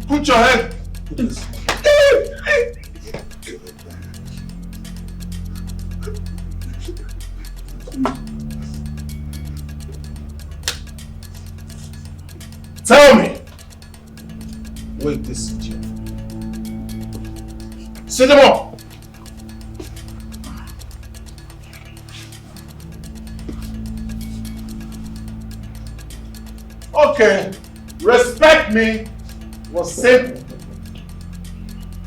Put your hand. Put this. Tell me. Wait, this is you. Sit them up. Okay, respect me was simple.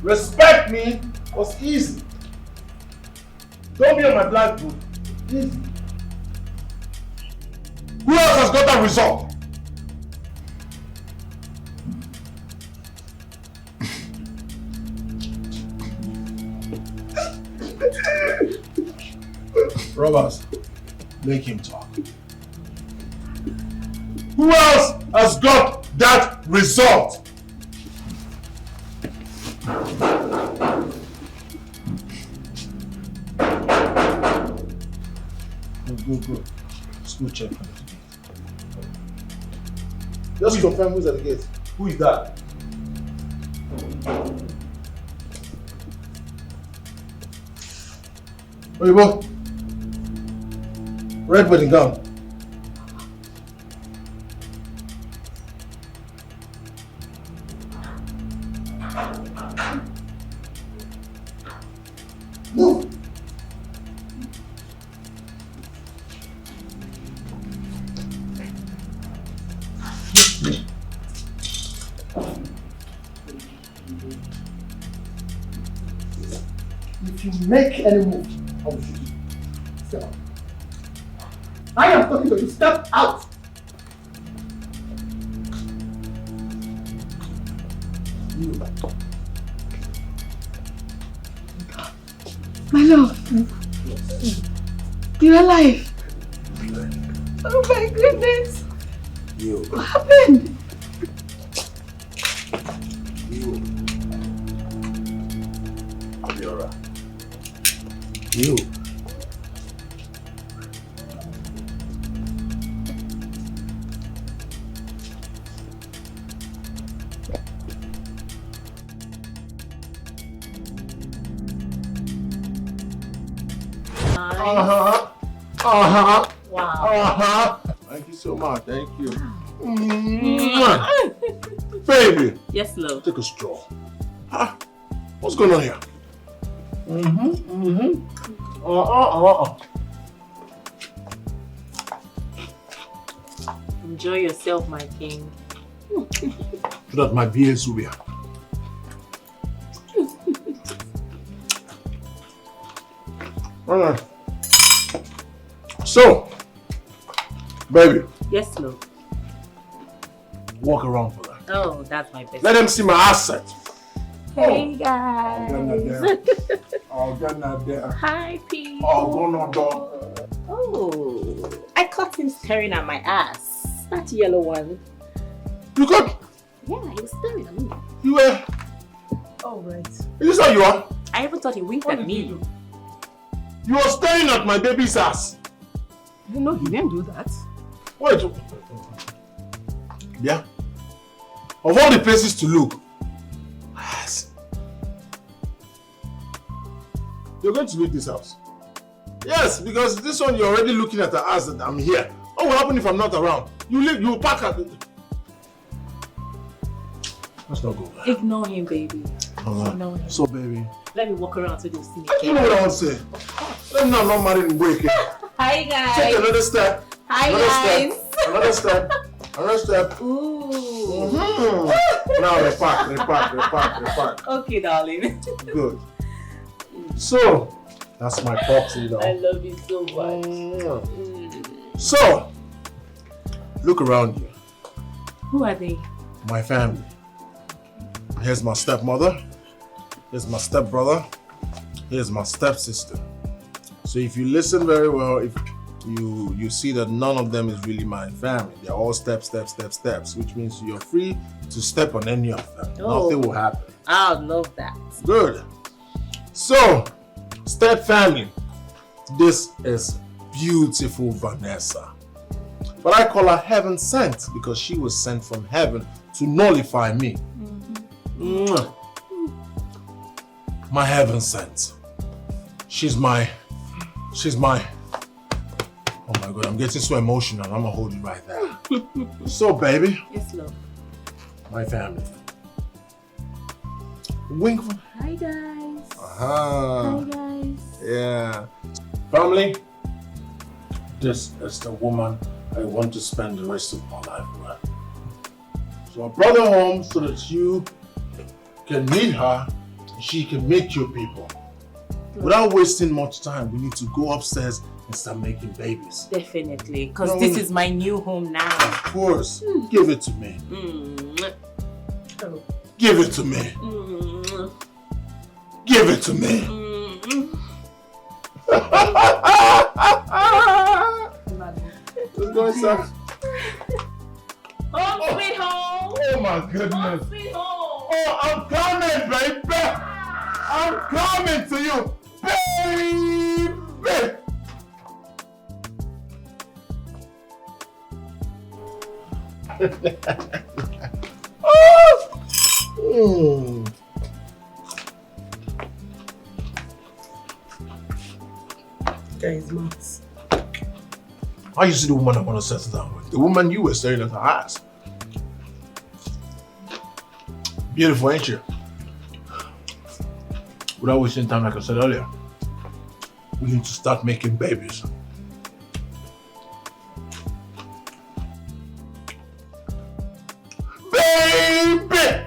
Respect me was easy. Don't be on my blackboard. Easy. Who else has got that result? Robbers, make him talk. Who else has got that result? Go. School check. Just confirm who's at the gate. Who is that? Oyibo. Red wedding gown. Move. If you make any move, I will shoot you. Step out. I am talking to you. Step out. You. My love. You're alive. Oh my goodness. You. What happened? You. I'll be alright. You. Wow. Thank you so much. Thank you. Baby. Yes, love. Take a stroll. What's going on here? Enjoy yourself, my king. So that my beer is here. Alright. So, baby. Yes, love. Walk around for that. Oh, that's my best. Let them see my asset. Hey, guys. I'll get that there. Hi, people. Oh, I caught him staring at my ass. That yellow one. You got? Yeah, he was staring at me. You were? Oh, right. Is this how you are? I even thought he winked at me. You were staring at my baby's ass. No, he didn't do that. Wait. Yeah? Of all the places to look, ass. You're going to leave this house. Yes, because this one you're already looking at the ass that I'm here. What will happen if I'm not around? You leave, you pack at it. Let's not go. Ignore him, baby. Ignore him. So, baby. Let me walk around so they'll see me. You know what I want to say? Let me know I'm not married and break it. Hi, guys. Take another step. Hi, another guys. Step. Another step. Another step. Ooh. Now repack. Okay, darling. Good. So, that's my proxy, though. I love you so much. So, look around you. Who are they? My family. Here's my stepmother. Here's my stepbrother. Here's my stepsister. So if you listen very well, if you see that none of them is really my family. They're all steps, which means you're free to step on any of them. Oh. Nothing will happen. I love that. Good. So, step family. This is beautiful Vanessa. But I call her heaven sent because she was sent from heaven to nullify me. Mwah. My heaven sent. She's my... Oh my God, I'm getting so emotional. I'm gonna hold you right there. So, baby. Yes, love. My family. Wink. Hi, guys. Hi, guys. Yeah. Family, this is the woman I want to spend the rest of my life with. So I brought her home so that you can meet her and she can meet your people. Without wasting much time, we need to go upstairs and start making babies. Definitely, because this is my new home now. Of course. Give it to me. Give it to me. Give it to me. Let's go inside. Home sweet home. Oh my goodness. Home sweet home. Oh, I'm coming, baby. I'm coming to you, baby. Guys, Max. I used to the woman I want to settle down with. The woman you were staring at her eyes. Beautiful, ain't you? Without wasting time, like I said earlier, we need to start making babies. Baby!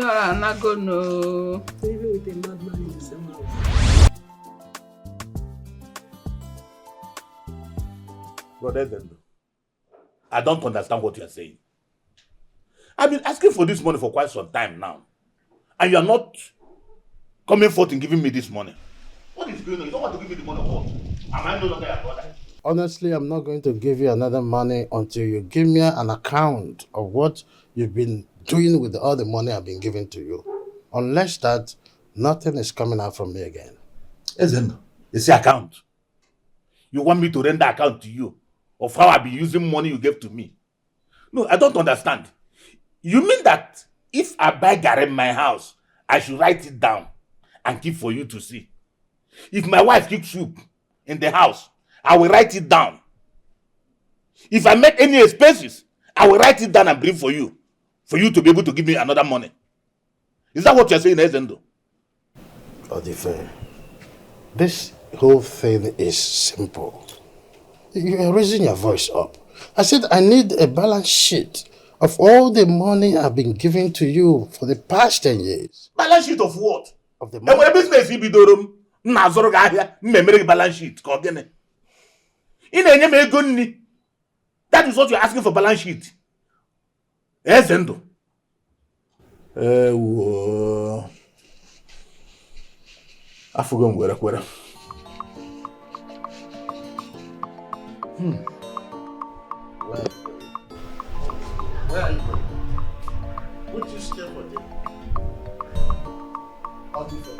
I'm not gonna. Even with a madman in the same house. Brother Zendo, I don't understand what you are saying. I've been asking for this money for quite some time now. And you are not coming forth and giving me this money. What is going on? You don't want to give me the money or what? Am I no longer your brother? Honestly, I'm not going to give you another money until you give me an account of what you've been doing with all the money I've been giving to you. Unless that, nothing is coming out from me again. Zendo, it's your account. You want me to render account to you of how I've been using money you gave to me? No, I don't understand. You mean that if I buy Gary in my house, I should write it down and keep for you to see? If my wife cooks soup in the house, I will write it down. If I make any expenses, I will write it down and bring for you to be able to give me another money. Is that what you're saying, Ezendo? Odife, this whole thing is simple. You are raising your voice up. I said I need a balance sheet of all the money I've been giving to you for the past 10 years. Balance sheet of what? Of the And money. when a business you be doing, balance sheet. That is what you're asking for, balance sheet. Ezendo. I forgot where. Where are you going? Would you stay for them? Odife.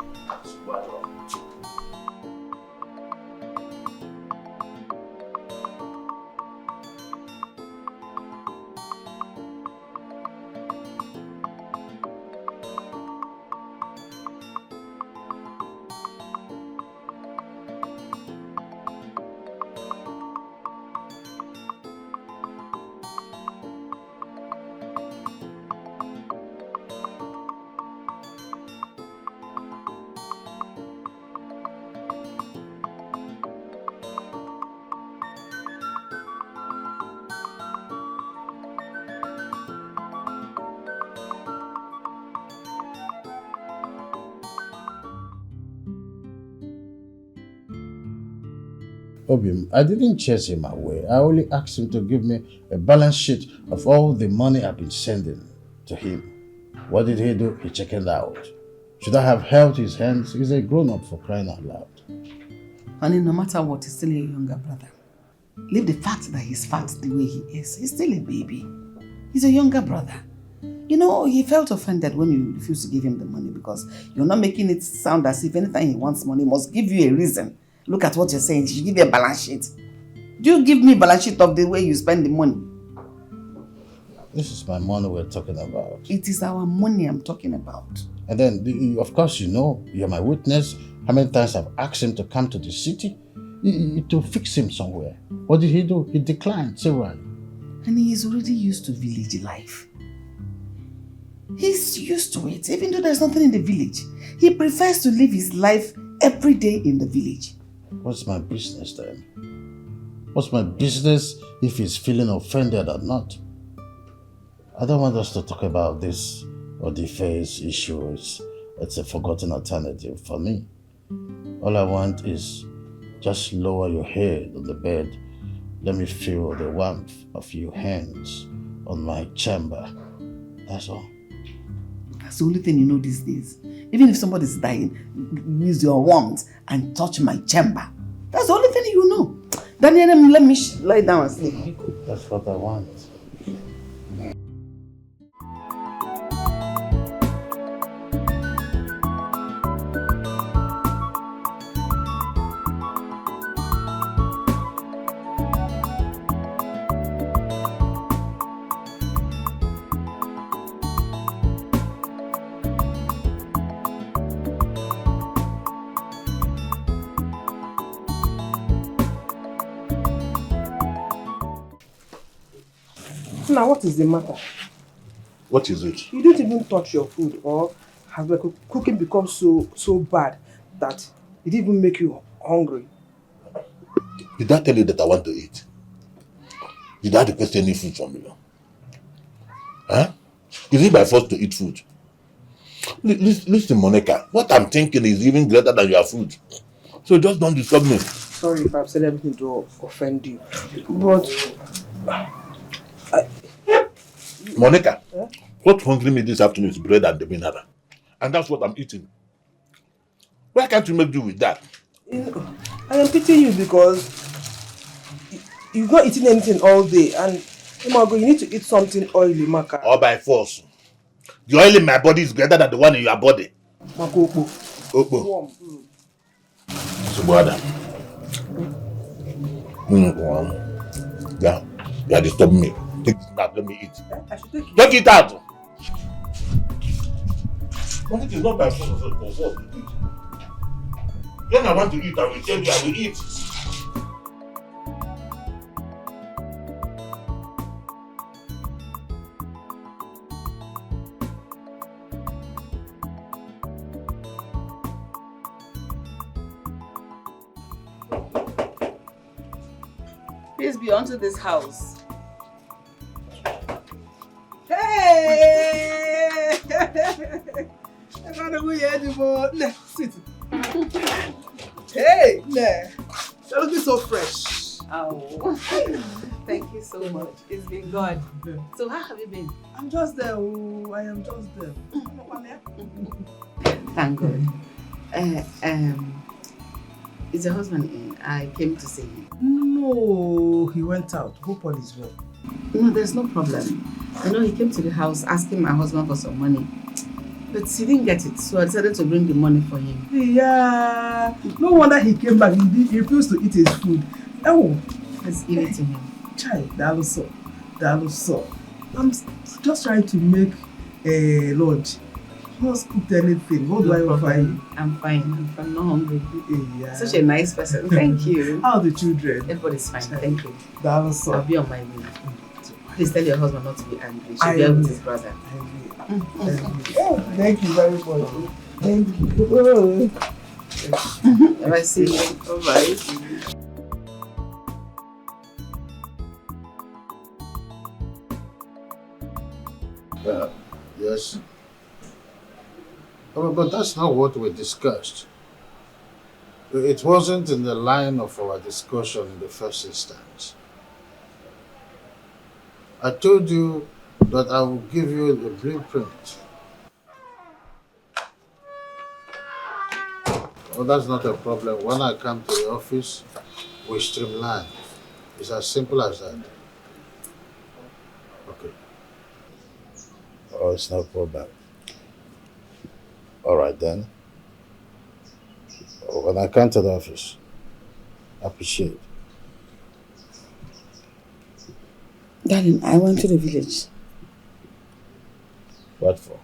Obim, I didn't chase him away. I only asked him to give me a balance sheet of all the money I've been sending to him. What did he do? He chickened out. Should I have held his hands? He's a grown-up, for crying out loud. Honey, no matter what, he's still a younger brother. Leave the fact that he's fat the way he is. He's still a baby. He's a younger brother. You know, he felt offended when you refused to give him the money because you're not making it sound as if anytime he wants money, he must give you a reason. Look at what you're saying. She should give you a balance sheet. Do you give me a balance sheet of the way you spend the money? This is my money we're talking about. It is our money I'm talking about. And then, of course, you know, you're my witness. How many times I've asked him to come to the city to fix him somewhere. What did he do? He declined severally. And he is already used to village life. He's used to it, even though there's nothing in the village. He prefers to live his life every day in the village. What's my business then? What's my business if he's feeling offended or not? I don't want us to talk about this or the face issue. It's a forgotten alternative for me. All I want is just lower your head on the bed. Let me feel the warmth of your hands on my chamber. That's all. That's the only thing you know these days. Even if somebody's dying, use your warmth and touch my chamber. That's the only thing you know. Daniel, let me lie down and sleep. That's what I want. Now, what is the matter? What is it? You don't even touch your food, or has the cooking become so bad that it didn't even make you hungry? Did I tell you that I want to eat? Did I request any food from you? Huh? Is it by force to eat food? Listen, Monica, what I'm thinking is even greater than your food. So just don't disturb me. Sorry if I've said everything to offend you, but... Monica, what hungry me this afternoon is bread and the mineral. And that's what I'm eating. Why can't you make do with that? I am pitying you because you've not eaten anything all day, and Imago, you need to eat something oily, Maka. Or by force. The oil in my body is greater than the one in your body. Mako, Opo. warm. Subada. Yeah, you are disturbing me. Take it out, let me eat. I should take it. Take it out! But it is not by force of comfort. When I want to eat, I will tell you I will eat. Please be onto this house. Hey! I gotta go here anymore. Sit. Hey, you're looking so fresh. Oh, thank you so much. It's been good. So how have you been? I'm just there. Oh, I am just there. Thank God. Is your husband in? I came to see him. No, he went out. Hope all is well. No, there's no problem. You know, he came to the house asking my husband for some money. But he didn't get it, so I decided to bring the money for him. Yeah. No wonder he came back. He refused to eat his food. Oh. Let's give it to him. Chai, that looks so. I'm just trying to make a lunch. Not cooked anything. What do I offer you? I'm fine. I'm not hungry. Yeah. Such a nice person. Thank you. How are the children? Everybody's fine. Thank you. That looks so. I'll be on my way. Please tell your husband not to be angry. She'll be out with his brother. Thank you very much. Thank you. If I see you. Bye-bye. Yes. But that's not what we discussed. It wasn't in the line of our discussion in the first instance. I told you that I will give you the blueprint. Oh, that's not a problem. When I come to the office, we streamline. It's as simple as that. Okay. Oh, it's no problem. All right then. When I come to the office, appreciate. Darling, I went to the village What for?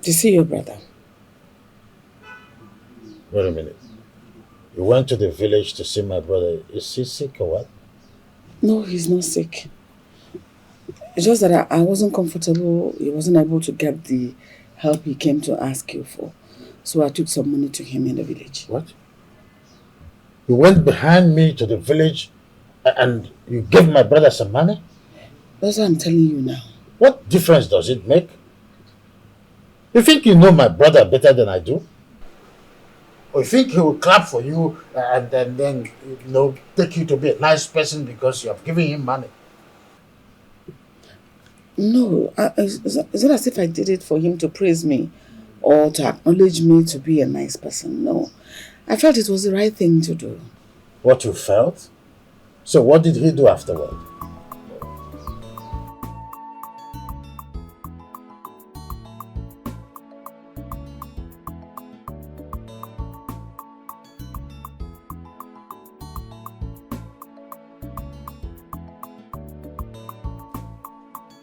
to see your brother. Wait a minute. You went to the village to see my brother. Is he sick or what? No, he's not sick. It's just that I wasn't comfortable. He wasn't able to get the help he came to ask you for. So I took some money to him in the village. What? You went behind me to the village and you gave my brother some money? That's what I'm telling you now. What difference does it make? You think you know my brother better than I do? Or you think he will clap for you and then take you to be a nice person because you have given him money? No, it's not as if I did it for him to praise me or to acknowledge me to be a nice person. No, I felt it was the right thing to do. What you felt? So what did he do afterward?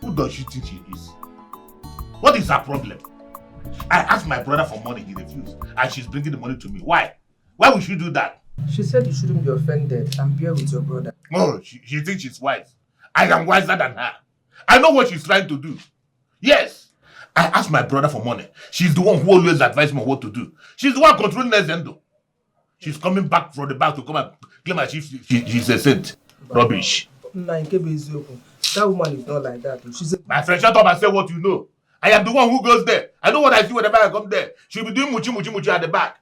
Who does she think she is? What is her problem? I asked my brother for money, he refused. And she's bringing the money to me. Why? Why would she do that? She said you shouldn't be offended and bear with your brother. Oh, she thinks she's wise. I am wiser than her. I know what she's trying to do. Yes. I asked my brother for money. She's the one who always advises me what to do. She's the one controlling Ezendo. She's coming back from the back to come and claim as if she's a saint. Rubbish. That woman is not like that. She's My friend, shut up and say what you know. I am the one who goes there. I know what I see whenever I come there. She'll be doing muchi at the back.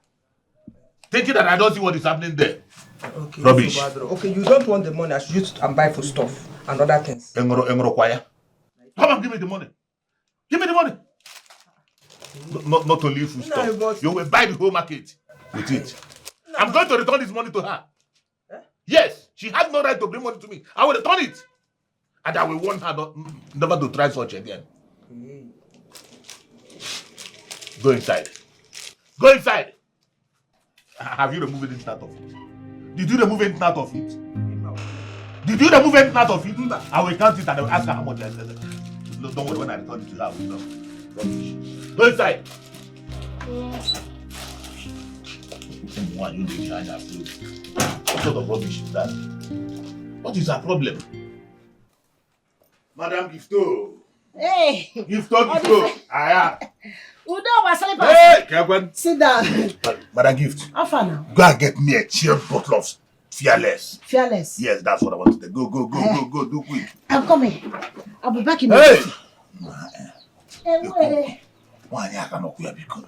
Thinking that I don't see what is happening there. okay. Rubbish. Okay, you don't want the money. I should use it and buy for stuff and other things. Engoro choir. Come and give me the money. Give me the money. Not only food stuff. but- You will buy the whole market with it. I'm going to return this money to her. Yes, she has no right to bring money to me. I will return it. And I will warn her never to try such again. Go inside. Go inside. Have you removed anything out of it? Did you remove anything out of it? Did you remove anything out of it? I will count it and I will ask her how much I said. Don't worry, when I return it to her, I will know. Rubbish. Go inside. One, you lady behind her clothes. What sort of rubbish is that? What is her problem? Madam Gifto. Hey! Gifto. Aya. Udo wasali pa. Hey, Kevin. Sit down. Madam Gift. How far now? Go and get me a chilled bottle of Fearless. Fearless. Yes, that's what I want to do. Go, do quick. I'm coming. I'll be back in a Hey! minute. Why I cannot queer because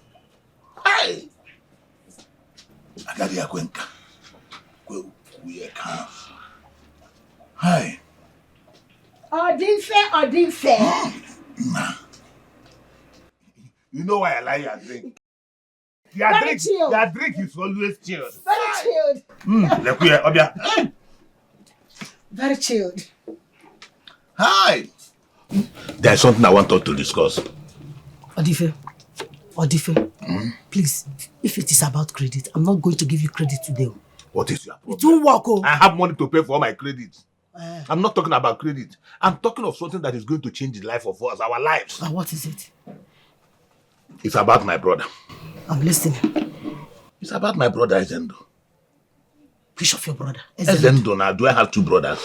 I got the Aquenca. Go, we can. Hi. Odinfe. You know why I like your drink? Very chilled. Your drink is always chilled. Very chilled. Obia. Very chilled. Hi. There's something I want us to discuss. Odife, please, if it is about credit, I'm not going to give you credit today. What is your problem? It won't work, oh. I have money to pay for all my credits. I'm not talking about credit. I'm talking of something that is going to change the life of us, our lives. What is it? It's about my brother. I'm listening. It's about my brother Ezendo. Which of your brother? Ezendo now. Do I have two brothers?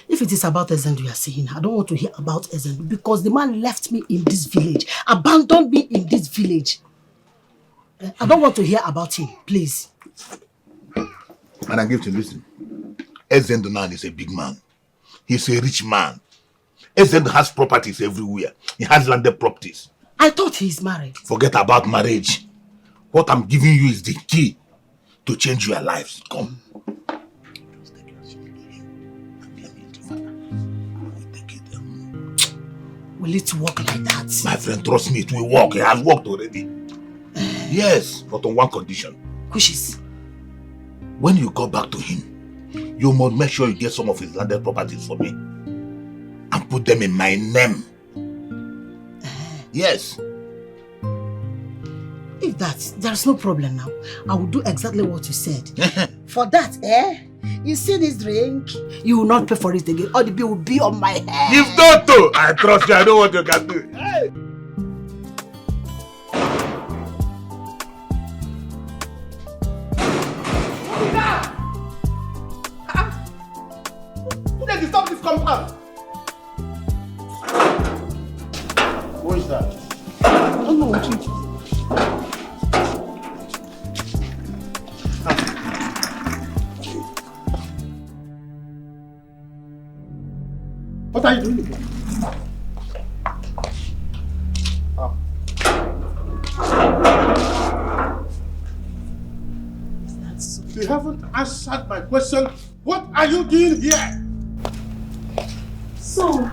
If it is about Ezendo you are saying, I don't want to hear about Ezendo because the man left me in this village, abandoned me in this village. I don't want to hear about him, please. And I give to listen. Ezendo now is a big man. He's a rich man. Ezendo has properties everywhere. He has landed properties. I thought he's married. Forget about marriage. What I'm giving you is the key to change your lives. Come. Will it work like that? My friend, trust me, it will work. It has worked already. Yes, but on one condition. Which is? When you go back to him, you must make sure you get some of his landed properties for me and put them in my name. Yes. If that, there's no problem now. I will do exactly what you said. For that, you see this drink? You will not pay for it again. All the bill will be on my head. You've done to. I trust you. I know what you can do. Hey. Who did disturb this compound? Who is that? I don't know what you do. What are you doing again? Oh. You haven't answered my question. What are you doing here? So,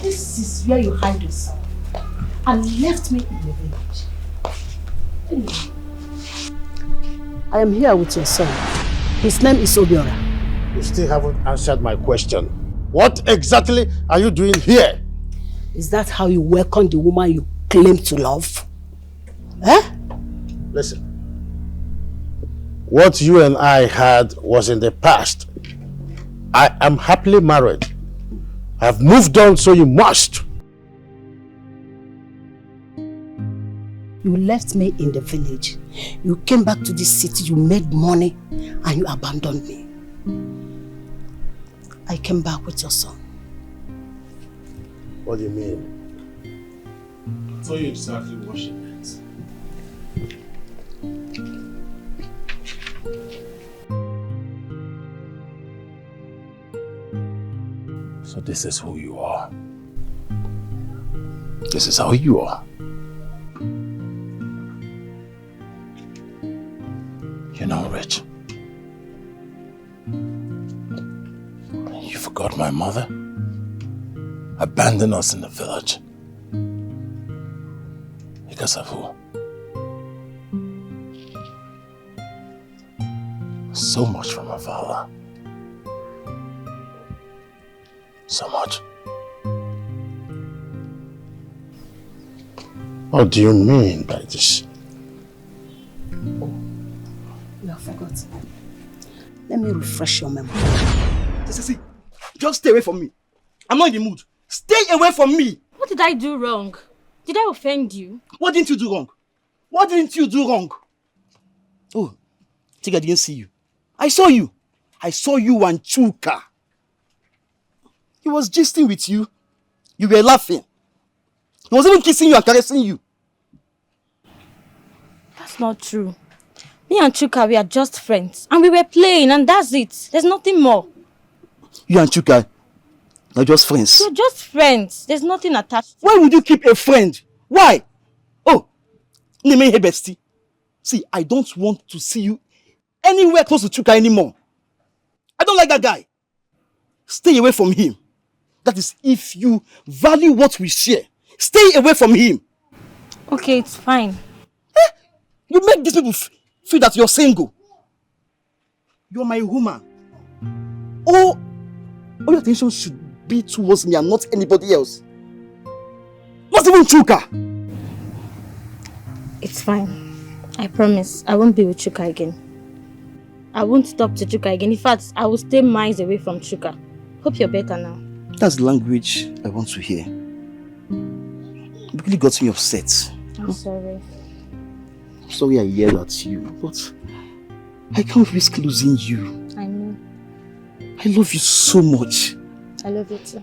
this is where you hide yourself and left me in the village. Anyway, I am here with your son. His name is Obiora. You still haven't answered my question. What exactly are you doing here? Is that how you welcome the woman you claim to love? Eh? Listen. What you and I had was in the past. I am happily married. I have moved on, so you must. You left me in the village. You came back to this city, you made money, and you abandoned me. I came back with your son. What do you mean? I'll tell you exactly what she meant. So this is who you are. This is how you are. You're not rich. You forgot my mother? Abandoned us in the village. Because of who? So much from my father. So much. What do you mean by this? You have forgotten. Let me refresh your memory. See, just stay away from me. I'm not in the mood. Stay away from me. What did I do wrong? Did I offend you? What didn't you do wrong? What didn't you do wrong? Oh, I think I didn't see you. I saw you. I saw you and Chuka. He was gisting with you. You were laughing. He was even kissing you and caressing you. That's not true. Me and Chuka, we are just friends. And we were playing and that's it. There's nothing more. You and Chuka are just friends. We're just friends. There's nothing attached. Why would you keep a friend? Why? Oh, Neme Hebesti. See, I don't want to see you anywhere close to Chuka anymore. I don't like that guy. Stay away from him. That is, if you value what we share, stay away from him. Okay, it's fine. You make these people feel that you're single. You're my woman. All your attention should be towards me and not anybody else. Not even Chuka. It's fine. I promise. I won't be with Chuka again. I won't talk to Chuka again. In fact, I will stay miles away from Chuka. Hope you're better now. That's the language I want to hear. You really got me upset. I'm sorry. I'm sorry I yelled at you, but I can't risk losing you. I know. I love you so much. I love you too.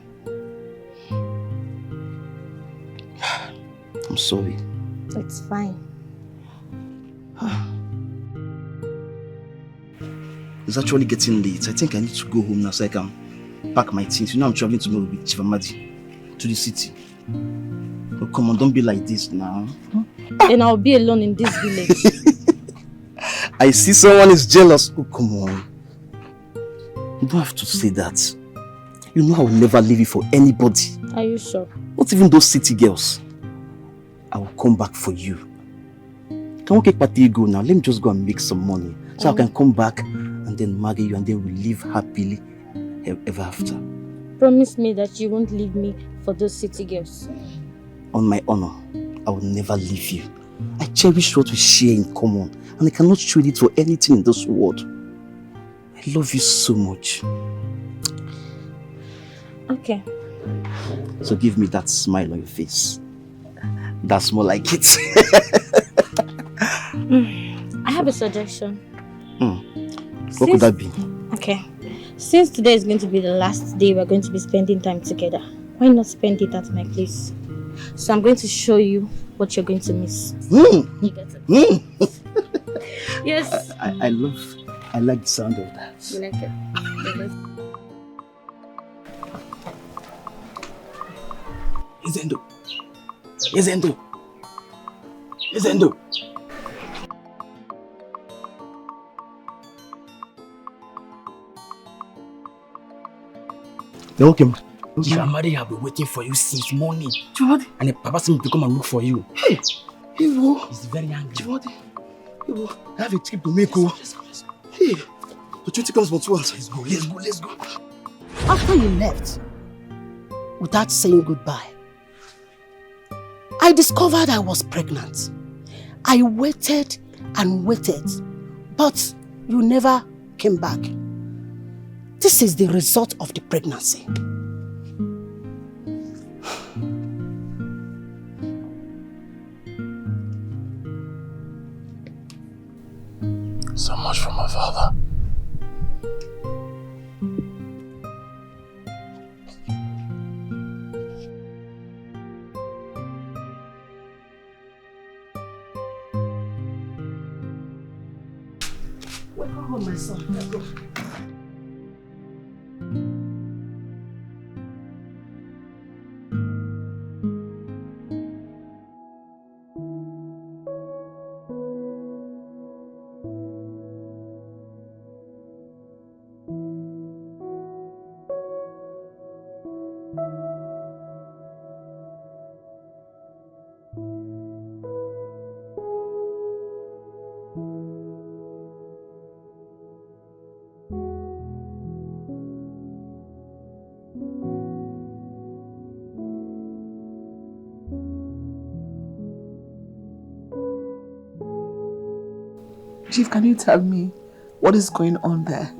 I'm sorry. It's fine. It's actually getting late. I think I need to go home now so I can pack my things. You know I'm traveling tomorrow with Chief Amadi to the city. Oh, come on, don't be like this now. And I'll be alone in this village. I see someone is jealous. Oh, come on. You don't have to say that. You know I will never leave you for anybody. Are you sure? Not even those city girls. I will come back for you. Can we get party go now? Let me just go and make some money. So I can come back and then marry you and then we'll live happily ever after. Promise me that you won't leave me for those city girls. On my honor, I will never leave you. I cherish what we share in common, and I cannot trade it for anything in this world. I love you so much. Okay. So give me that smile on your face. That's more like it. I have a suggestion. What could that be? Okay. Since today is going to be the last day we're going to be spending time together, why not spend it at my place? So I'm going to show you what you're going to miss. You get it? Yes. I like the sound of that. You like it? Izendo. Izendo. Izendo. You're welcome. If I'm married, I've been waiting for you since morning. Chimadi. And the papa seems to come and look for you. Hey, Iwo. He's very angry. Chimadi. Iwo, I have a trip to make. Let's go. Hey, the 20 comes for 2 hours. Let's go. After you left, without saying goodbye, I discovered I was pregnant. I waited and waited, but you never came back. This is the result of the pregnancy. So much from my father. Welcome home, my son. Let's go. Chief, can you tell me what is going on there?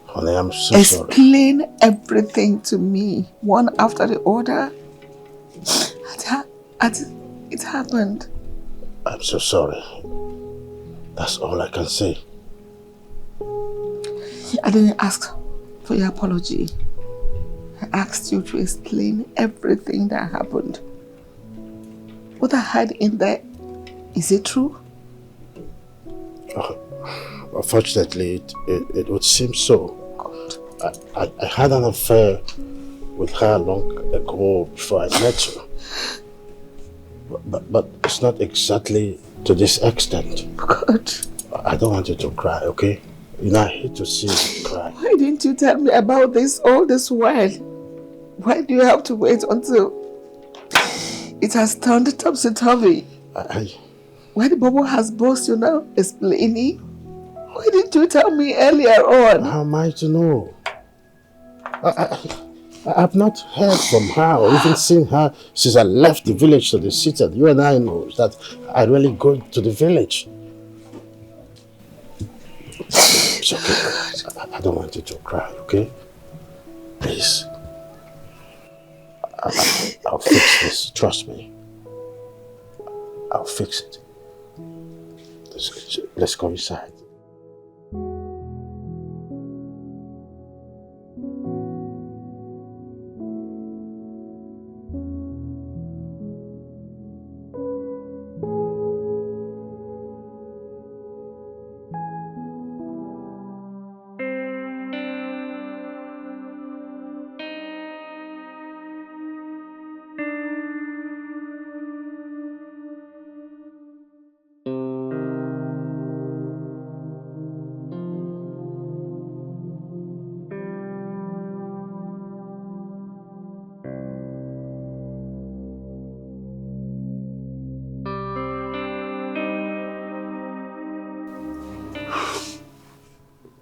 Honey, I'm so sorry. Explain everything to me, one after the other. It happened. I'm so sorry. That's all I can say. I didn't ask for your apology. I asked you to explain everything that happened. What I had in there, is it true? Unfortunately, it would seem so. I had an affair with her long ago before I met you. But it's not exactly to this extent. God. I don't want you to cry, okay? You know, I hate to see you cry. Why didn't you tell me about this all this while? Why do you have to wait until it has turned topsy-turvy? Why the bubble has burst, you know, explaining? Why didn't you tell me earlier on? How am I to know? I've not heard from her or even seen her since I left the village to the city. You and I know that I really go to the village. It's okay. I don't want you to cry, okay? Please. I'll fix this. Trust me. I'll fix it. Let's go inside.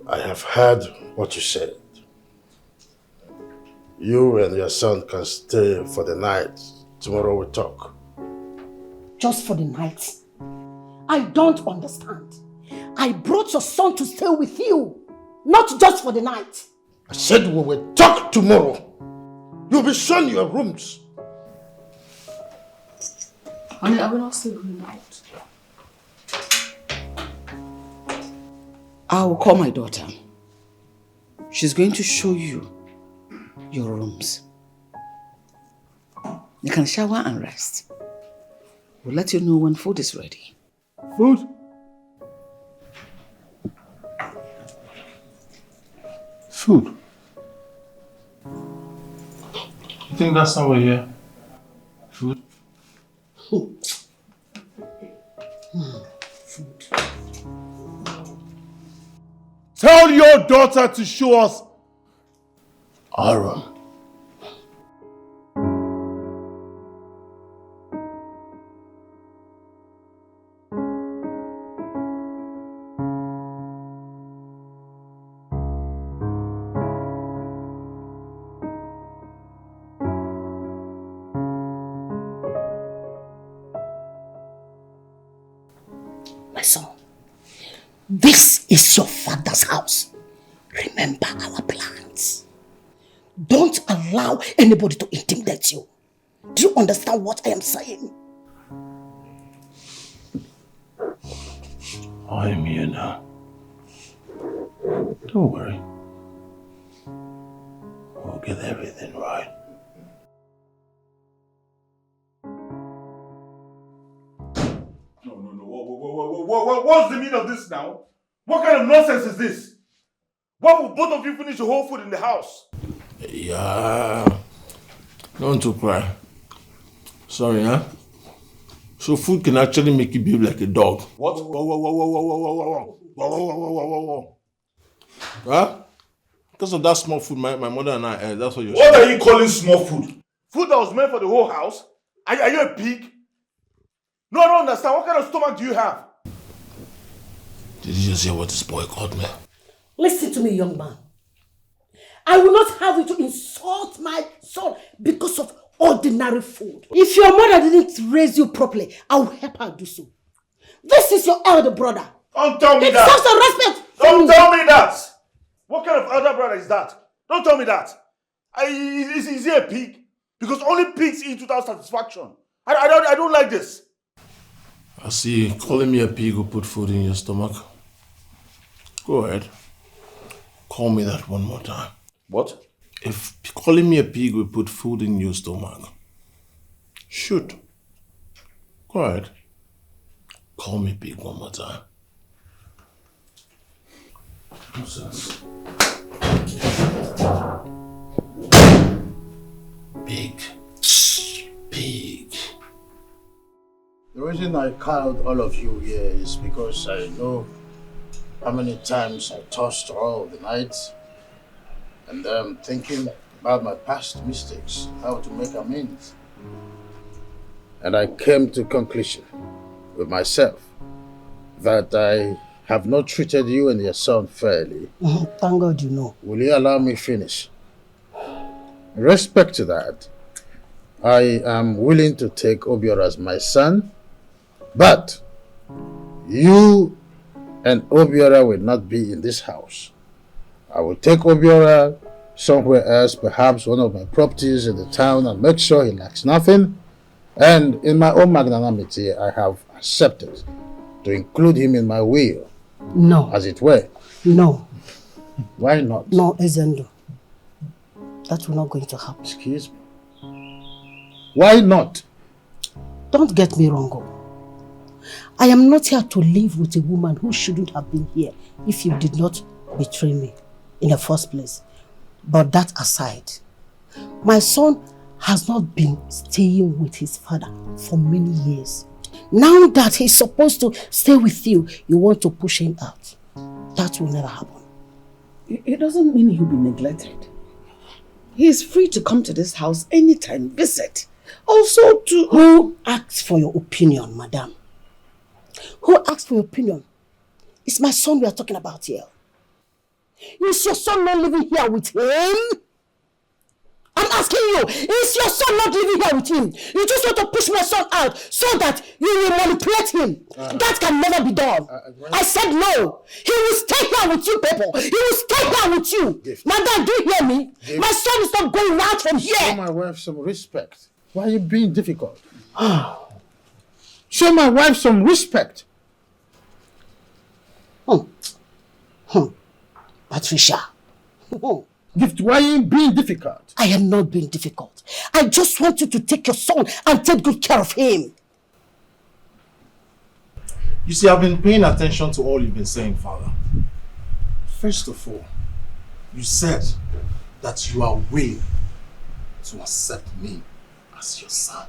I have heard what you said. You and your son can stay for the night. Tomorrow we'll talk. just for the night? I don't understand. I brought your son to stay with you, not just for the night. I said we will talk tomorrow. You'll be shown your rooms. Honey, I will not stay going out. I will call my daughter. She's going to show you your rooms. You can shower and rest. We'll let you know when food is ready. Food? Food? You think that's not what here? Food? Food. Tell your daughter to show us our room. My son, this is your father's house. Remember our plans. Don't allow anybody to intimidate you. Do you understand what I am saying? I am here now. Don't worry. We'll get everything right. What's the meaning of this now? What kind of nonsense is this? Why would both of you finish the whole food in the house? Yeah. Don't to cry. Sorry, huh? So food can actually make you behave like a dog. What? Huh? Because of that small food my mother and I ate, that's what you're What are you calling small food? Food that was meant for the whole house? Are you a pig? No, I don't understand. What kind of stomach do you have? Did you just hear what this boy called me? Listen to me, young man. I will not have you to insult my son because of ordinary food. If your mother didn't raise you properly, I will help her do so. This is your elder brother. Don't tell me It that. deserves some respect. Don't tell me that. What kind of elder brother is that? Don't tell me that. Is he a pig? Because only pigs eat without satisfaction. I don't like this. I see calling me a pig will put food in your stomach. Go ahead. Call me that one more time. What? If calling me a pig will put food in your stomach, shoot. Go ahead. Call me pig one more time. Nonsense. Pig. Pig. The reason I called all of you here is because I know how many times I tossed all the night and thinking about my past mistakes, how to make amends. And I came to conclusion with myself that I have not treated you and your son fairly. Thank God you know. Will you allow me finish? In respect to that, I am willing to take Obiora as my son, but you and Obiora will not be in this house. I will take Obiora somewhere else, perhaps one of my properties in the town, and make sure he lacks nothing. And in my own magnanimity, I have accepted to include him in my will. No. As it were. No. Why not? No, Ezendo. That will not going to happen. Excuse me. Why not? Don't get me wrong. I am not here to live with a woman who shouldn't have been here if you did not betray me in the first place. But that aside, my son has not been staying with his father for many years. Now that he's supposed to stay with you, you want to push him out. That will never happen. It doesn't mean he'll be neglected. He is free to come to this house anytime, visit. Also to... Who asks for your opinion, madam? Who asked for your opinion? It's my son we are talking about here. Is your son not living here with him? I'm asking you, is your son not living here with him? You just want to push my son out so that you will manipulate him. That can never be done. I said no. He will stay here with you, people. He will stay here with you. Madam, do you hear me? My son is not going out from here. Show my wife some respect. Why are you being difficult? Show my wife some respect. Patricia. Gift, why are you being difficult? I am not being difficult. I just want you to take your son and take good care of him. You see, I've been paying attention to all you've been saying, Father. First of all, you said that you are willing to accept me as your son.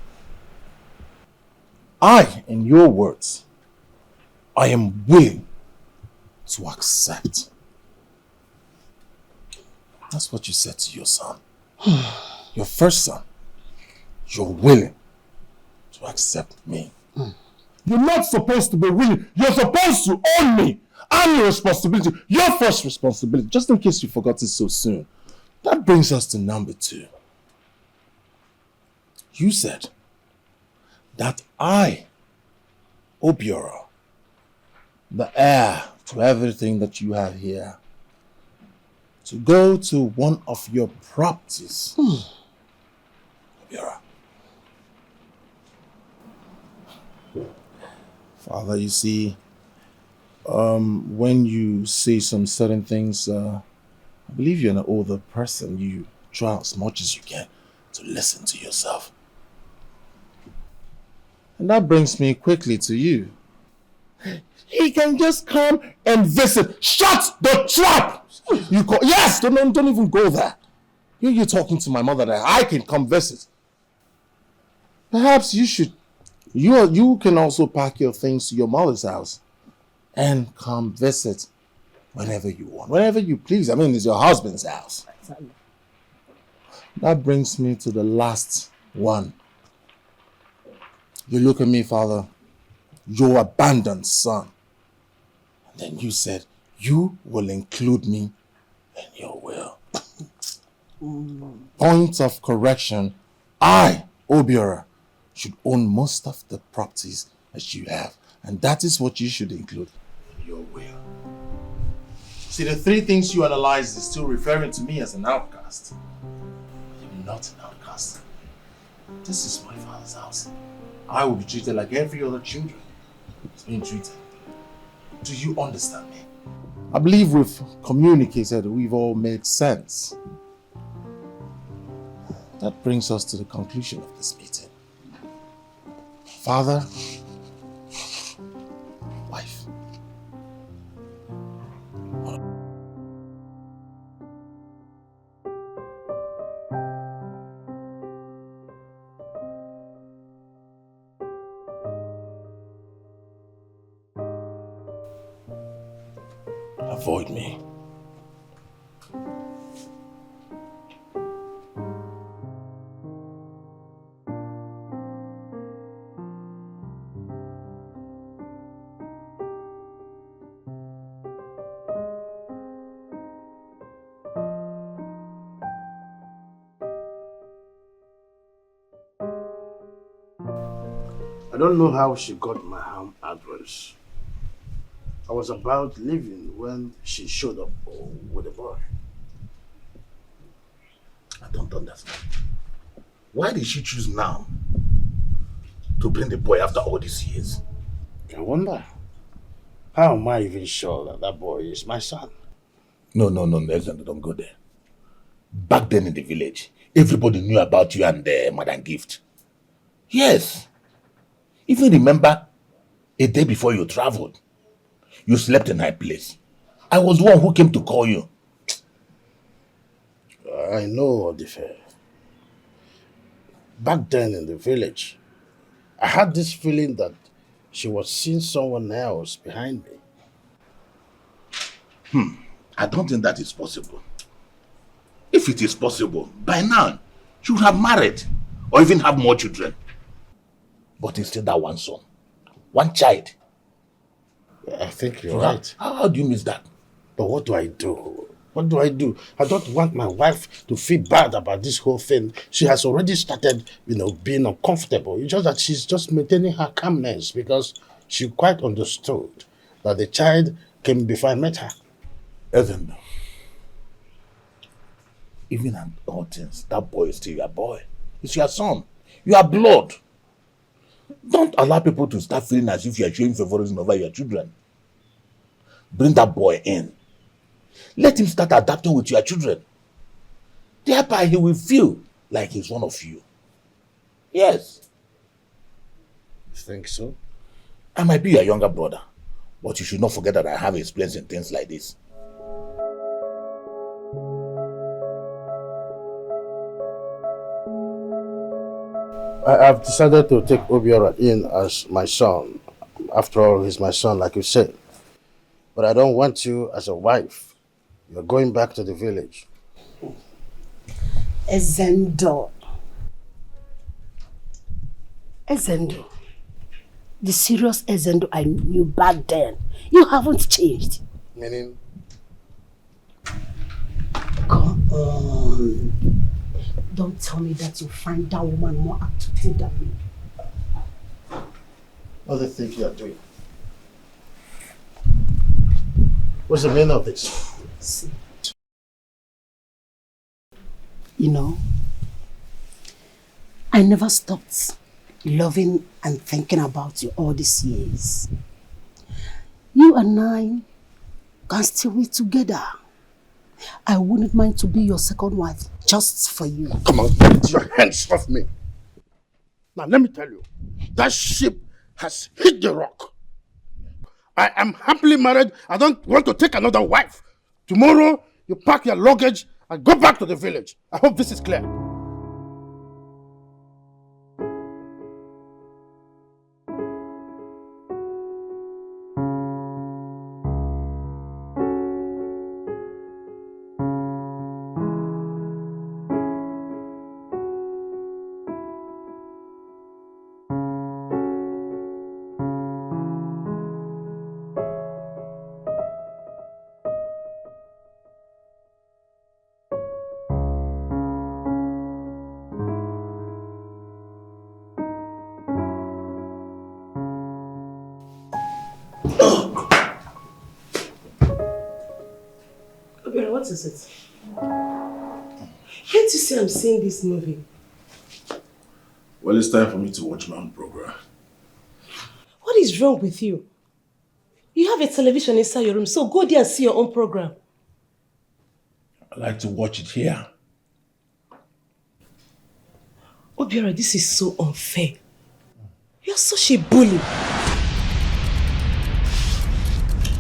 In your words, I am willing to accept. That's what you said to your son. Your first son. You're willing to accept me. You're not supposed to be willing. You're supposed to own me. I'm your responsibility. Your first responsibility. Just in case you forgot it so soon. That brings us to number 2. You said that I, Obiora, the heir to everything that you have here, to go to one of your properties. Obiora. Father, you see, when you say some certain things, I believe you're an older person. You try as much as you can to listen to yourself. And that brings me quickly to you. He can just come and visit. Shut the trap! Yes, don't even go there. You're talking to my mother that I can come visit. Perhaps you should. You can also pack your things to your mother's house and come visit whenever you want, whenever you please. I mean, it's your husband's house. That brings me to the last one. You look at me, Father, your abandoned son. And then you said, you will include me in your will. Point of correction, I, Obiora, should own most of the properties that you have. And that is what you should include in your will. See, the 3 things you analyzed is still referring to me as an outcast. I'm not an outcast. This is my father's house. I will be treated like every other children is being treated. Do you understand me? I believe we've communicated, we've all made sense. That brings us to the conclusion of this meeting. Father, wife. Avoid me. I don't know how she got my home address. I was about leaving when she showed up with a boy. I don't understand. Why did she choose now to bring the boy after all these years? I wonder, how am I even sure that that boy is my son? No, Alexander, don't go there. Back then in the village, everybody knew about you and Madam Gift. Yes. Even remember a day before you traveled, you slept in my place. I was the one who came to call you. I know, Odife. Back then in the village, I had this feeling that she was seeing someone else behind me. I don't think that is possible. If it is possible, by now, she would have married or even have more children. But instead that one son, one child. I think you're right. How do you miss that? But what do I do? What do? I don't want my wife to feel bad about this whole thing. She has already started, being uncomfortable. It's just that she's just maintaining her calmness because she quite understood that the child came before I met her. Evan, even in all things, that boy is still your boy. It's your son. You are blood. Don't allow people to start feeling as if you are showing favoritism over your children. Bring that boy in. Let him start adapting with your children. Thereby he will feel like he's one of you. Yes. You think so? I might be your younger brother, but you should not forget that I have experience in things like this. I have decided to take Obiora in as my son. After all, he's my son, like you said. But I don't want you as a wife. You're going back to the village. Ezendo. The serious Ezendo I knew back then. You haven't changed. Meaning? Come on. Don't tell me that you find that woman more attractive than me. What do you think you're doing? What's the meaning of this? See. I never stopped loving and thinking about you all these years. You and I can still be together. I wouldn't mind to be your second wife just for you. Come on, get your hands off me. Now let me tell you, that ship has hit the rock. I am happily married. I don't want to take another wife. Tomorrow, you pack your luggage and go back to the village. I hope this is clear. What is it? Can't you see I'm seeing this movie? Well, it's time for me to watch my own program. What is wrong with you? You have a television inside your room, so go there and see your own program. I like to watch it here. Obiora, this is so unfair. You're such a bully.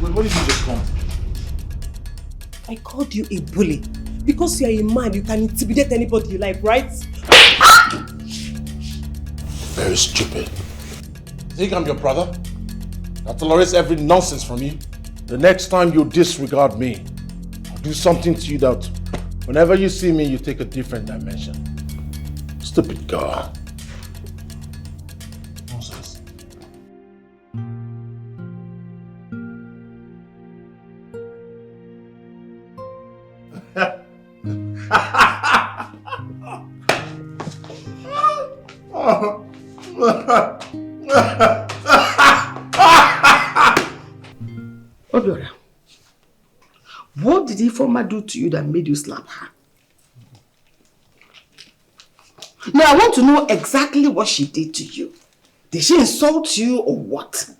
Wait, what did you just call? I called you a bully because you are a man. You can intimidate anybody you like, right? Very stupid. Think I'm your brother? I tolerate every nonsense from you. The next time you disregard me, I'll do something to you that whenever you see me, you take a different dimension. Stupid girl. Nonsense. Obiora, what did Ifeoma do to you that made you slap her? Now I want to know exactly what she did to you. Did she insult you or what?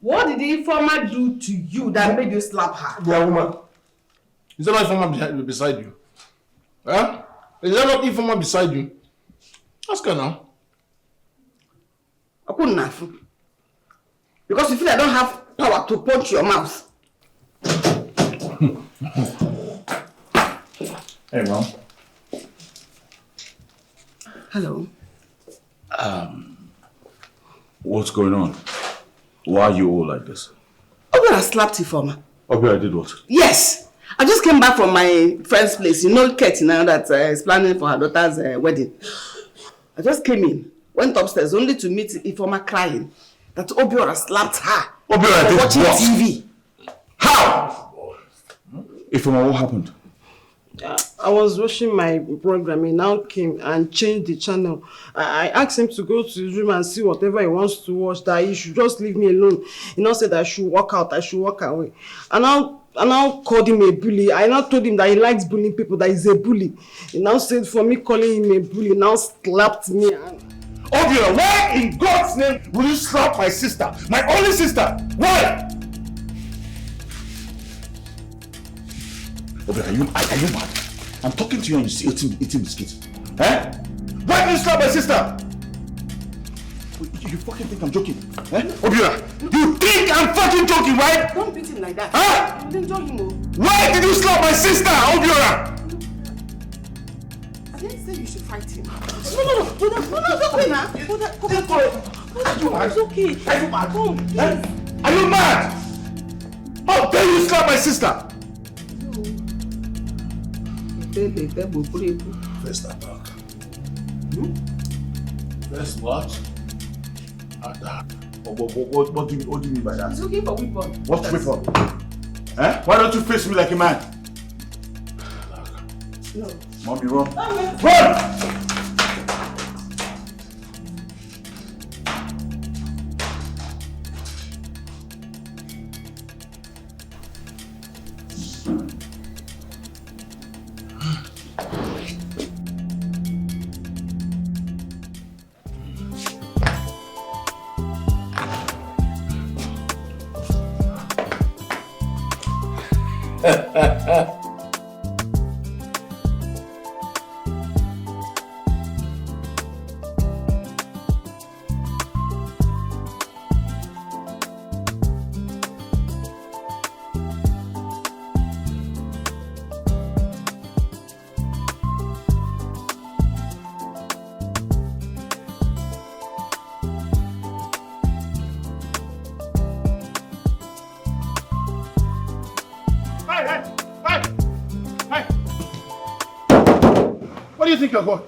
What did Ifeoma do to you that made you slap her? Yeah, woman. Is that not Ifeoma beside you? Huh? Is that not Ifeoma beside you? Ask her now. I couldn't have. Because you feel I don't have power to punch your mouth. Hey, Mom. Hello. What's going on? Why are you all like this? Obiora slapped Ifeoma. Obiora did what? Yes. I just came back from my friend's place. You know Kate now that is planning for her daughter's wedding. I just came in went upstairs only to meet Ifoma crying that Obiora slapped her Obiora for did watching what? TV. How? Ifoma, what happened? I was watching my program. He now came and changed the channel. I asked him to go to his room and see whatever he wants to watch, that he should just leave me alone. He now said I should walk out, I should walk away. And I now called him a bully. I now told him that he likes bullying people, that he's a bully. He now said for me calling him a bully, he now slapped me. Obiora, why in God's name will you slap my sister? My only sister! Why? Obiora, are you mad? I'm talking to you and you see eating biscuits. Eh? Why did you slap my sister? You fucking think I'm joking? Eh? Obiora, you think I'm fucking joking, right? Don't beat him like that. Huh? You didn't enjoy him. Why did you slap my sister, Obiora? I didn't say you should fight him. No, don't wait now. Come on, it's okay. Are you mad? Come, please. Are you mad? How dare you slap my sister? First attack. First what? Attack. What do you mean by that? He's looking for weapon. What weapon? Eh? Why don't you face me like a man? No. Mommy, run! Run! Where do you think you're going?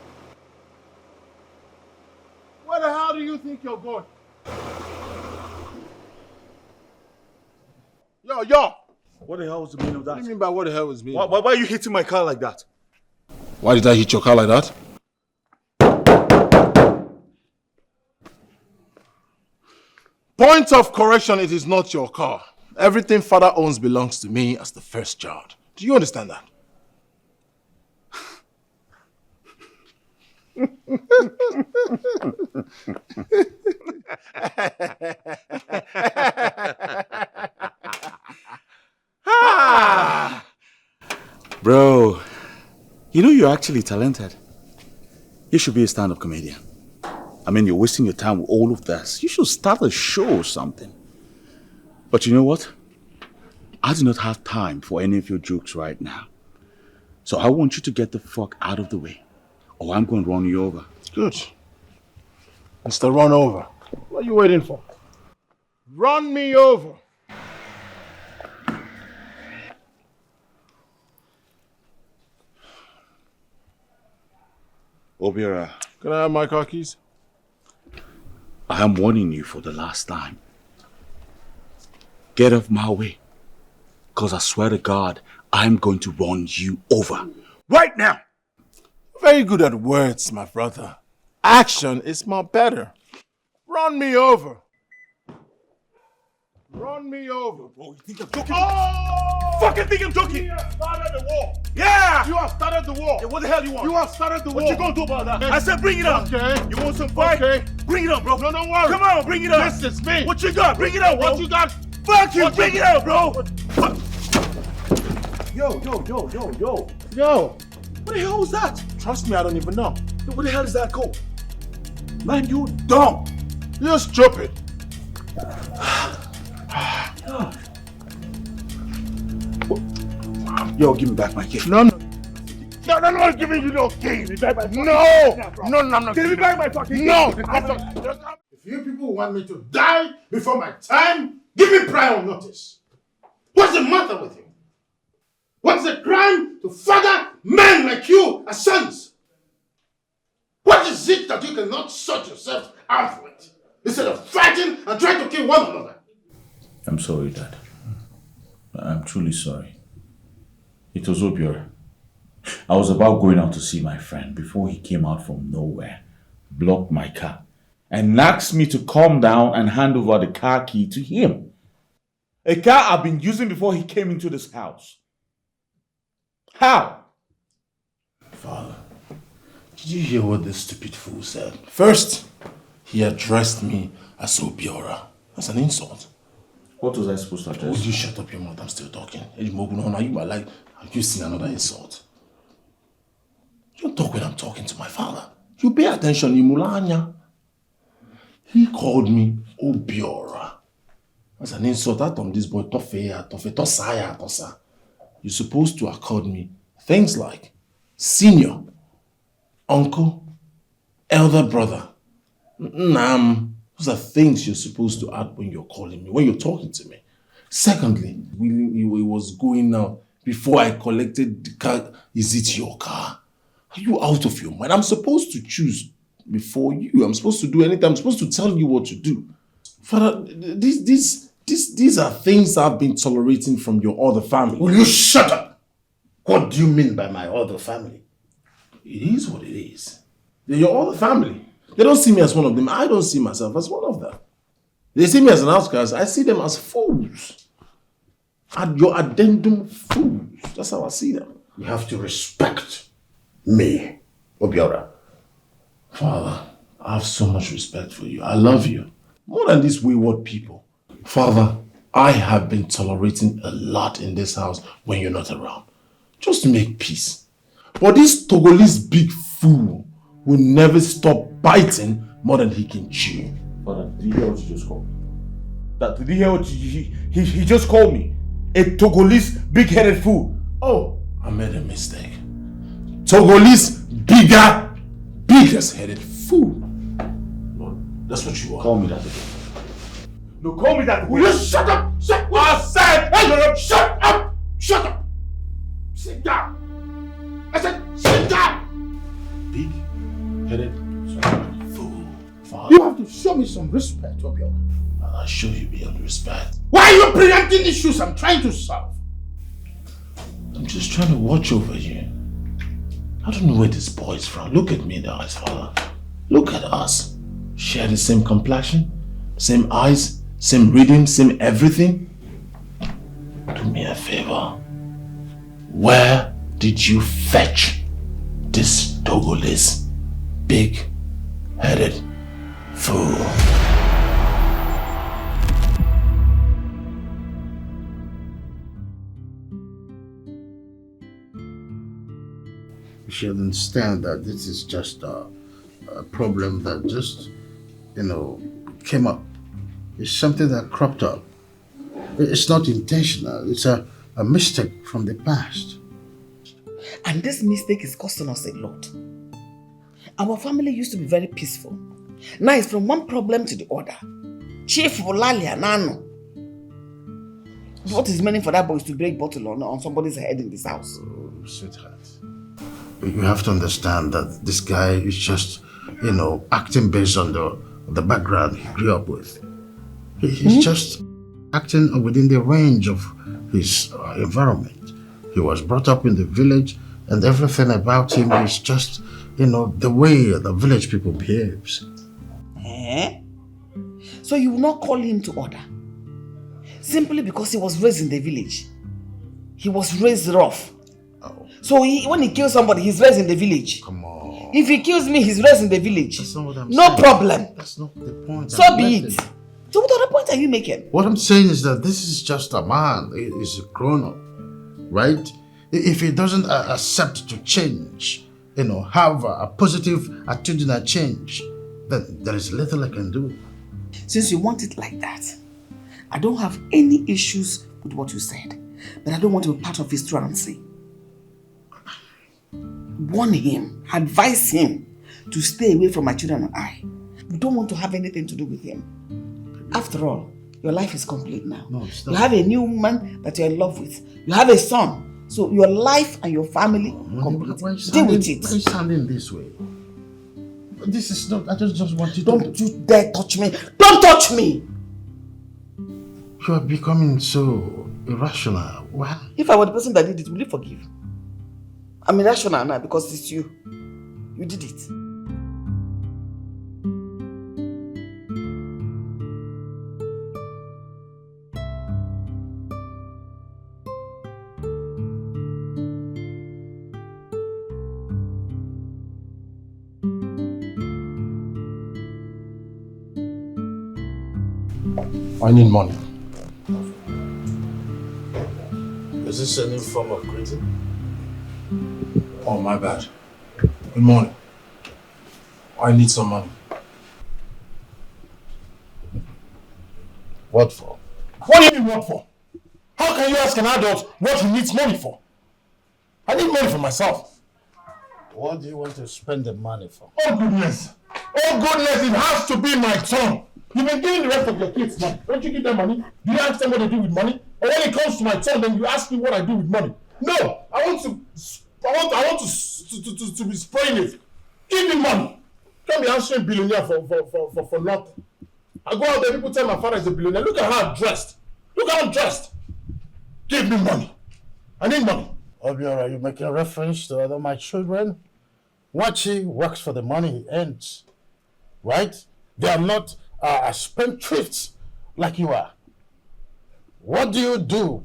Where the hell do you think you're going? Yo! What the hell was the meaning of that? What do you mean by what the hell was me? Why are you hitting my car like that? Why did I hit your car like that? Point of correction, it is not your car. Everything father owns belongs to me as the first child. Do you understand that? Bro, you know you're actually talented. You should be a stand-up comedian. I mean, you're wasting your time with all of this. You should start a show or something. But you know what? I do not have time for any of your jokes right now. So I want you to get the fuck out of the way, or I'm going to run you over. Good. Mr. Run Over. What are you waiting for? Run me over. Obiora, Can I have my car keys? I am warning you for the last time. Get off my way. Because I swear to God, I'm going to run you over. Right now! Very good at words, my brother. Action is more better. Run me over. Run me over. Oh, you think I'm joking? Oh! Fucking think I'm joking! You have started the war. Yeah! You have started the war. Hey, what the hell you want? You have started the war. What you gonna do about that? Okay. I said bring it on. Okay. You want some fight? Okay. Bring it on, bro. No, don't worry. Come on, bring it on. This is me. What you got? Bring it on, bro. What you got? Fuck you! What Bring you- it on, bro! Yo. What the hell was that? Trust me, I don't even know. What the hell is that called? Man, you dumb. You're stupid. Yo, give me back my key. No, I'm not giving you no keys. No, I'm not. Give me back my fucking key. No. If you people want me to die before my time, give me prior notice. What's the matter with you? What's the crime to father men like you as sons? What is it that you you cannot sort yourself out for it, instead of fighting and trying to kill one another. I'm sorry, Dad. I'm truly sorry. It was Obiora. I was about going out to see my friend before he came out from nowhere, blocked my car, and asked me to calm down and hand over the car key to him. A car I've been using before he came into this house. How? Father, did you hear what this stupid fool said? First, he addressed me as Obiora. That's an insult. What was I supposed to address? Would you shut up your mouth? I'm still talking. Have you seen another insult? You don't talk when I'm talking to my father. You pay attention, Imulanya. He called me Obiora. That's an insult. I told this boy, Tosaya. You're supposed to accord me things like senior, uncle, elder brother, Nam. Those are things you're supposed to add when you're calling me, when you're talking to me. Secondly, he was going out before I collected the car. Is it your car? Are you out of your mind? I'm supposed to choose before you. I'm supposed to do anything. I'm supposed to tell you what to do. Father, these are things I've been tolerating from your other family. Will you shut up? What do you mean by my other family? It is what it is. They're your other family. They don't see me as one of them. I don't see myself as one of them. They see me as an outcast. I see them as fools. And your addendum fools. That's how I see them. You have to respect me, Obiora. Father, I have so much respect for you. I love you. More than these wayward people. Father, I have been tolerating a lot in this house when you're not around. Just to make peace. But this Togolese big fool will never stop biting more than he can chew. Father, did you hear what you just called me? Did you hear what he just called me? A Togolese big-headed fool. Oh, I made a mistake. Togolese biggest-headed fool. Lord, that's what you are. Call me that again. No, call me that. Will you shut up? I said, hey, shut up! Shut up! Sit down! I said, sit down! Big-headed fool. Father, You have to show me some respect, Obiora. I'll show you beyond respect. Why are you preempting issues I'm trying to solve? I'm just trying to watch over you. I don't know where this boy is from. Look at me in the eyes, Father. Look at us. Share the same complexion, same eyes, same reading, same everything. Do me a favor. Where did you fetch this Togolese big-headed fool? You should understand that this is just a problem that just, came up. It's something that cropped up. It's not intentional. It's a mistake from the past. And this mistake is costing us a lot. Our family used to be very peaceful. Now it's from one problem to the other. Chief Olalia Nano. What is meaning for that boy is to break bottle on somebody's head in this house? Oh, sweetheart. You have to understand that this guy is just, acting based on the background he grew up with. He's just acting within the range of his environment. He was brought up in the village, and everything about him is just, the way the village people behaves. Eh? So you will not call him to order? Simply because he was raised in the village. He was raised rough. Oh. So when he kills somebody, he's raised in the village. Come on. If he kills me, he's raised in the village. That's not what I'm no saying. problem. That's not the point. So I'm be making. it. So what other point are you making? What I'm saying is that this is just a man. He's a grown-up, right? If he doesn't accept to change, have a positive attitudinal change, then there is little I can do. Since you want it like that, I don't have any issues with what you said, but I don't want to be part of his truancy. Warn him, advise him to stay away from my children and I. We don't want to have anything to do with him. After all, your life is complete now. No, stop. You have a new woman that you're in love with. You have a son. So your life and your family complete. Deal with it. Why are you sounding this way? This is not, I just want you to... Don't you dare touch me. Don't touch me! You are becoming so irrational. Why? If I were the person that did it, will you forgive? I'm irrational now because it's you. You did it. I need money. Is this a new form of greeting? Oh, my bad. Good morning. I need some money. What for? What do you mean what for? How can you ask an adult what he needs money for? I need money for myself. What do you want to spend the money for? Oh goodness! Oh goodness, it has to be my turn. You've been giving the rest of your kids money. Don't you give them money? Do you ask them what they do with money? Or when it comes to my turn, then you ask me what I do with money? No! I want to be spraying it. Give me money. Can't be answering billionaire for nothing. I go out there, people tell my father is a billionaire. Look at how I'm dressed. Look how I'm dressed. Give me money. I need money. Obiora, you making a reference to other my children? Wachi works for the money he earns, right? They are not spendthrifts like you are. What do?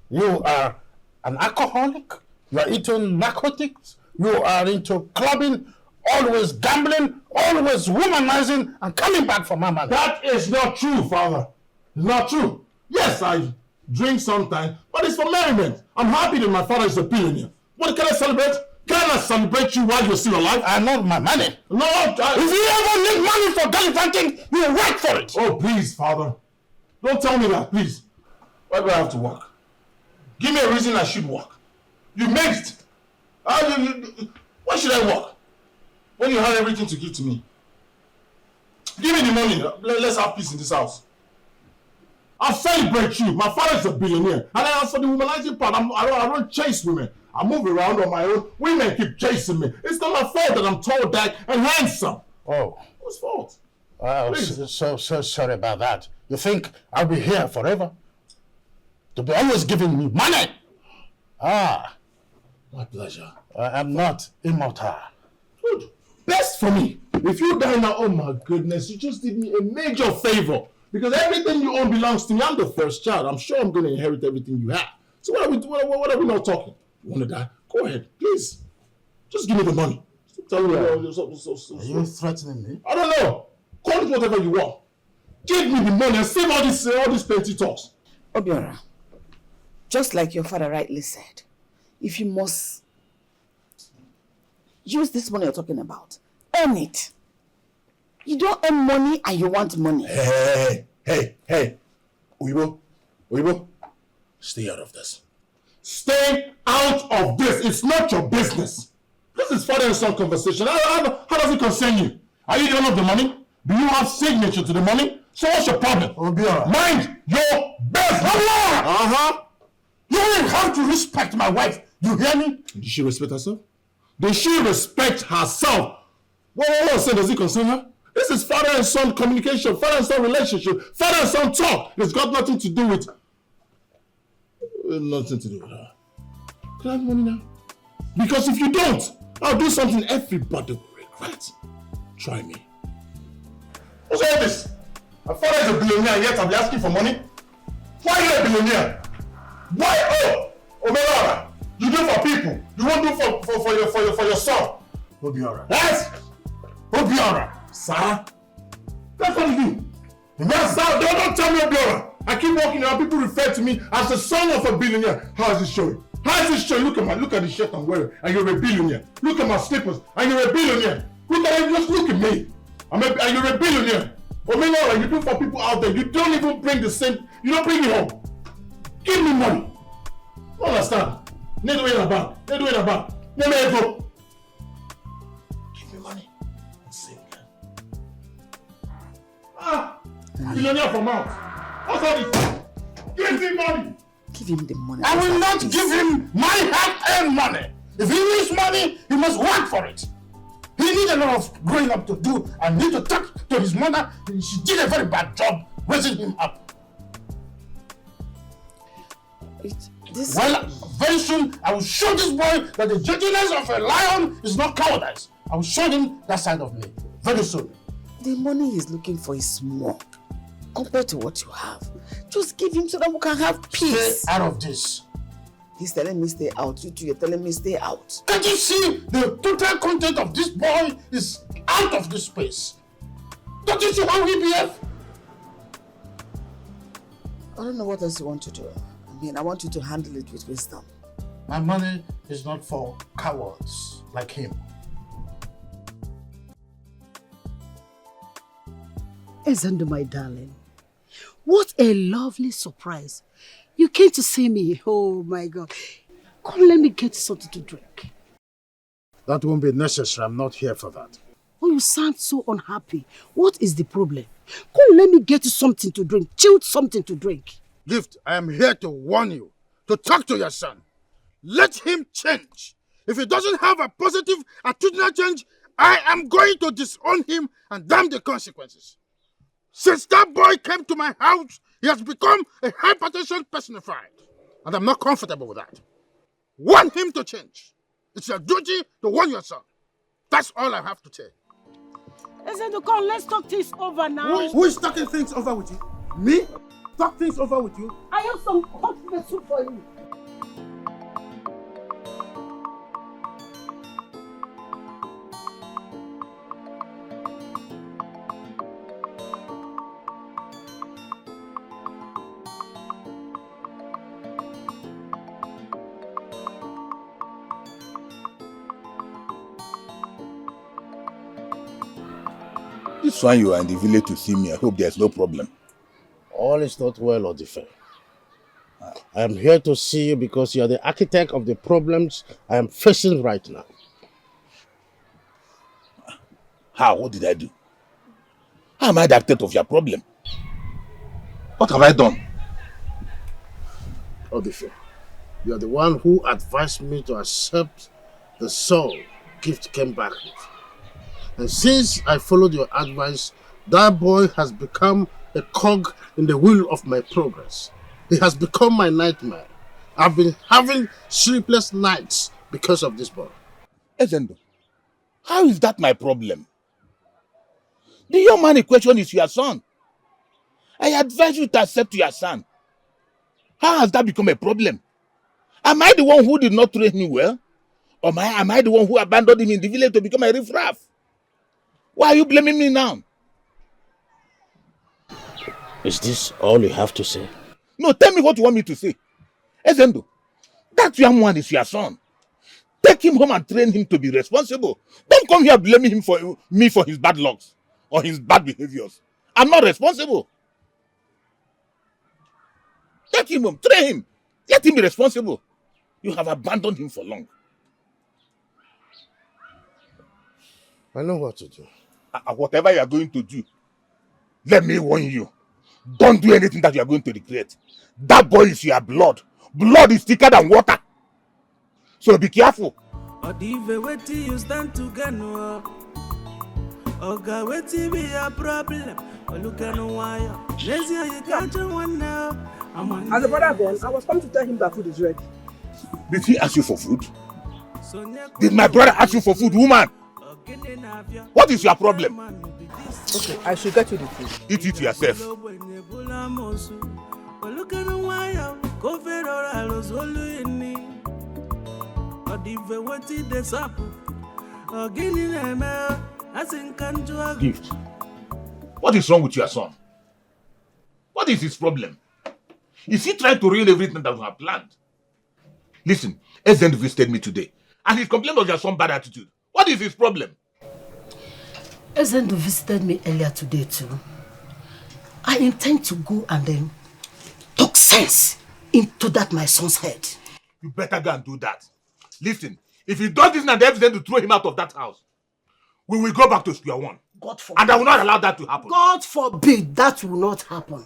You are an alcoholic. You are into narcotics. You are into clubbing, always gambling, always womanizing, and coming back for my money. That is not true, Father. It's not true. Yes, I drink sometimes, but it's for merriment. I'm happy that my father is a billionaire. What can I celebrate? Can I celebrate you while you're still alive? I need my money. No, if you ever need money for gallivanting, you work for it. Oh, please, Father. Don't tell me that, please. Why do I have to work? Give me a reason I should work. You made it. Why should I work? When you have everything to give to me. Give me the money. Let's have peace in this house. I'll celebrate you. My father is a billionaire. And as for the womanizing part, I don't chase women. I move around on my own. Women keep chasing me. It's not my fault that I'm tall, dark, and handsome. Oh. Whose fault? So sorry about that. You think I'll be here forever? To be always giving me money? My pleasure. I'm not immortal. Good. Best for me. If you die now, oh my goodness, you just did me a major favor. Because everything you own belongs to me. I'm the first child. I'm sure I'm going to inherit everything you have. So what are we not talking? You want to die? Go ahead, please. Just give me the money. Tell me Are you threatening me? I don't know. Call it whatever you want. Give me the money and save all these petty talks. Obiora, just like your father rightly said, if you must use this money you're talking about, earn it. You don't earn money and you want money. Hey. Uibo, stay out of this. Stay out of this. It's not your business. This is father and son conversation. How does it concern you? Are you the owner of the money? Do you have signature to the money? So what's your problem? Mind your business. You will have to respect my wife. You hear me? Does she respect herself? Does she respect herself? What does it concern her? This is father and son communication, father and son relationship, father and son talk. It's got nothing to do with... Nothing to do with her. Can I have money now? Because if you don't, I'll do something everybody will regret. Try me. What's all this? My father is a billionaire and yet I'll be asking for money? Why are you a billionaire? Why? Omerara, you do for people. You won't do for your son. Obiora. Yes? Obiora. Sir? That's what you do. Yes, sir. Don't tell me Obiora. I keep walking around, people refer to me as the son of a billionaire. How is it showing? How is it showing? Look at the shirt I'm wearing, and you're a billionaire. Look at my slippers, and you're a billionaire. Look at it, just look at me. And you're a billionaire. Omenora, you do for people out there. You don't even bring the same, you don't bring it home. Give me money. You understand? Need to wait about. Let me go. Give me money. And save again. Billionaire from out. What's all this? Give him money. Give him the money. I will not give him my hard-earned money. If he needs money, he must work for it. He needs a lot of growing up to do and need to talk to his mother. She did a very bad job raising him up. Well, very soon I will show this boy that the gentleness of a lion is not cowardice. I will show him that side of me very soon. The money he's looking for is small compared to what you have. Just give him so that we can have peace. Stay out of this. He's telling me stay out. You two, you're telling me stay out. Can't you see the total content of this boy is out of this space? Don't you see how he behaves? I don't know what else you want to do. I mean, I want you to handle it with wisdom. My money is not for cowards like him. Ezendo, my darling, what a lovely surprise. You came to see me. Oh my God. Come, let me get you something to drink. That won't be necessary. I'm not here for that. Oh, you sound so unhappy. What is the problem? Come, let me get you something to drink. Chilled something to drink. Gift, I am here to warn you, to talk to your son. Let him change. If he doesn't have a positive attitudinal change, I am going to disown him and damn the consequences. Since that boy came to my house, he has become a hypertension personified. And I'm not comfortable with that. Want him to change. It's your duty to warn your son. That's all I have to say. Ezendo, come, let's talk things over now. Who is talking things over with you? Me? Talk things over with you? I have some hot soup for you. This one you are in the village to see me. I hope there's no problem. All is not well, Odife. I am here to see you because you are the architect of the problems I am facing right now. How? What did I do? How am I the architect of your problem? What have I done? Odife, you are the one who advised me to accept the soul Gift came back with. And since I followed your advice, that boy has become a cog in the wheel of my progress. He has become my nightmare. I've been having sleepless nights because of this boy. Ezendo, how is that my problem? The young man in question is your son. I advise you to accept your son. How has that become a problem? Am I the one who did not train him well? Or am I the one who abandoned him in the village to become a riffraff? Why are you blaming me now? Is this all you have to say? No, tell me what you want me to say. Ezendo, that young man is your son. Take him home and train him to be responsible. Don't come here blaming him for me for his bad luck or his bad behaviors. I'm not responsible. Take him home, train him. Let him be responsible. You have abandoned him for long. I know what to do. Whatever you are going to do, let me warn you. Don't do anything that you are going to regret. That boy is your blood. Blood is thicker than water. So be careful. You stand to get no. Oga, what be a problem? Look at no wire. Let's hear you catch one now. As a brother then, I was coming to tell him that food is ready. Did he ask you for food? Did my brother ask you for food, woman? What is your problem? Okay, I should get you the food. Eat it yourself. Gift. What is wrong with your son? What is his problem? Is he trying to ruin everything that we have planned? Listen, Ezend visited me today and he complained of your son's bad attitude. What is his problem? Ezendo visited me earlier today too. I intend to go and then talk sense into that my son's head. You better go and do that. Listen, if he does this and they to throw him out of that house, we will go back to square one. God forbid. And I will not allow that to happen. God forbid that will not happen.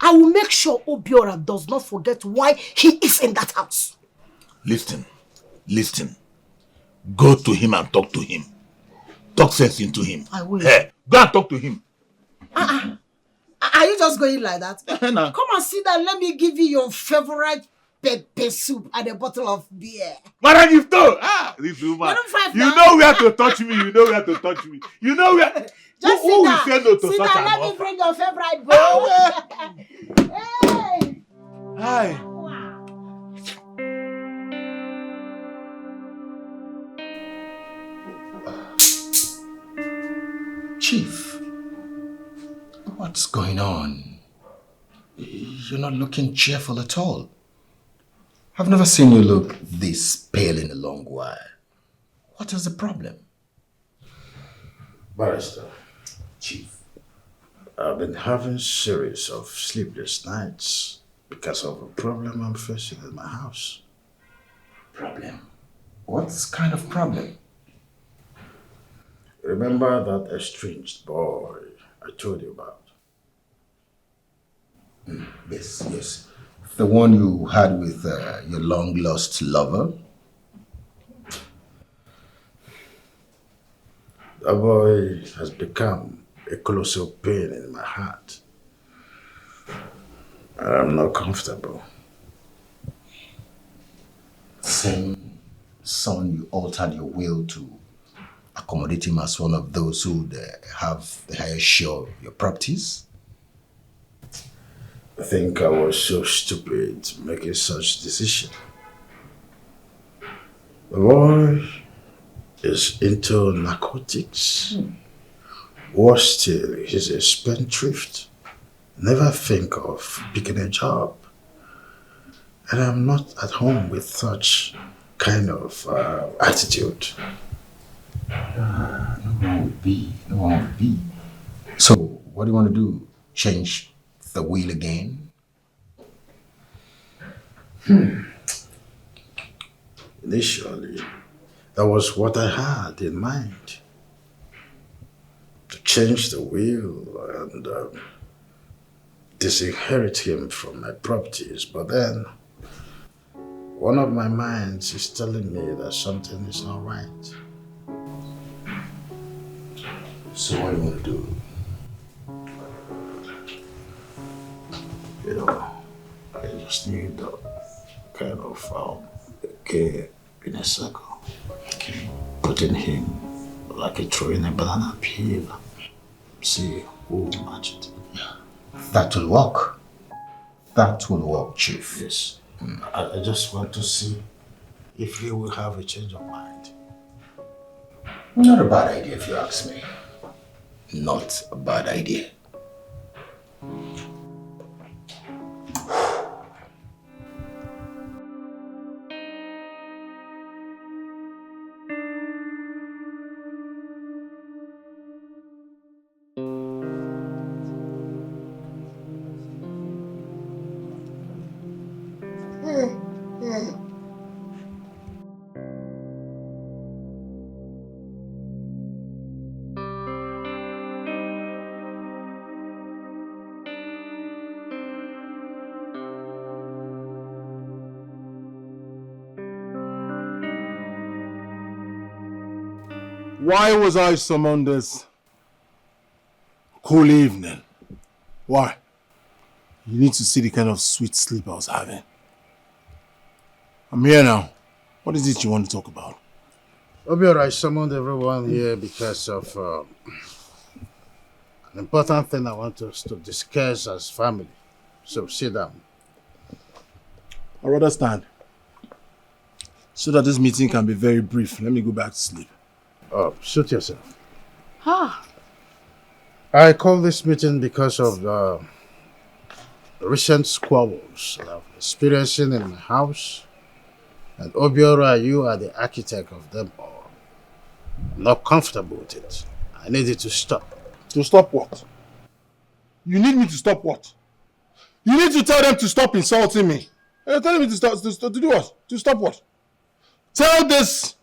I will make sure Obiora does not forget why he is in that house. Listen. Go to him and talk to him. talk sense into him. I will. Hey, go and talk to him. Are you just going like that? Nah. Come and sit down. Let me give you your favorite pepper soup and a bottle of beer. Madam Gifto! This woman. You know where to touch me. You know where to touch me. You know where. Just who will sit say no to down. Sit such down. an Let me offer? bring your favorite bowl. Hey! Hi. Chief, what's going on? You're not looking cheerful at all. I've never seen you look this pale in a long while. What is the problem? Barrister, Chief, I've been having series of sleepless nights because of a problem I'm facing in my house. Problem? What kind of problem? Remember that estranged boy I told you about? Yes. The one you had with your long-lost lover? That boy has become a colossal pain in my heart. And I'm not comfortable. Same son you altered your will to accommodate him as one of those who have the highest share of your properties? I think I was so stupid making such decision. The boy is into narcotics. Worse still, he's a spendthrift. Never think of picking a job. And I'm not at home with such kind of attitude. No one would be. No one would be. So, what do you want to do? Change the will again? Initially, that was what I had in mind. To change the will and disinherit him from my properties. But then, one of my minds is telling me that something is not right. So what do you want to do? You know, I just need a kind of care in a circle. Putting him like a throwing a banana peel. See who will match it. That will work. That will work, Chief. Yes. I just want to see if he will have a change of mind. Not a bad idea if you ask me. Not a bad idea. Why was I summoned this cool evening? Why? You need to see the kind of sweet sleep I was having. I'm here now. What is it you want to talk about? Obiora, I summoned everyone here because of an important thing I want us to discuss as family. So sit down. I'd rather stand. So that this meeting can be very brief. Let me go back to sleep. Suit yourself. I call this meeting because of the recent squabbles that I'm experiencing in my house. And Obiora, you are the architect of them all. I'm not comfortable with it. I need it to stop. To stop what? You need me to stop what? You need to tell them to stop insulting me. You're telling me to do what? To stop what? Tell this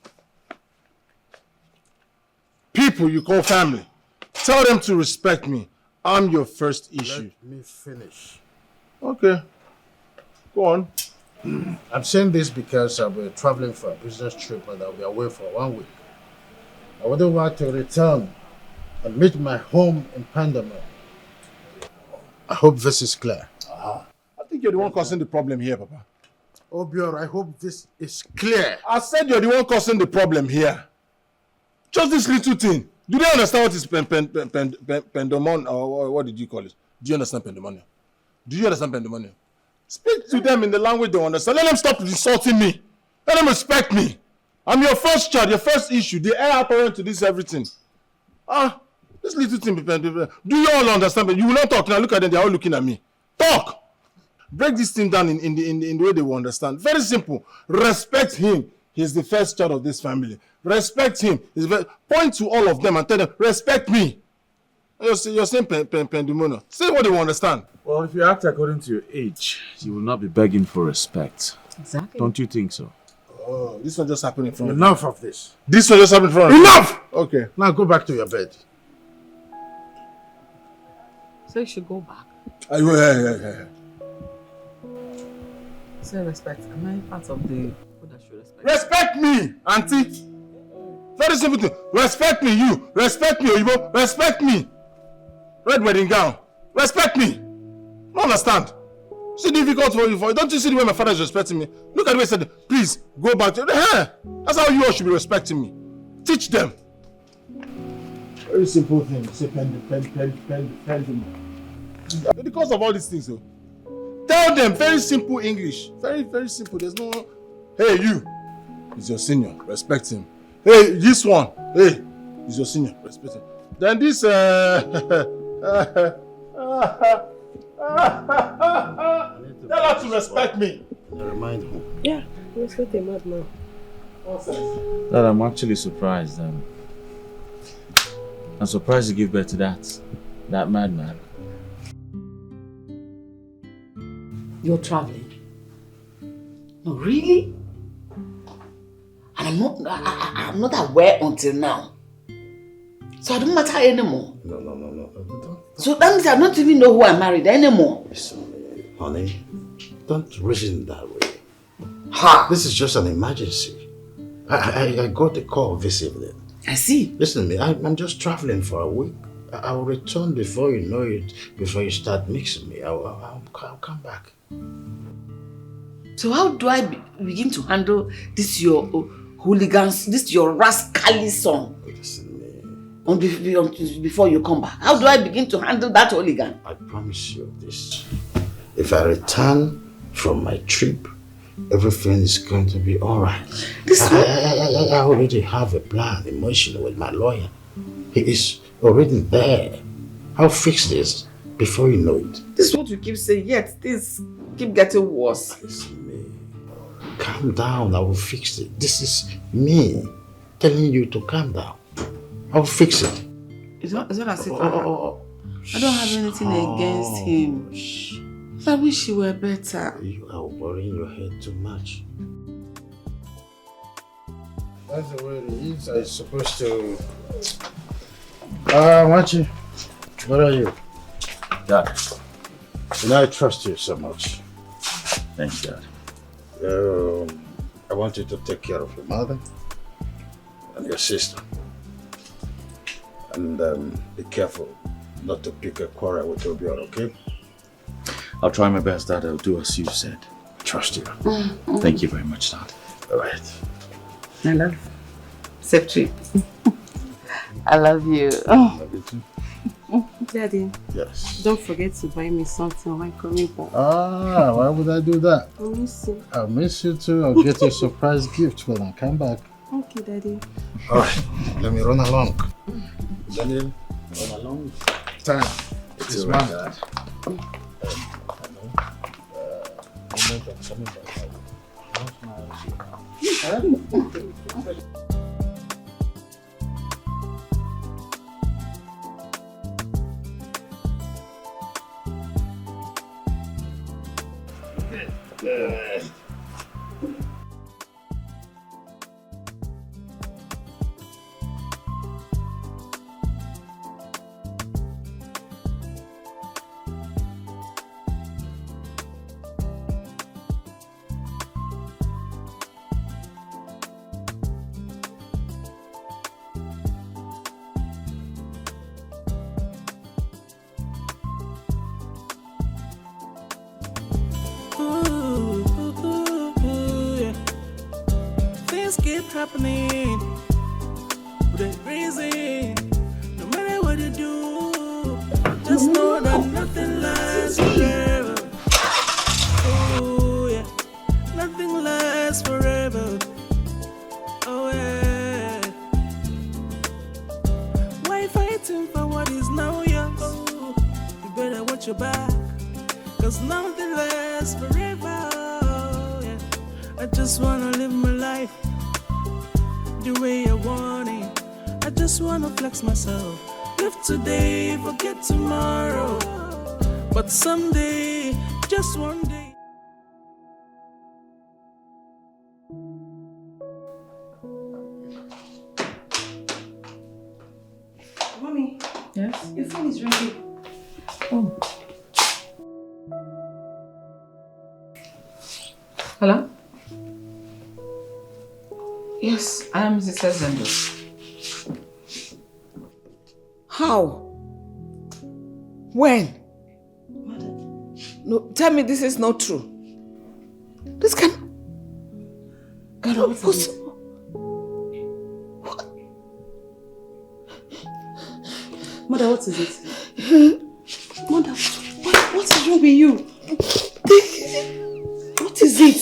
people you call family. Tell them to respect me. I'm your first issue. Let me finish. Okay. Go on. I'm saying this because I'll be traveling for a business trip and I'll be away for 1 week. I wouldn't want to return and meet my home in Pandemon. I hope this is clear. I think you're the one causing the problem here, Papa. Obior, I hope this is clear. I said you're the one causing the problem here. Just this little thing. Do they understand what is pandemonium, or what did you call it? Do you understand pandemonium? Do you understand pandemonium? Speak to them in the language they understand. Let them stop insulting me. Let them respect me. I'm your first child, your first issue. The heir apparent to this everything. This little thing. Do you all understand? But you will not talk now. Look at them. They are all looking at me. Talk. Break this thing down in the way they will understand. Very simple. Respect him. He's the first child of this family. Respect him. Point to all of them and tell them, respect me. You're saying pandemonium. Say what they will understand. Well, if you act according to your age, you will not be begging for respect. Exactly. Don't you think so? Oh, this one just happened in front of you. Enough of this. This one just happened in front of you. Enough! Okay. Now go back to your bed. So you should go back. Yeah. Say respect. Am I part of the people that should respect? Respect me, auntie. Very simple thing. Respect me, you. Respect me, Oyibo. Respect me. Red wedding gown. Respect me. Don't understand. It's difficult for you. Don't you see the way my father is respecting me? Look at the way he said, please, go back to That's how you all should be respecting me. Teach them. Very simple thing. Say pendulum. Because of all these things, though. Tell them very simple English. Very, very simple. There's no... Hey, you. He's your senior. Respect him. Hey, this one. Hey, he's your senior. Respect him. Then this... Tell her to respect me. Remind him. Yeah, respect a madman. Dad, I'm actually surprised. I'm surprised you give birth to that madman. You're traveling? No, really? And I'm not aware until now. So I don't matter anymore. No. Don't. So that means I don't even know who I married anymore. Listen, honey, don't reason that way. Ha! This is just an emergency. I got a call this evening. I see. Listen to me, I'm just traveling for a week. I'll return before you know it, before you start mixing me. I'll come back. So how do I begin to handle this your hooligans, this your rascally son? Listen to me. Before you come back. How do I begin to handle that hooligan? I promise you this. If I return from my trip, everything is going to be alright. I already have a plan, emotional with my lawyer. He is already there. I'll fix this before you know it. This is what you keep saying, yet things keep getting worse. Listen to me. Calm down, I will fix it. This is me telling you to calm down. I'll fix it. It's not as if I don't have anything against him. I wish you were better. You are worrying your head too much. That's the way it is. I'm supposed to... Machi, where are you? Dad. I trust you so much. Thanks, Dad. I want you to take care of your mother and your sister. And be careful not to pick a quarrel with Obior, okay? I'll try my best, Dad. I'll do as you said. Trust you. Thank you very much, Dad. All right. I love you. Safe trip. I love you. Love you too. Daddy. Yes. Don't forget to buy me something when coming back. Why would I do that? I'll miss you. I'll miss you too. I'll get you a surprise gift when I come back. Okay, Daddy. All right. Let me run along. Daniel, run along. Time. It's right, mine. Dad. Moment of coming back. happening for the reason. No matter what you do, just know that nothing lasts forever. Oh yeah, nothing lasts forever. Oh yeah. Why fighting for what is now yours? You better watch your back, cause nothing lasts forever. Yeah. I just wanna live my life the way I want it. I just wanna flex myself. Live today, forget tomorrow. But someday, just one day. Mommy. Yes? Your phone is ringing. Oh. Hello? Yes, I am Mrs. Zendo. How? When? No, tell me this is not true. This cannot be possible. Mother, what is it? Mother, what is wrong with you? What is it?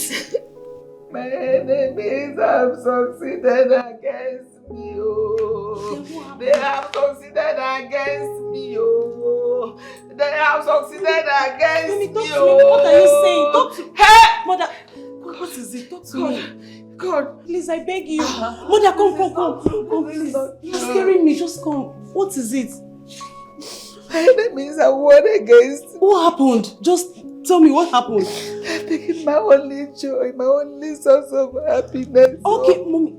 My enemies have succeeded against me, oh. They have succeeded against me, oh. They have succeeded against me, oh. What are you saying? Talk to me. Hey! Mother, what is it? Talk to me. God. Please, I beg you. Mother, come. Come, please. You're scaring me. Just come. What is it? My enemies have won against me. What happened? Just tell me what happened. They've taken my only joy, my only source of happiness. Okay, Mommy.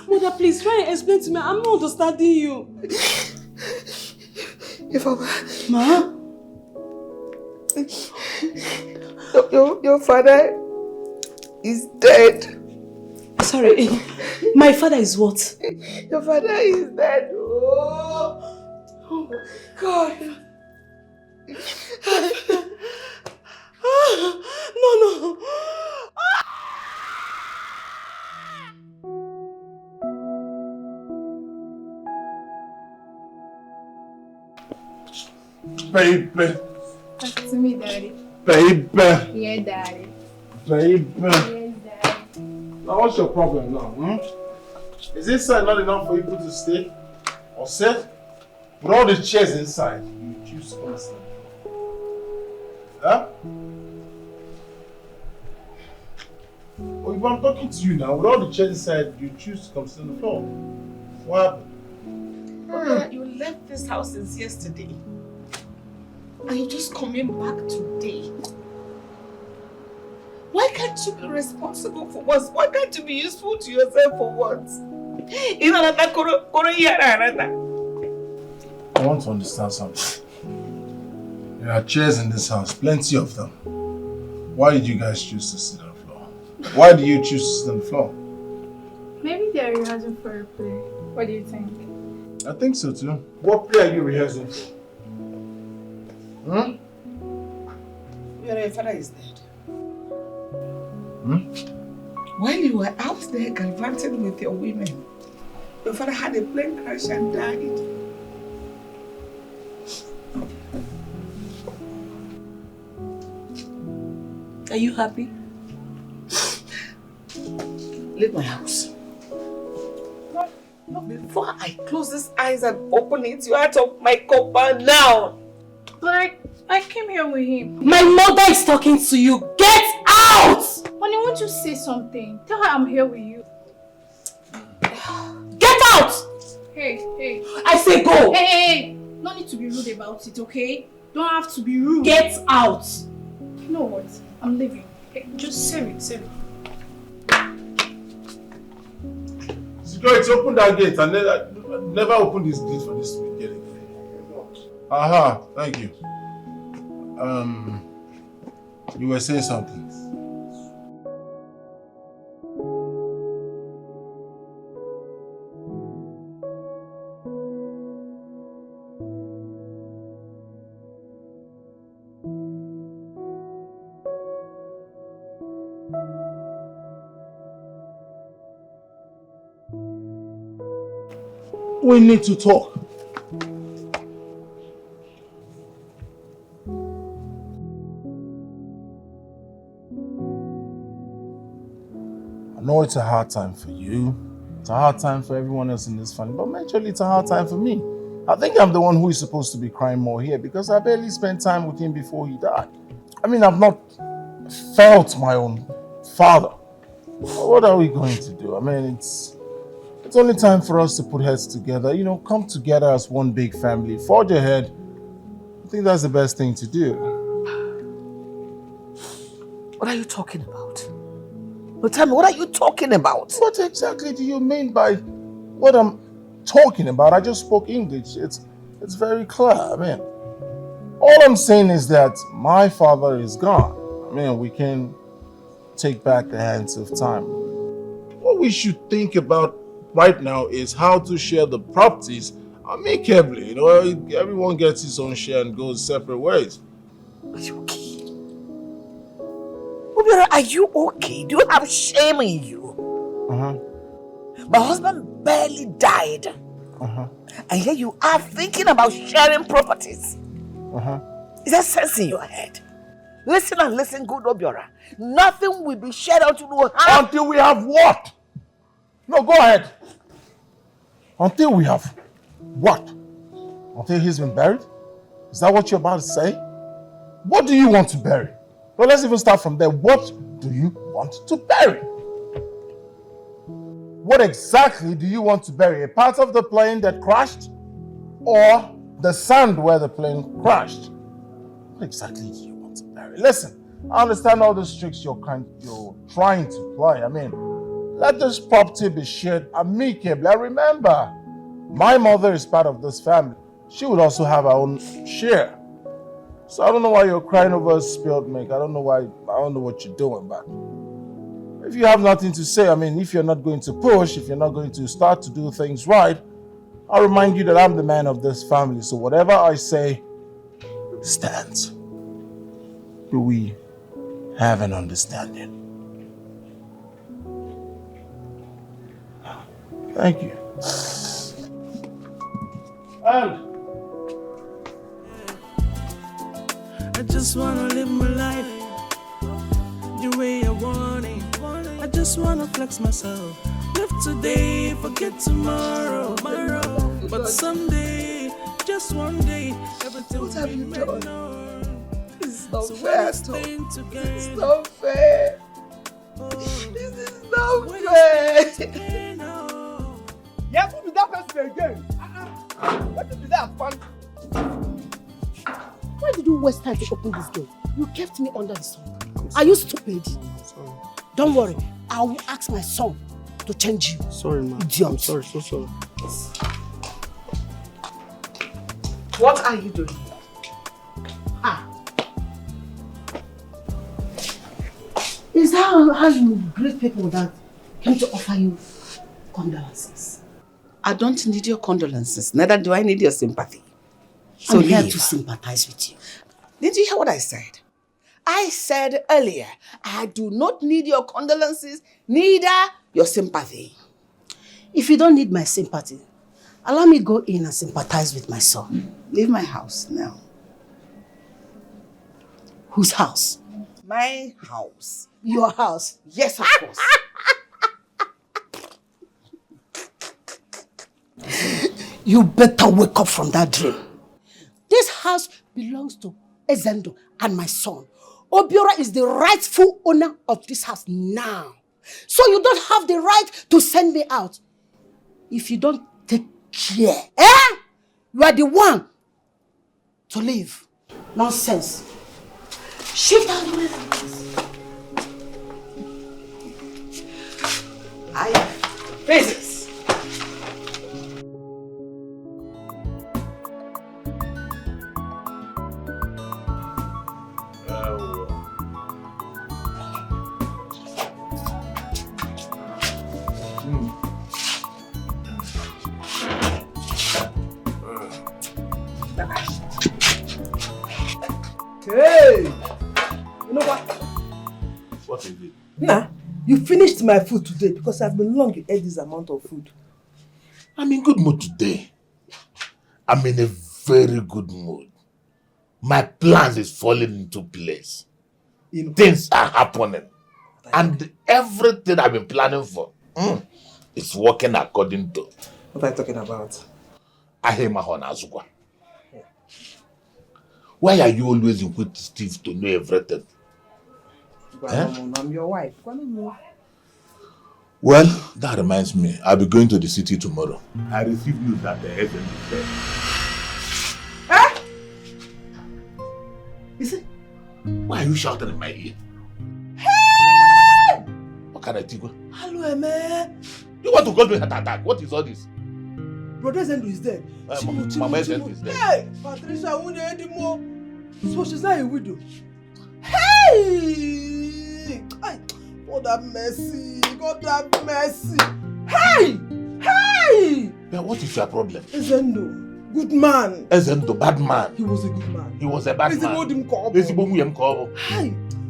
Mother, please try and explain to me. I'm not understanding you. If I'm... Ma? Your father is dead. Sorry. My father is what? Your father is dead. Oh God. No. Baby. Talk to me, Daddy. Baby. Yeah, Daddy. Baby. Yes, Daddy. Now what's your problem now? Is this side not enough for people to stay? Or sit? With all the chairs inside, you choose to come and sit. Huh? Oh, if I'm talking to you now, with all the chairs inside, you choose to come sit on the floor. What happened? You left this house since yesterday. And you're just coming back today. Why can't you be responsible for once? Why can't you be useful to yourself for once? I want to understand something. There are chairs in this house, plenty of them. Why did you guys choose to sit on the floor? Why do you choose to sit on the floor? Maybe they're rehearsing for a play. What do you think? I think so too. What play are you rehearsing for? Your father is dead. Hmm? While you were out there gallivanting with your women, your father had a plane crash and died. Are you happy? Leave my house. Before I close these eyes and open it, you're out of my compound now. But I came here with him. My mother is talking to you. Get out! Honey, won't you say something? Tell her I'm here with you. Get out! Hey. I say go! Hey. No need to be rude about it, okay? Don't have to be rude. Get out! You know what? I'm leaving. Hey, just say it. Security, open that gate and never open this gate for this weekend again. Aha, thank you. You were saying something. We need to talk. I know it's a hard time for you. It's a hard time for everyone else in this family, but majorly it's a hard time for me. I think I'm the one who is supposed to be crying more here because I barely spent time with him before he died. I mean, I've not felt my own father. What are we going to do? I mean, it's only time for us to put heads together, you know, come together as one big family, forge ahead. I think that's the best thing to do. What are you talking about? No, tell me, what are you talking about? What exactly do you mean by what I'm talking about? I just spoke English. It's very clear. I mean, all I'm saying is that my father is gone. I mean, we can take back the hands of time. What we should think about right now is how to share the properties amicably. You know, everyone gets his own share and goes separate ways. Are you okay? Obiora, are you okay? Do you have shame in you? My husband barely died. And yet you are thinking about sharing properties. Is that sense in your head? Listen and listen good, Obiora. Nothing will be shared until we have... Until we have what? No, go ahead. Until we have what? Until he's been buried? Is that what you're about to say? What do you want to bury? Well, let's even start from there. What do you want to bury? What exactly do you want to bury? A part of the plane that crashed? Or the sand where the plane crashed? What exactly do you want to bury? Listen, I understand all the tricks you're trying to play. I mean, let this property be shared amicably. I remember, my mother is part of this family. She would also have her own share. So I don't know why you're crying over spilled milk. I don't know what you're doing, but if you have nothing to say, I mean, if you're not going to push, if you're not going to start to do things right, I'll remind you that I'm the man of this family. So whatever I say stands. Do we have an understanding? Thank you. And I just wanna live my life the way I want it. I just wanna flex myself. Live today, forget tomorrow. But someday, just one day, everything what have you done? This is not so fair it's at all. been together. This is not fair. This is not fair. Yes, who be that person again? What did that fun? Why did you waste time to open this door? You kept me under the sun. Are you stupid? Sorry. Don't worry. I will ask my son to change you. Sorry, ma. Idiot. I'm sorry, so sorry. What are you doing? Is that how you greet people that came to offer you condolences? I don't need your condolences. Neither do I need your sympathy. So I'm here leave. to sympathize with you. Did you hear what I said? I said earlier, I do not need your condolences, neither your sympathy. If you don't need my sympathy, allow me go in and sympathize with my son. Leave my house now. Whose house? My house. Your house? Yes, of course. You better wake up from that dream. This house belongs to Ezendo and my son. Obiora is the rightful owner of this house now. So you don't have the right to send me out. If you don't take care, you are the one to leave. Nonsense. Shift out the way from this. Business. Hey! You know what? What is it? Nah, you finished my food today because I've been long you ate this amount of food. I'm in good mood today. I'm in a very good mood. My plans is falling into place. Things are happening. And everything I've been planning for is working according to. What are you talking about? Ahemahon Azukwa. Why are you always inquisitive to know everything? I'm your wife. Well, that reminds me. I'll be going to the city tomorrow. I received news that the agent is dead. Is it? Why are you shouting in my ear? Hey! What can I do? Hello, man. You want to call me heart attack? What is all this? Brother Zendu is dead. Mama Zendu is dead. Hey! Patricia won't anymore. So she's not a widow. Hey! God have mercy. God have mercy. Hey! Hey! Yeah, what is your problem? Zendu. Good man. Ezendo, bad man. He was a good man. He was a bad man.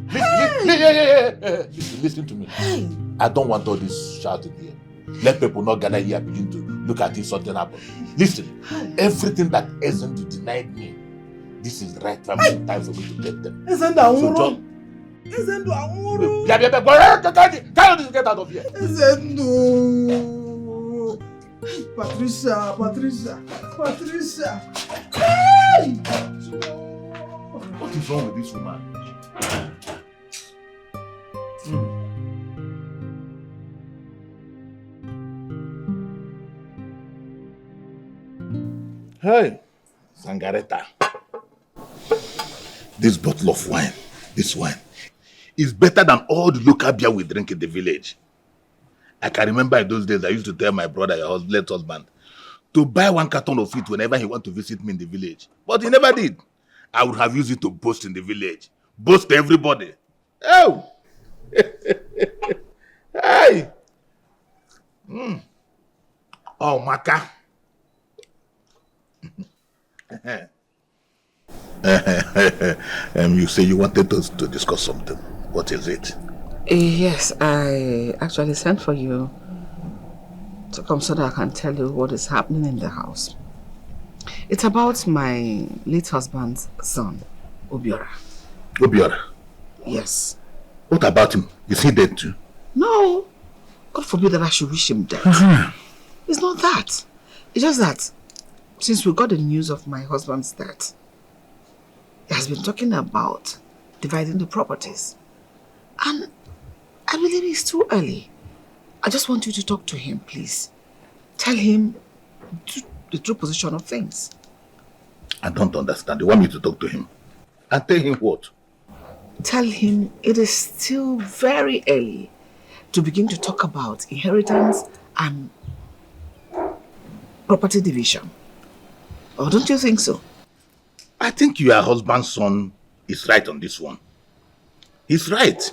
Hey! Listen to me. I don't want all this shouting here. Let people not gather here begin to look at if something happened. Listen, everything that Ezendo denied me, this is the right time for me to get them. Ezendo, Ezendo, get out of here. Ezendo. Patricia. Hey! What is wrong with this woman? Hey, Sangareta. This bottle of wine, this wine, is better than all the local beer we drink in the village. I can remember in those days I used to tell my brother, your late husband, to buy 1 carton of it whenever he want to visit me in the village. But he never did. I would have used it to boast in the village. Boast to everybody. Oh! Hey! Oh, Maka. You say you wanted to discuss something. What is it? Yes, I actually sent for you to come so that I can tell you what is happening in the house. It's about my late husband's son, Obiora. Obiora? Yes. What about him? Is he dead too? No. God forbid that I should wish him dead. It's not that. It's just that since we got the news of my husband's death, he has been talking about dividing the properties. And I believe it's too early. I just want you to talk to him, please. Tell him the true position of things. I don't understand. You want me to talk to him? And tell him what? Tell him it is still very early to begin to talk about inheritance and property division. Or don't you think so? I think your husband's son is right on this one. He's right.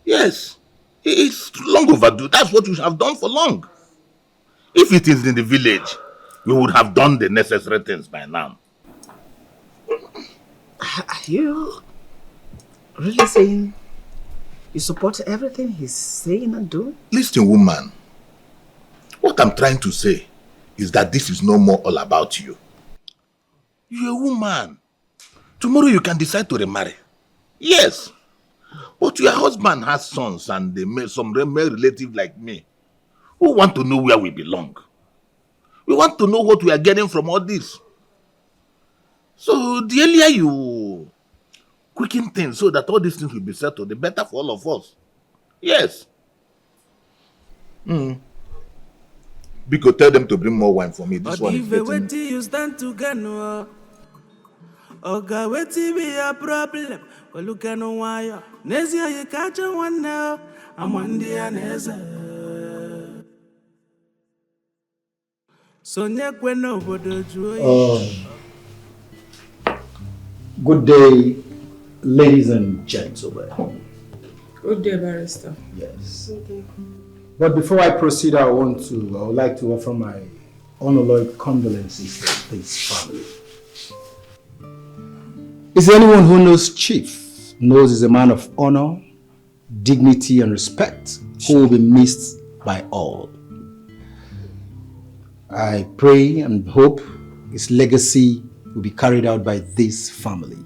Yes. It's long overdue. That's what we should have done for long. If it is in the village, we would have done the necessary things by now. Are you really saying you support everything he's saying and doing? Listen, woman. What I'm trying to say is that this is no more all about you. You're a woman. Tomorrow you can decide to remarry. Yes. But your husband has sons and they made some male relative like me who want to know where we belong. We want to know what we are getting from all this. So the earlier you quicken things so that all these things will be settled, the better for all of us. Yes. Biko, tell them to bring more wine for me. This one is getting... you stand to Gano. Oga, wetin be your problem? Go look at no wire. Nezia, you catch one now. I'm one day and Sonia Gweno, Good day, ladies and gentlemen. Good day, barrister. Yes. But before I proceed, I would like to offer my unalloyed condolences to this family. Is there anyone who knows Chief, knows he's a man of honor, dignity and respect, who will be missed by all? I pray and hope his legacy will be carried out by this family.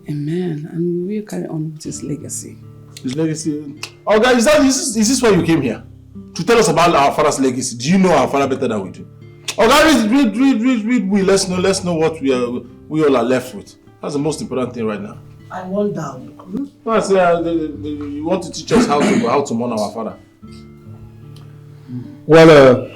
Amen. And we will carry on with his legacy. His legacy. Oh, guys, is this why you came here? To tell us about our father's legacy. Do you know our father better than we do? Oh, guys, read. Let's know what we all are left with. That's the most important thing right now. I wonder. I say, you want to teach us how to mourn our father. Well,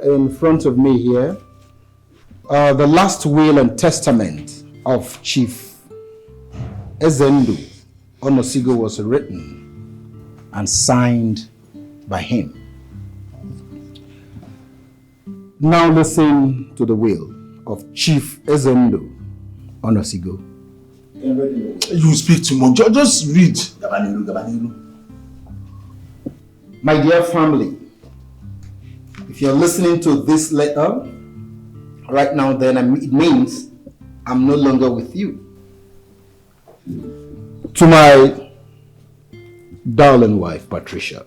in front of me here, the last will and testament of Chief Ezendu Onosigo was written and signed by him. Now listen to the will of Chief Ezendu Onosigo. You speak too much. Just read. My dear family, if you're listening to this letter right now, then it means I'm no longer with you. To my darling wife, Patricia,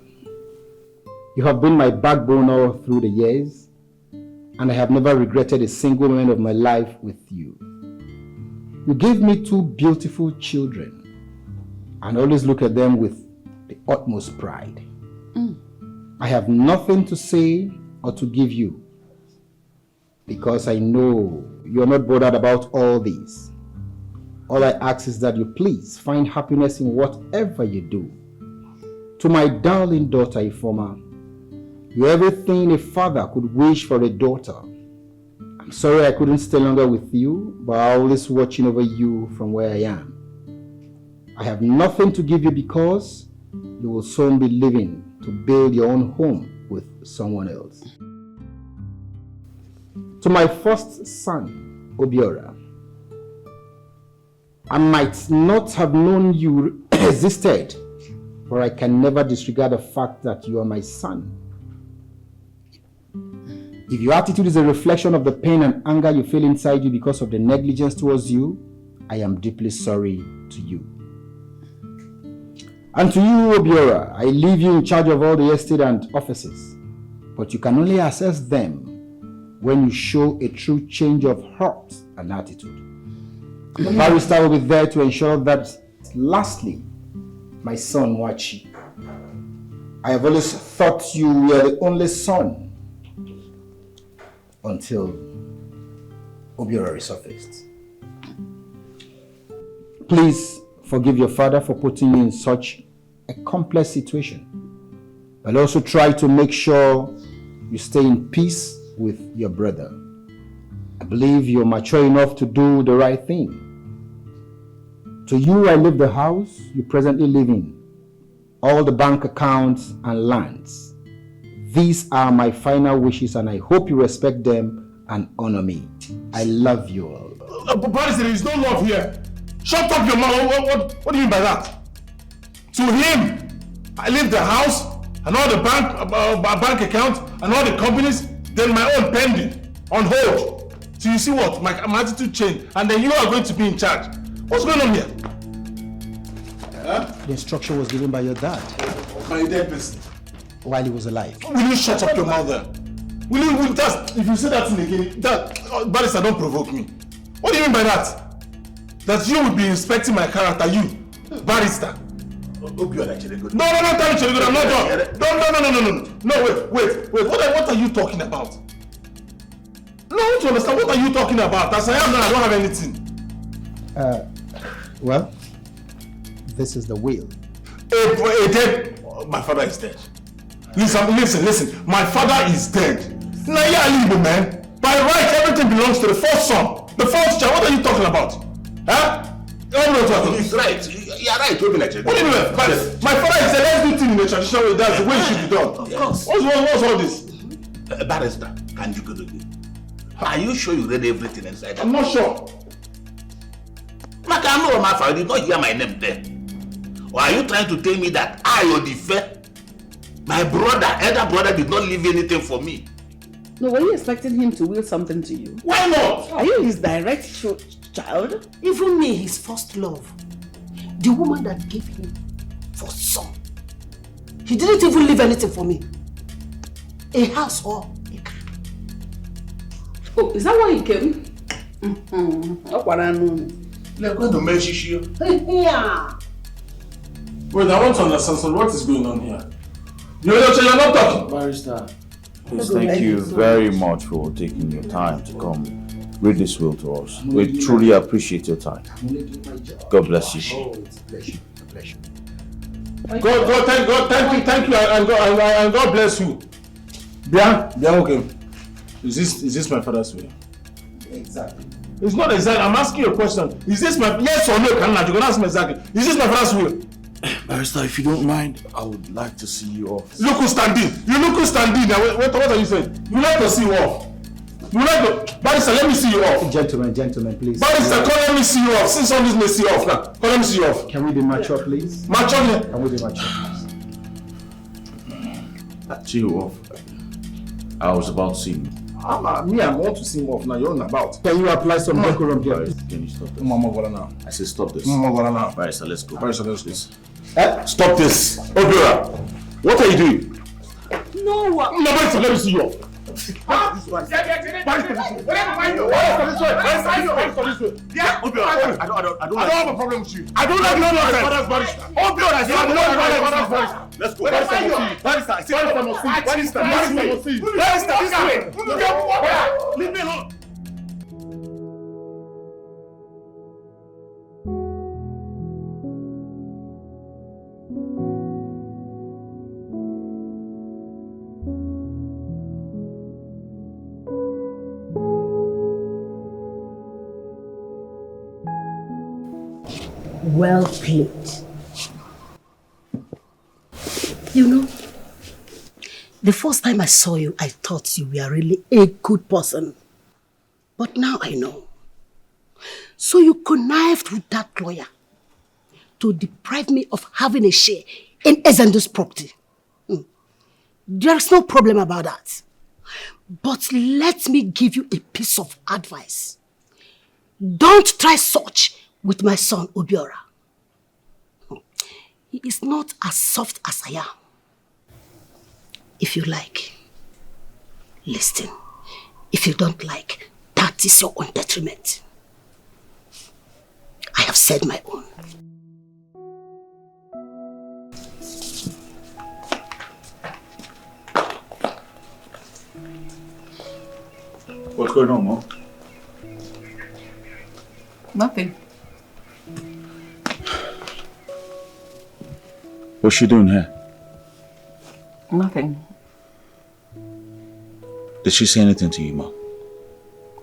you have been my backbone all through the years, and I have never regretted a single moment of my life with you. You gave me 2 beautiful children, and I always look at them with the utmost pride. I have nothing to say or to give you, because I know you're not bothered about all these. All I ask is that you please find happiness in whatever you do. To my darling daughter, Ifoma, you're everything a father could wish for a daughter. I'm sorry I couldn't stay longer with you, but I'm always watching over you from where I am. I have nothing to give you because you will soon be leaving to build your own home with someone else. To my first son, Obiora, I might not have known you existed, but I can never disregard the fact that you are my son. If your attitude is a reflection of the pain and anger you feel inside you because of the negligence towards you, I am deeply sorry to you. And to you, Obiora, I leave you in charge of all the estate and offices, but you can only assess them when you show a true change of heart and attitude. The barrister will be there to ensure that. Lastly, my son Wachi, I have always thought you were the only son until Obiora resurfaced. Please forgive your father for putting you in such a complex situation, but also try to make sure you stay in peace with your brother. I believe you're mature enough to do the right thing. To you, I leave the house you presently live in, all the bank accounts and lands. These are my final wishes, and I hope you respect them and honor me. I love you all. But there is no love here. Shut up your mouth. What do you mean by that? To him, I leave the house and all the bank accounts and all the companies, then my own pending, on hold. So you see what? My attitude changed, and then you are going to be in charge. What's going on here? The instruction was given by your dad. My dead person. While he was alive. Will you shut up your mouth there? If you say that thing again, barrister, don't provoke me. What do you mean by that? That you will be inspecting my character, you, barrister. No, tell me Chirigo, I'm not done. No, wait. What are you talking about? No, I want to understand, what are you talking about? As I am now, I don't have anything. Well, this is the will. My father is dead. Listen. My father is dead. Now you're a little man. By right, everything belongs to the first son. The first child. What are you talking about? Huh? He's right. You're right. What do you mean? My father is dead. Let's do things in the traditional way. That's the way it should be done. Of course. What's all this? Barrister, can you go to me? Are you sure you read everything inside? I'm not sure. I know my father did not hear my name there. Or are you trying to tell me that I, Odife, my elder brother, did not leave anything for me? No, were you expecting him to will something to you? Why not? Are you his direct child? Even me, his first love, the woman that gave him for son, he didn't even leave anything for me. A house or a car. Oh, is that why he came? They're going to mention you. Yeah. Wait, I want to understand, so what is going on here? You're not talking. Barrister, please, thank you very much for taking your time to come read this will to us. We truly appreciate your time. God bless you. Oh, it's a pleasure. A pleasure. Thank you, and God bless you. Bian, okay. Is this my father's will? Exactly. It's not exactly. I'm asking you a question. Is this my yes or no? You can ask me exactly. Is this my father's will? Barrister, if you don't mind, I would like to see you off. Look who's standing. You look who's standing. What are you saying? You like to see you off. You like to... Barrister, let me see you off. Gentlemen, please. Barrister, come let me see you off. Since all this may see you off now. Come let me see you off. Can we be mature, please? Mature? Can we be mature, please? See you off. I was about to see you. I want to see him off now. You're on about. Can you apply some decorum here? Can you stop this? Now. I said stop this. Now. Barrister, let's go. Barrister, let's go. Stop this. Obiora, what are you doing? No, Barrister, let me see you off. Barrister, I don't have a problem with you. I don't like your father's barrister. Obiora, I don't like your father's barrister. Let's go. Barrister, I said Barrister, this way. Leave me alone. Well played. You know, the first time I saw you, I thought you were really a good person. But now I know. So you connived with that lawyer to deprive me of having a share in Ezendu's property. There's no problem about that. But let me give you a piece of advice. Don't try such with my son, Obiora. He is not as soft as I am. If you like, listen. If you don't like, that is your own detriment. I have said my own. What's going on, Mom? Nothing. What's she doing here? Nothing. Did she say anything to you, Mom?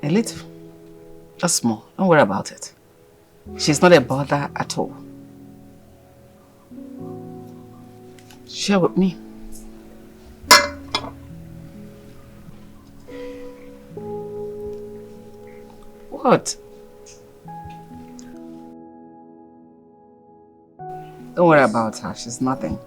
A little. Just small. Don't worry about it. She's not a bother at all. Share with me. What? Don't worry about her. She's nothing.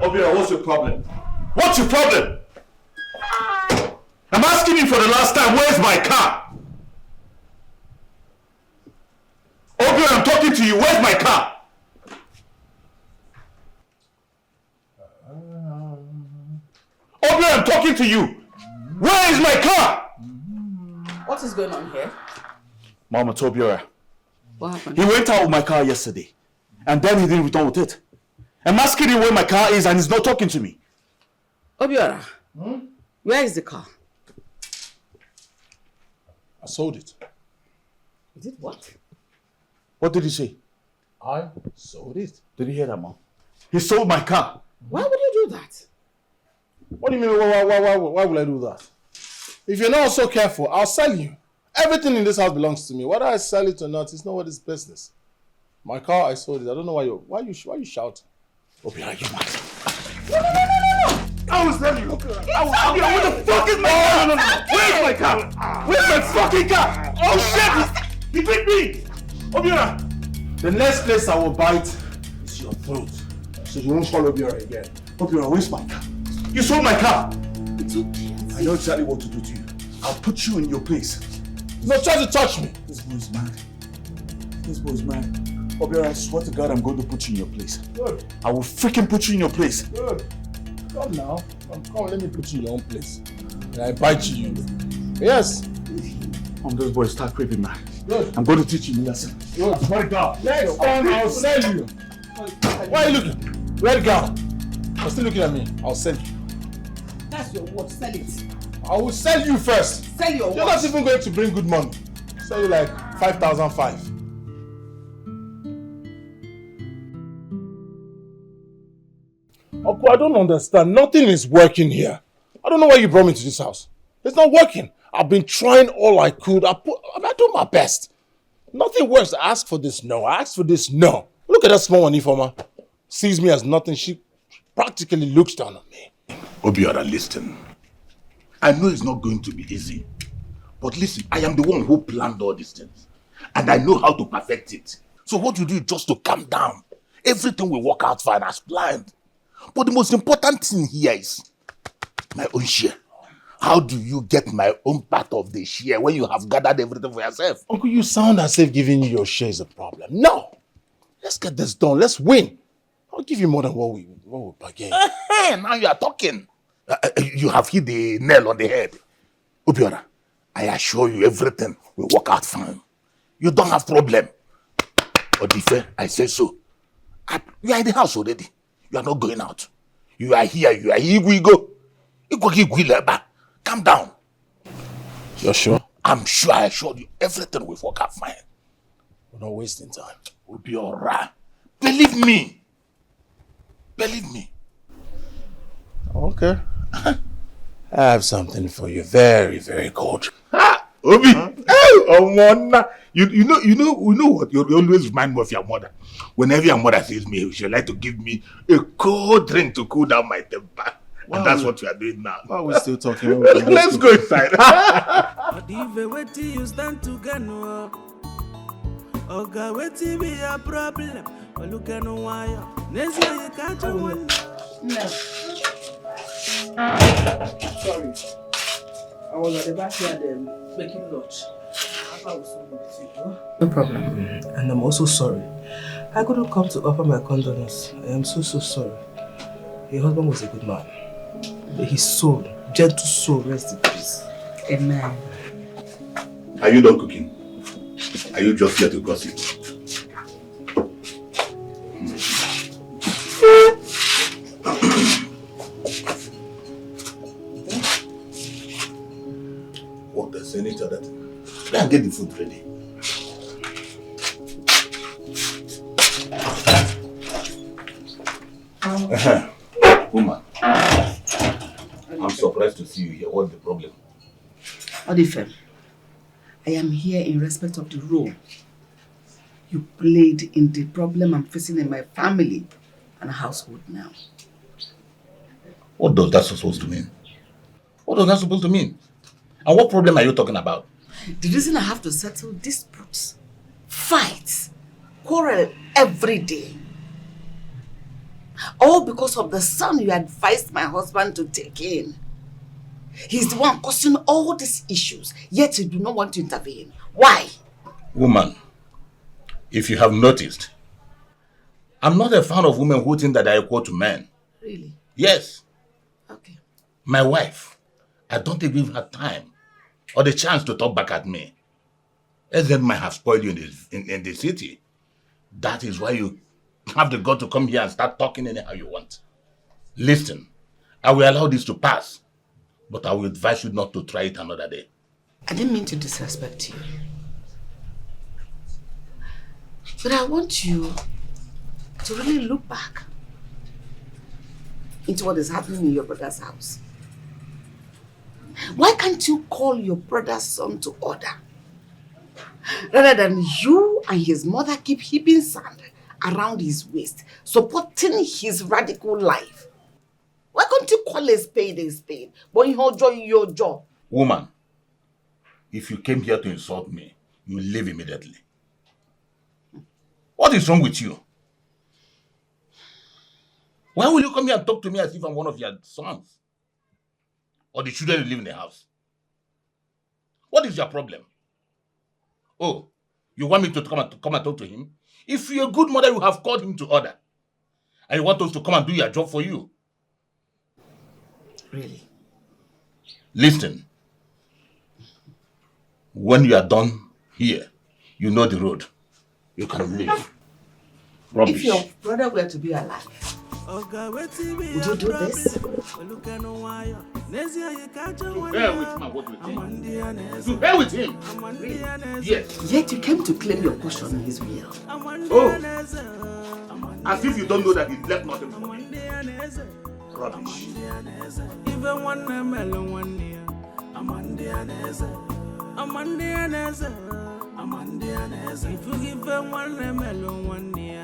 Obiora, what's your problem? What's your problem? I'm asking you for the last time, where's my car? Obiora, I'm talking to you, where's my car? Obiora, I'm talking to you. Where is my car? What is going on here? Mama told Obiora. What happened? He went out with my car yesterday. And then he didn't return with it. I'm asking him where my car is and he's not talking to me. Obiora, where is the car? I sold it. You did what? What did he say? I sold it. Did you hear that, Mom? He sold my car. Why would you do that? What do you mean, why would I do that? If you're not so careful, I'll sell you. Everything in this house belongs to me. Whether I sell it or not, it's nobody's business. My car, I sold it. I don't know why you shout. Obiora, you mad? No. I will tell you. What the fuck is my car? No. Where's my car? Where's my fucking car? Oh shit! He beat me! Obiora! The next place I will bite is your throat. So you won't call Obiora again. Obiora, where's my car? You sold my car! It's okay. I know exactly what to do to you. I'll put you in your place. No, try to touch me. This boy's mad. Obiora, I swear to God, I'm going to put you in your place. Good. I will freaking put you in your place. Good. Come now. Come, let me put you in your own place. And I bite you. Yes. This boy start creeping mad. Good. I'm going to teach you a lesson. Good. Let go. Next time I'll send you. Why are you looking? Let go. You're still looking at me. I'll send you. That's your word. Sell it. I will sell you first. Sell your You're not even going to bring good money. Sell you like 5,005. Oku, I don't understand. Nothing is working here. I don't know why you brought me to this house. It's not working. I've been trying all I could. I do my best. Nothing works. I ask for this, no. I ask for this, no. Look at that small one, Ifoma. Sees me as nothing. She practically looks down on me. Obiora, listen. I know it's not going to be easy. But listen, I am the one who planned all these things. And I know how to perfect it. So what you do is just to calm down. Everything will work out fine as planned. But the most important thing here is my own share. How do you get my own part of the share when you have gathered everything for yourself? Uncle, you sound as if giving you your share is a problem. No! Let's get this done. Let's win. I'll give you more than what we bargained. Now you are talking. You have hit the nail on the head. Obiora, I assure you everything will work out fine. You don't have problem. Odife, I say so. You are in the house already. You are not going out. You are here. We go. Calm down. You're sure? I'm sure. I assure you everything will work out fine. We're not wasting time. We'll be alright. Believe me. Okay. I have something for you. Very, very good. Obi, you know what? You always remind me of your mother. Whenever your mother sees me, she like to give me a cold drink to cool down my temper. And that's what you are doing now. Why are we still talking? Let's go inside. You stand to get no. Okay, wait till be a problem. But look at no wire. Next year you catch a one. No. Sorry. I was at the backyard making lunch. No problem. And I'm also sorry. I couldn't come to offer my condolence. I am so sorry. Your husband was a good man. His soul, gentle soul, rest in peace. Amen. Are you done cooking? Are you just here to gossip? What the senator that? Go and get the food ready. Woman, I'm surprised to see you here. What's the problem? Odife, I am here in respect of the role you played in the problem I'm facing in my family and household now. What does that supposed to mean? What does that supposed to mean? And what problem are you talking about? The reason I have to settle disputes, fights, quarrel every day, all because of the son you advised my husband to take in. He's the one causing all these issues, yet you do not want to intervene. Why? Woman, if you have noticed, I'm not a fan of women who think that they are equal to men. Really? Yes. Okay. My wife, I don't even give her time or the chance to talk back at me. Else then might have spoiled you in the city. That is why you have the gut to come here and start talking anyhow you want. Listen, I will allow this to pass, but I will advise you not to try it another day. I didn't mean to disrespect you. But I want you to really look back into what is happening in your brother's house. Why can't you call your brother's son to order? Rather than you and his mother keep heaping sand around his waist, supporting his radical life. Why can't you call a spade a spade? But your jaw. Woman, if you came here to insult me, you leave immediately. What is wrong with you? Why will you come here and talk to me as if I'm one of your sons? Or the children who live in the house? What is your problem? Oh, you want me to come and talk to him? If you're a good mother, you have called him to order. And you want us to come and do your job for you. Really? Listen. When you are done here, you know the road. You can leave. Rubbish. If your brother were to be alive, would you do this? Bear with him and work with him. You bear with him. Really? Yes. Yet you came to claim your portion in his will. Oh. As if you don't know that he left nothing for me. Rubbish. Even one melon 1 year. If you give them one melon 1 year.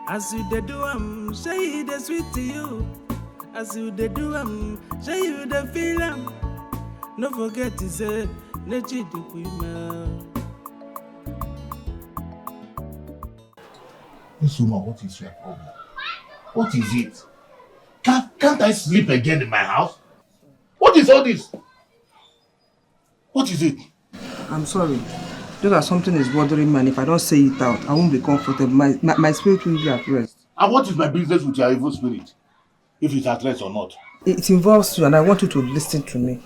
As you dey do say they sweet to you. As you dey do say you dey feel no forget to say, nature the women. This woman, what is your problem? What is it? Can't I sleep again in my house? What is all this? What is it? I'm sorry. Just that something is bothering me, and if I don't say it out, I won't be comfortable. My spirit will be at rest. And what is my business with your evil spirit? If it's at rest or not? It involves you, and I want you to listen to me.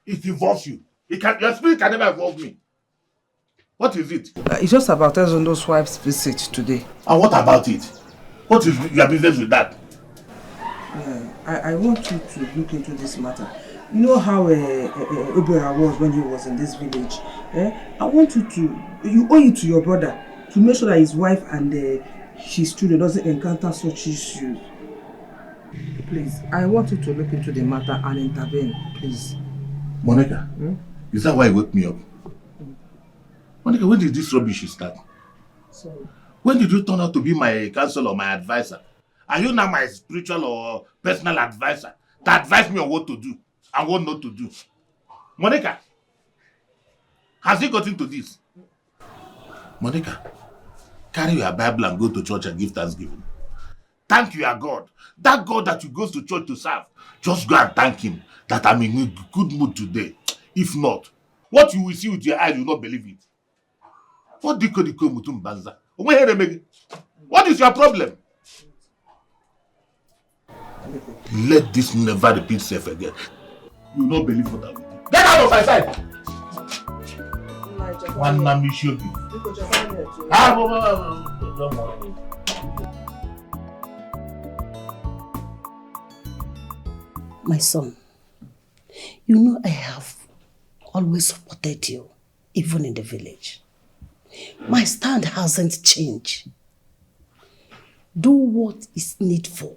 It involves you. Your spirit can never involve me. What is it? It's just about Ezondo's wife's visit today. And what about it? What is your business with that? I want you to look into this matter. You know how Obera was when he was in this village? I want you owe it to your brother to make sure that his wife and his children doesn't encounter such issues. Please, I want you to look into the matter and intervene, please. Monica, is that why you woke me up? Monica, when did this rubbish start? Sorry. When did you turn out to be my counselor or my advisor? Are you now my spiritual or personal advisor to advise me on what to do and what not to do? Monica, has he got into this? Monica, carry your Bible and go to church and give thanksgiving. Thank your God. That God that you go to church to serve. Just go and thank him that I'm in a good mood today. If not, what you will see with your eyes, you will not believe it. What is your problem? Let this never repeat itself again. You will not believe what I will do. Get out of my sight! One man will show you. Don't worry. My son, you know I have always supported you, even in the village. My stand hasn't changed. Do what is needful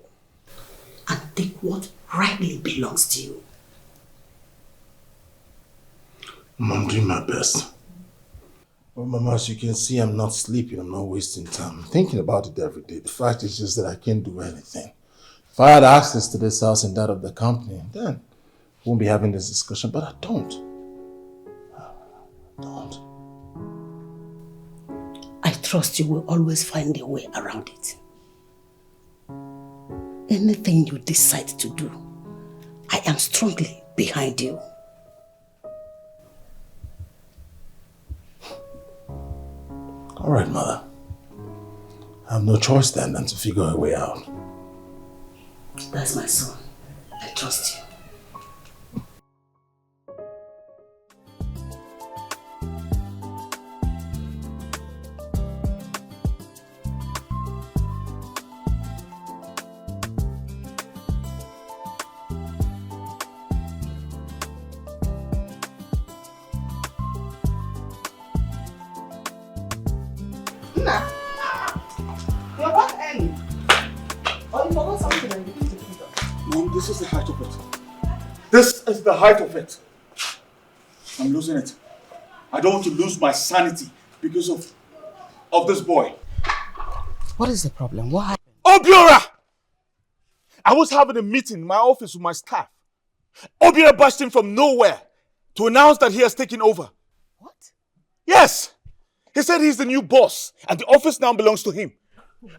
and take what rightly belongs to you. I'm doing my best. Well, Mama, as you can see, I'm not sleeping. I'm not wasting time. I'm thinking about it every day. The fact is just that I can't do anything. If I had access to this house and that of the company, then we won't be having this discussion, but I don't. I trust you will always find a way around it. Anything you decide to do, I am strongly behind you. All right, Mother. I have no choice then than to figure a way out. That's my son. I trust you. This is the height of it. This is the height of it. I'm losing it. I don't want to lose my sanity because of this boy. What is the problem? What happened? Obiora! I was having a meeting in my office with my staff. Obiora burst in from nowhere to announce that he has taken over. What? Yes! He said he's the new boss and the office now belongs to him.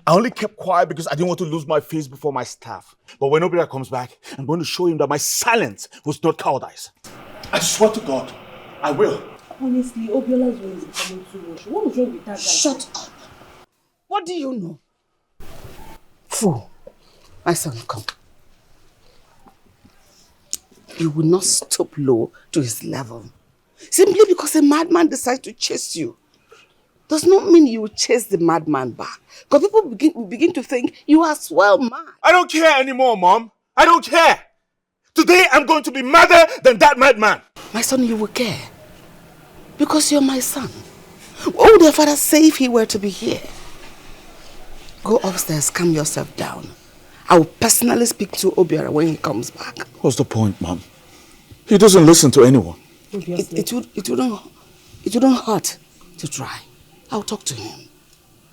I only kept quiet because I didn't want to lose my face before my staff. But when Obiora comes back, I'm going to show him that my silence was not cowardice. I swear to God, I will. Honestly, Obiola's one is becoming too much. What was wrong with that guy? Shut up. What do you know? Fool. My son, come. You will not stoop low to his level. Simply because a madman decides to chase you does not mean you will chase the madman back. Because people begin to think you are swell mad. I don't care anymore, Mom. I don't care. Today I'm going to be madder than that madman. My son, you will care. Because you're my son. What would your father say if he were to be here? Go upstairs, calm yourself down. I will personally speak to Obiora when he comes back. What's the point, Mom? He doesn't listen to anyone. It wouldn't hurt to try. I'll talk to him.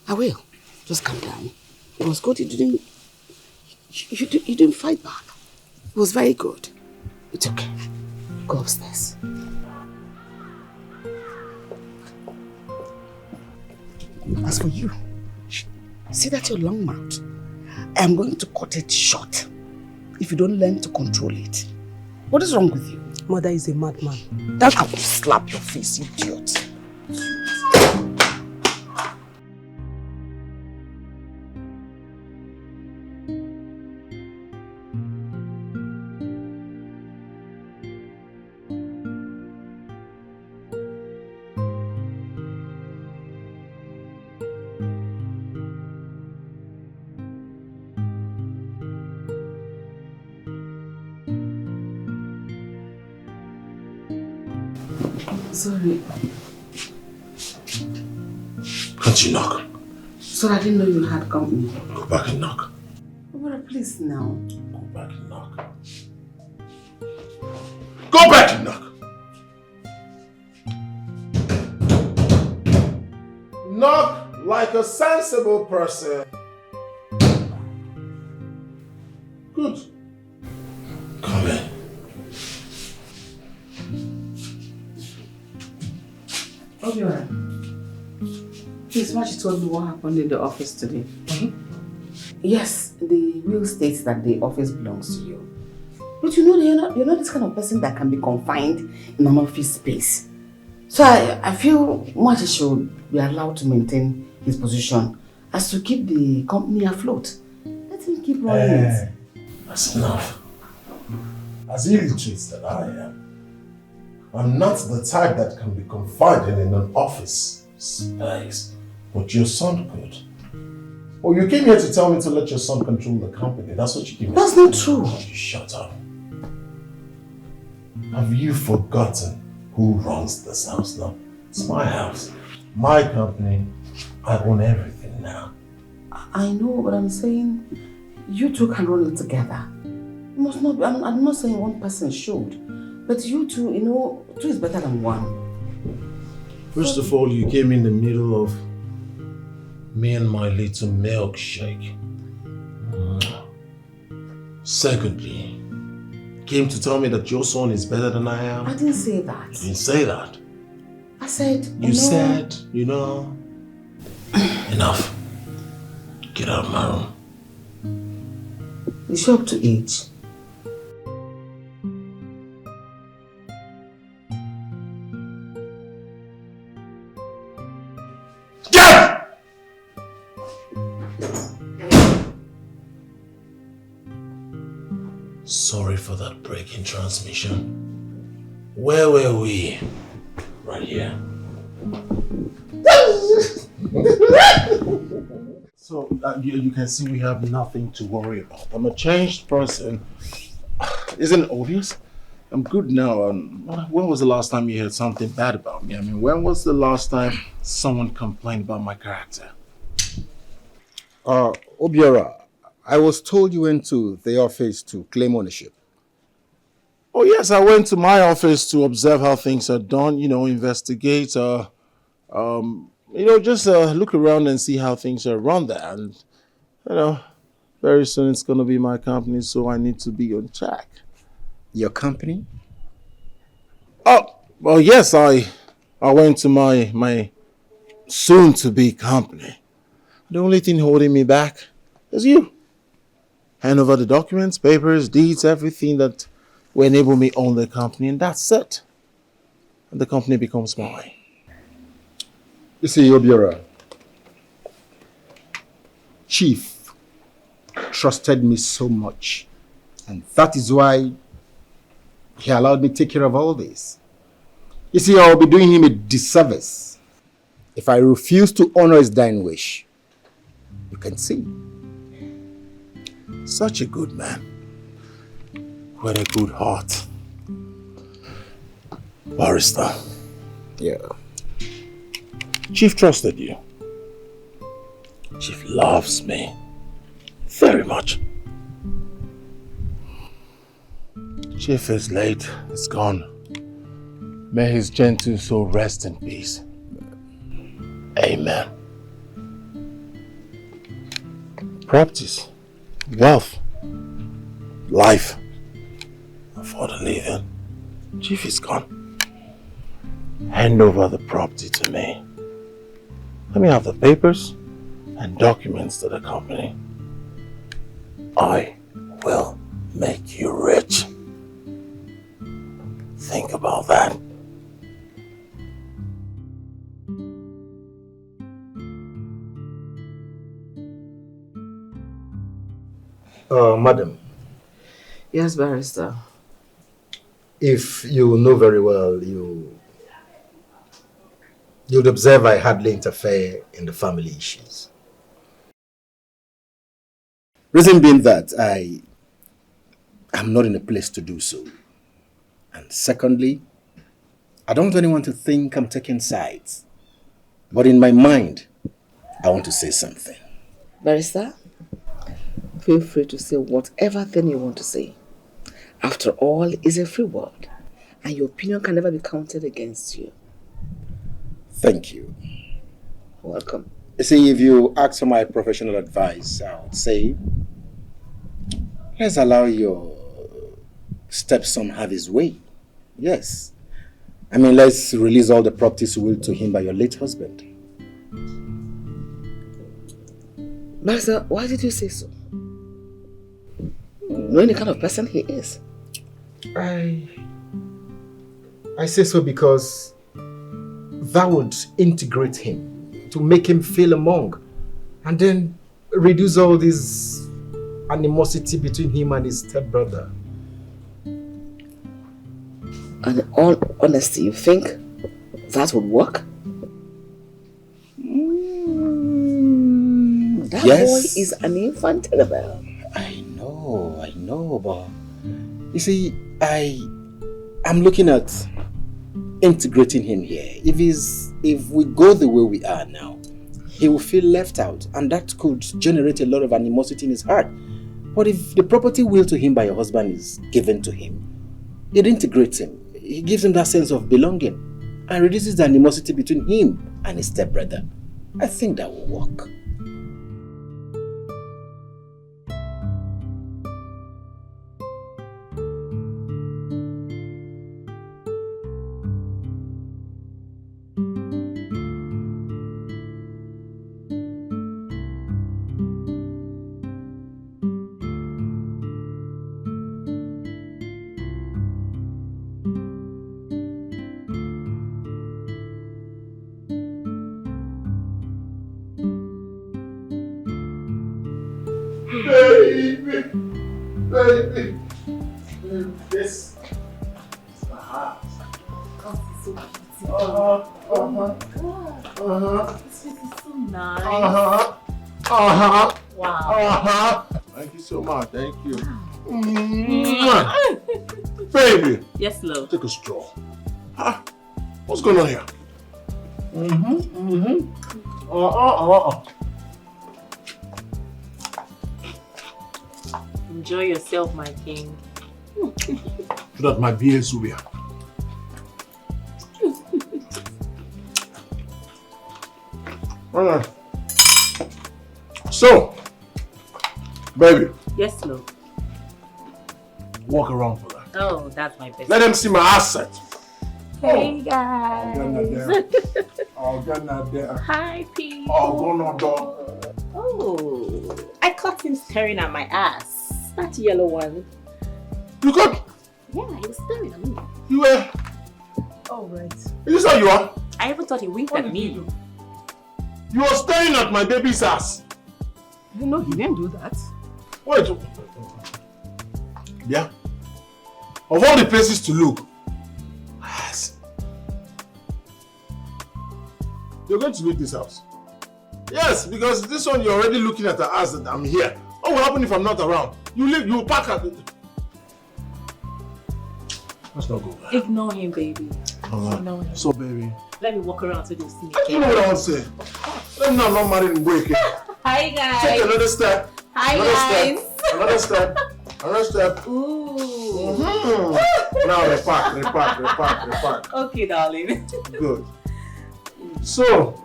I will. Just calm down. It was good. You didn't fight back. It was very good. It's okay. Go upstairs. As for you, see that your long mouth? I am going to cut it short if you don't learn to control it. What is wrong with you? Mother is a madman. That I will slap your face, idiot. Sorry. Can't you knock? Sorry, I didn't know you had company. Go back and knock. Obiora, please now. Go back and knock. Go back and knock! Knock like a sensible person. Good. Come in. Obiora, please, why you told me what happened in the office today? Yes, the will states that the office belongs to you. But you know, you're not this kind of person that can be confined in an office space. So I feel Maji should be allowed to maintain his position as to keep the company afloat. Let him keep running it. That's enough. As illiterate that I am, I'm not the type that can be confined in an office space. But your son could. Oh, you came here to tell me to let your son control the company. That's what you came here to tell me. That's not true. You shut up. Have you forgotten who runs this house now? It's my house, my company. I own everything now. I know, but I'm saying you two can run it together. You must not be, I'm not saying one person should, but you two, two is better than one. First of all, you came in the middle of me and my little milkshake. Secondly, came to tell me that your son is better than I am. I didn't say that. You didn't say that. I said, You said, enough. Get out of my room. You show up to eat. Sorry for that break in transmission. Where were we? Right here. So you can see we have nothing to worry about. I'm a changed person. Isn't it obvious? I'm good now. When was the last time you heard something bad about me? I mean, when was the last time someone complained about my character? Obiora, I was told you went to the office to claim ownership. Oh yes, I went to my office to observe how things are done, investigate, just look around and see how things are run there. And, very soon it's going to be my company, so I need to be on track. Your company? Oh, well, yes, I went to my soon-to-be company. The only thing holding me back is you. Hand over the documents, papers, deeds, everything that will enable me own the company, and that's it. And the company becomes mine. You see, Obiora, Chief trusted me so much, and that is why he allowed me to take care of all this. You see, I'll be doing him a disservice if I refuse to honor his dying wish. You can see. Such a good man. With a good heart. Barrister. Yeah. Chief trusted you. Chief loves me. Very much. Chief is late. It's gone. May his gentle soul rest in peace. Amen. Properties, wealth, life, for the living. Chief is gone. Hand over the property to me. Let me have the papers and documents to the company. I will make you rich. Think about that. Madam. Yes, barrister. If you know very well, you'd observe I hardly interfere in the family issues. Reason being that I'm not in a place to do so. And secondly, I don't want anyone to think I'm taking sides. But in my mind, I want to say something. Barrister, feel free to say whatever thing you want to say. After all, it's a free world, and your opinion can never be counted against you. Thank you. Welcome. You see, if you ask for my professional advice, I would say, let's allow your stepson have his way. Yes. I mean, let's release all the properties willed to him by your late husband. Master, why did you say so? Knowing the kind of person he is. I say so because that would integrate him, to make him feel among, and then reduce all this animosity between him and his stepbrother. And in all honesty, you think that would work? That boy is an infant rebel. I know, but you see, I'm looking at integrating him here. If we go the way we are now, he will feel left out, and that could generate a lot of animosity in his heart. But if the property willed to him by your husband is given to him, it integrates him. It gives him that sense of belonging and reduces the animosity between him and his stepbrother. I think that will work. Baby. This is my heart. Oh, it's so beautiful. Oh my god. This face is so nice. Wow. Thank you so much. Thank you. Baby. Yes, love. Take a straw. What's going on here? Enjoy yourself, my king. So that my BS will be. Alright. So, baby, Yes, love. walk around for that. Oh, that's my best. Let them see my asset. Hey, guys. I'll get that there. Hi, people. I'll go no door. Oh, I caught him staring at my ass. That yellow one. You got? Yeah, he was staring at me. You were? Oh, right. Is this how you are? I even thought he winked at me. You were staring at my baby's ass. No, he didn't do that. Wait. Yeah. Of all the places to look, ass. You're going to leave this house. Yes, because this one you're already looking at the ass that I'm here. What will happen if I'm not around? You leave. You pack at it. Let's not go. Ignore him, baby. Ignore him. So, baby. Let me walk around so they'll see me. You know what I want to say? Let me know I'm not married and break it. Hi, guys. Take another step. Hi, another guys. Step. Another step. Another step. Ooh. Now repack. Okay, darling. Good. So,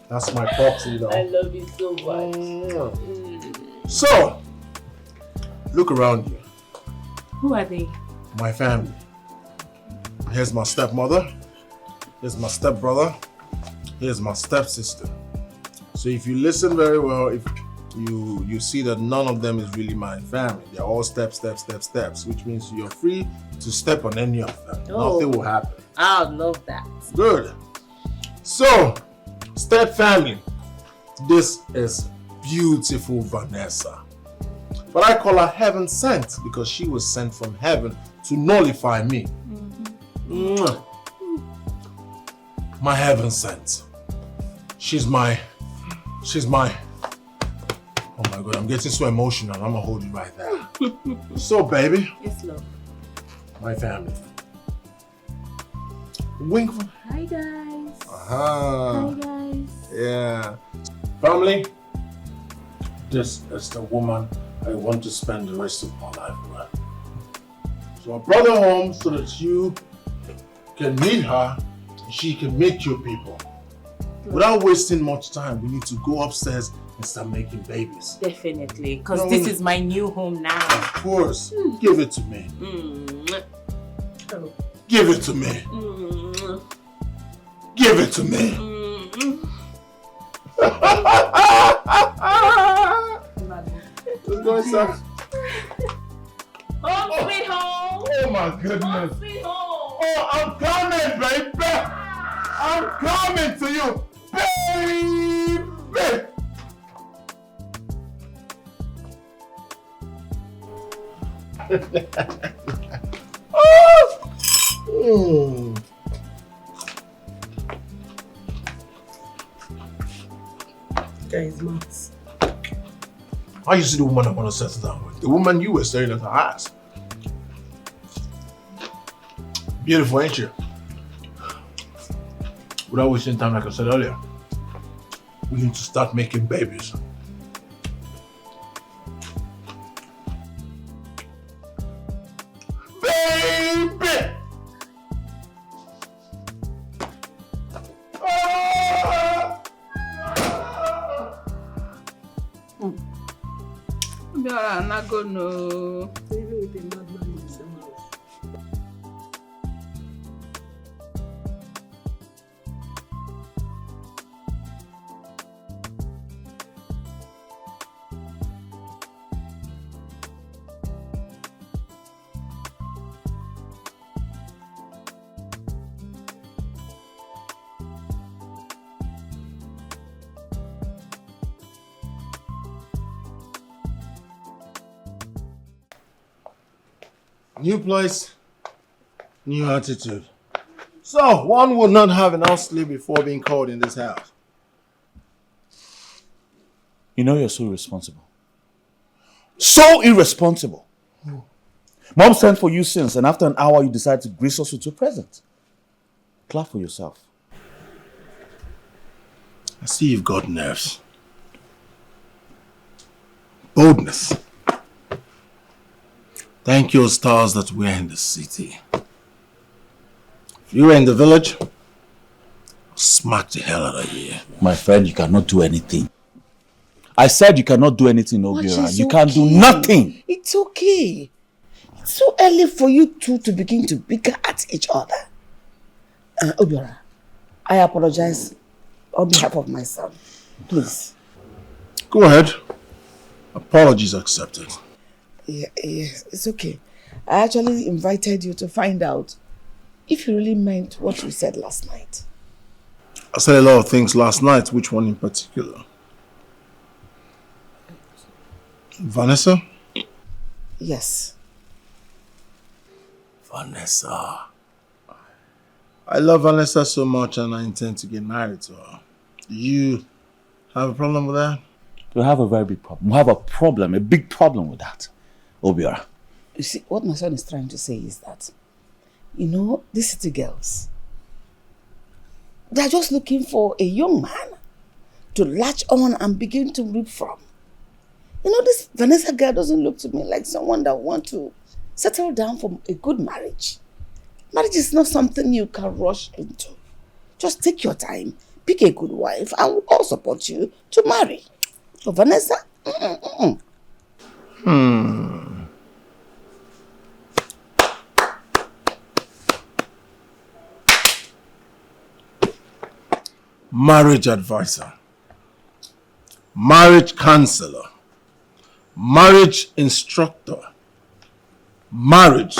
that's my property though. I love you so much. So, look around you. Who are they? My family. Here's my stepmother. Here's my stepbrother. Here's my stepsister. So if you listen very well, if you see that none of them is really my family. They're all steps, which means you're free to step on any of them. Oh. Nothing will happen. I love that. Good. So, step family. This is beautiful Vanessa. But I call her heaven sent because she was sent from heaven to nullify me. Mwah. My heaven sent. She's my, oh my God, I'm getting so emotional. I'm gonna hold you right there. So baby. Yes, love. My family. Wink. Hi, guys. Hi guys. Yeah. Family, this is the woman I want to spend the rest of my life with. So I brought her home so that you can meet her and she can meet your people. Without wasting much time, we need to go upstairs and start making babies. Definitely, because this is my new home now. Of course. Give it to me. Oh. Give it to me. Give it to me. Let's go inside. Home sweet home. Oh my goodness. Home sweet home. Oh, I'm coming, baby. I'm coming to you, baby. Guys, Max. I used to the woman I want to settle down with. The woman you were staring at her eyes. Beautiful, ain't you? Without wasting time, like I said earlier, we need to start making babies. Baby! Biara nagono. Even with a madman in the same house. New place, new attitude. So, one would not have enough sleep before being called in this house. You know you're so irresponsible. So irresponsible. Mom sent for you since, and after an hour you decide to grace us with your present. Clap for yourself. I see you've got nerves. Boldness. Thank you, stars that we're in the city. If you were in the village, smack the hell out of you. My friend, you cannot do anything. I said you cannot do anything, Obiora. You can't do nothing. It's okay. It's too early for you two to begin to bicker at each other. Obiora, I apologize on behalf of my son. Please. Go ahead. Apologies accepted. Yes, it's okay. I actually invited you to find out if you really meant what you said last night. I said a lot of things last night. Which one in particular? Vanessa? Yes. Vanessa. I love Vanessa so much and I intend to get married to her. Do you have a problem with that? We have a very big problem. We have a big problem with that, Obiora. You see, what my son is trying to say is that, you know, these city girls, they're just looking for a young man to latch on and begin to reap from. You know, this Vanessa girl doesn't look to me like someone that wants to settle down for a good marriage. Marriage is not something you can rush into. Just take your time, pick a good wife, and we'll all support you to marry. So Vanessa, Marriage advisor, marriage counselor, marriage instructor, marriage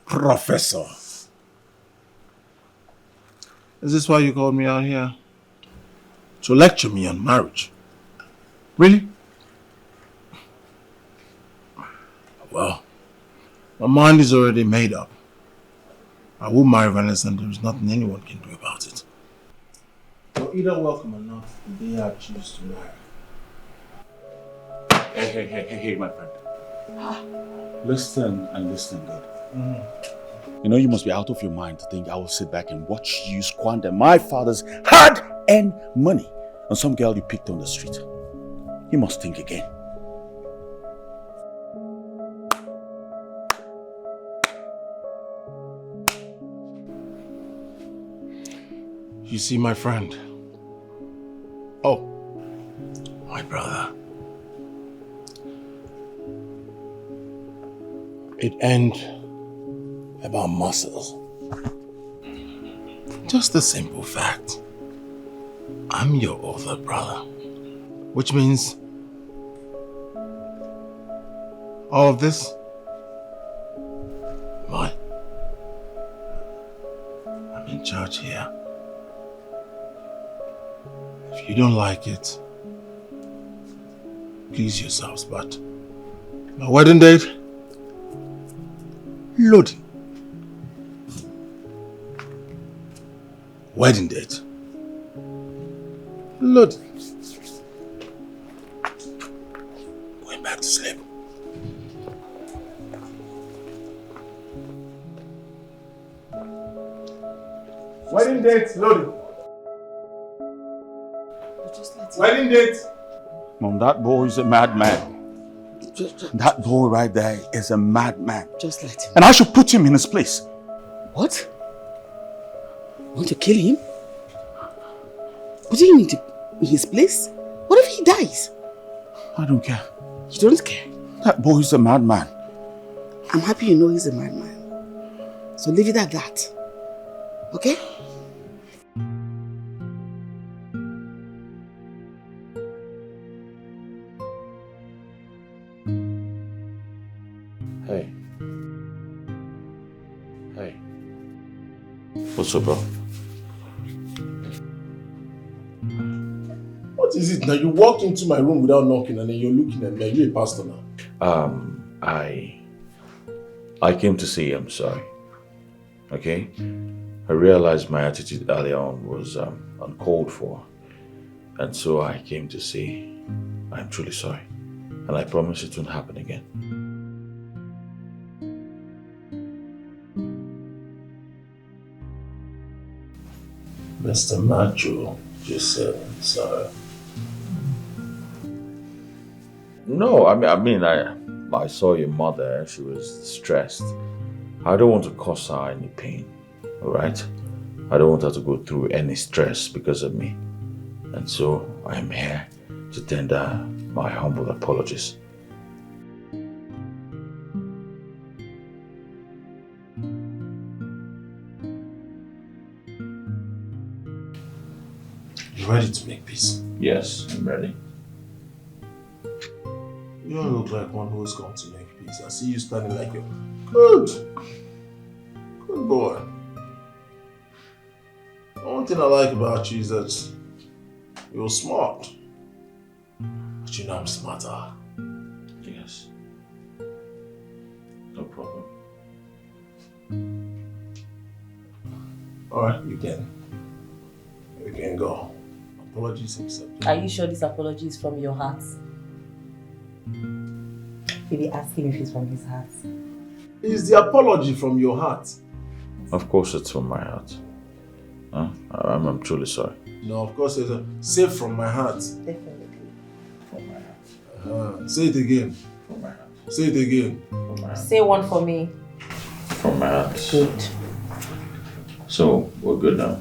professor. Is this why you called me out here? To lecture me on marriage? Really? Well, my mind is already made up. I will marry Vanessa and there is nothing anyone can do about it. You're either welcome or not the day I choose to marry. Hey, my friend. Listen and listen good. You know you must be out of your mind to think I will sit back and watch you squander my father's hard-earned money on some girl you picked on the street. You must think again. You see, my friend. Oh, my brother. It ain't about muscles. Just a simple fact. I'm your older brother. Which means all of this, mine. I'm in charge here. If you don't like it, please yourselves, but my wedding date, loading. Wedding date, loading. Going back to sleep. Wedding date, loading. Wedding date. Mom, that boy is a madman. That boy right there is a madman. Just let him. And I should put him in his place. What? Want to kill him? Put him in his place? What if he dies? I don't care. You don't care? That boy is a madman. I'm happy you know he's a madman. So leave it at that. Okay? Hey. Hey. What's up, bro? What is it now? You walk into my room without knocking and then you're looking at me. Are you a pastor now? I came to say I'm sorry. Okay? I realized my attitude earlier on was uncalled for. And so I came to say I'm truly sorry. And I promise it won't happen again. Mr. Macho just said I'm sorry. No, I I saw your mother, she was distressed. I don't want to cause her any pain, alright? I don't want her to go through any stress because of me. And so I am here to tender my humble apologies. You ready to make peace? Yes, I'm ready. You don't look like one who's come to make peace. I see you standing like a good boy. The one thing I like about you is that you're smart. But you know I'm smarter. Yes. No problem. Alright, you can go. Apologies accepted. Are you sure this apology is from your heart? Maybe ask him if it's from his heart. Is the apology from your heart? Of course it's from my heart. Huh? I'm truly sorry. No, of course it's say from my heart. Definitely. From my heart. Say it again. From my heart. Say it again. From my heart. Say one for me. From my heart. Good. So, we're good now.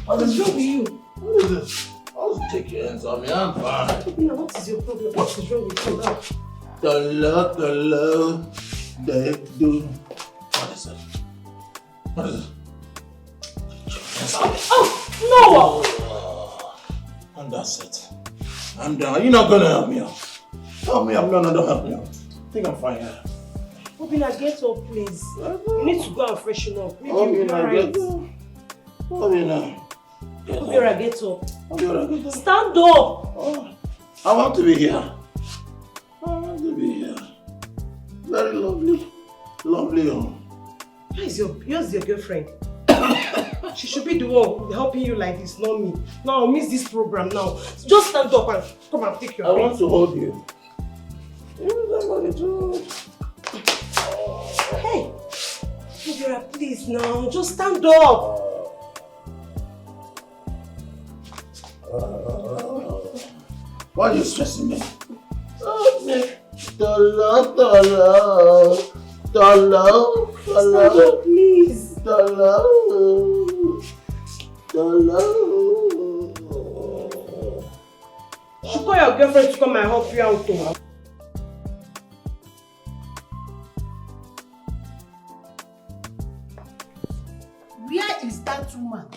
What is wrong with you? What is this? I'll take your hands on me. I'm fine. What is your problem? What is wrong with you now? The love, they do. What is it? What is it? Oh, no! And that's it. I'm done. You're not gonna help me out. Help me out. No, don't help me out. I think I'm fine here. Obina, get up, please. You need to go and freshen up. Maybe Obina, right. get up. Obina. Obina, get up. Obina, get up. Stand up. Oh, I want to be here. I want to be here. Very lovely. Lovely home. Where's your girlfriend? She should be the one helping you like this, not me. Now I'll miss this program now. Just stand up and come and take your I want to hold you. Hey! Obira, please now. Just stand up. Why are you stressing me? Stand up, please. Should call your girlfriend to come and help you out too. Where is that woman?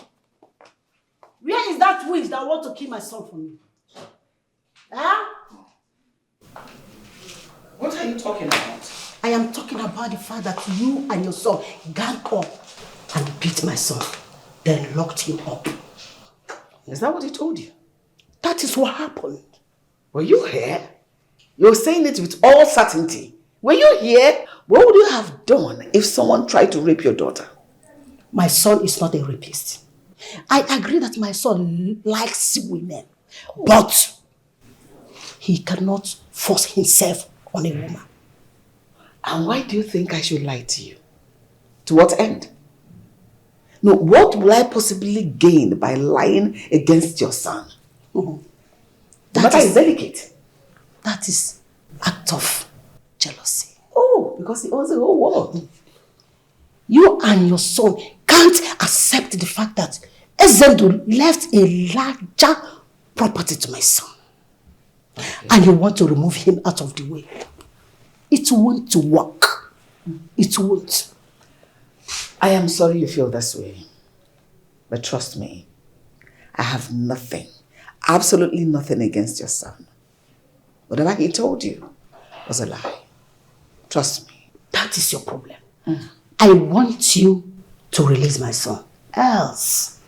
Where is that witch that want to kill my son for me? Huh? What are you talking about? I am talking about the fact that you and your son gang up and beat my son, then locked him up. Is that what he told you? That is what happened. Were you here? You're saying it with all certainty. Were you here? What would you have done if someone tried to rape your daughter? My son is not a rapist. I agree that my son likes women, but he cannot force himself on a woman. And why do you think I should lie to you? To what end? No, what will I possibly gain by lying against your son? Mm-hmm. The matter is delicate. That is act of jealousy. Oh, because he owns the whole world. You and your son can't accept the fact that Ezedu left a larger property to my son. Okay. And you want to remove him out of the way. It won't work. It won't. I am sorry you feel this way. But trust me, I have nothing, absolutely nothing against your son. Whatever he told you was a lie. Trust me. That is your problem. I want you to release my son. Else,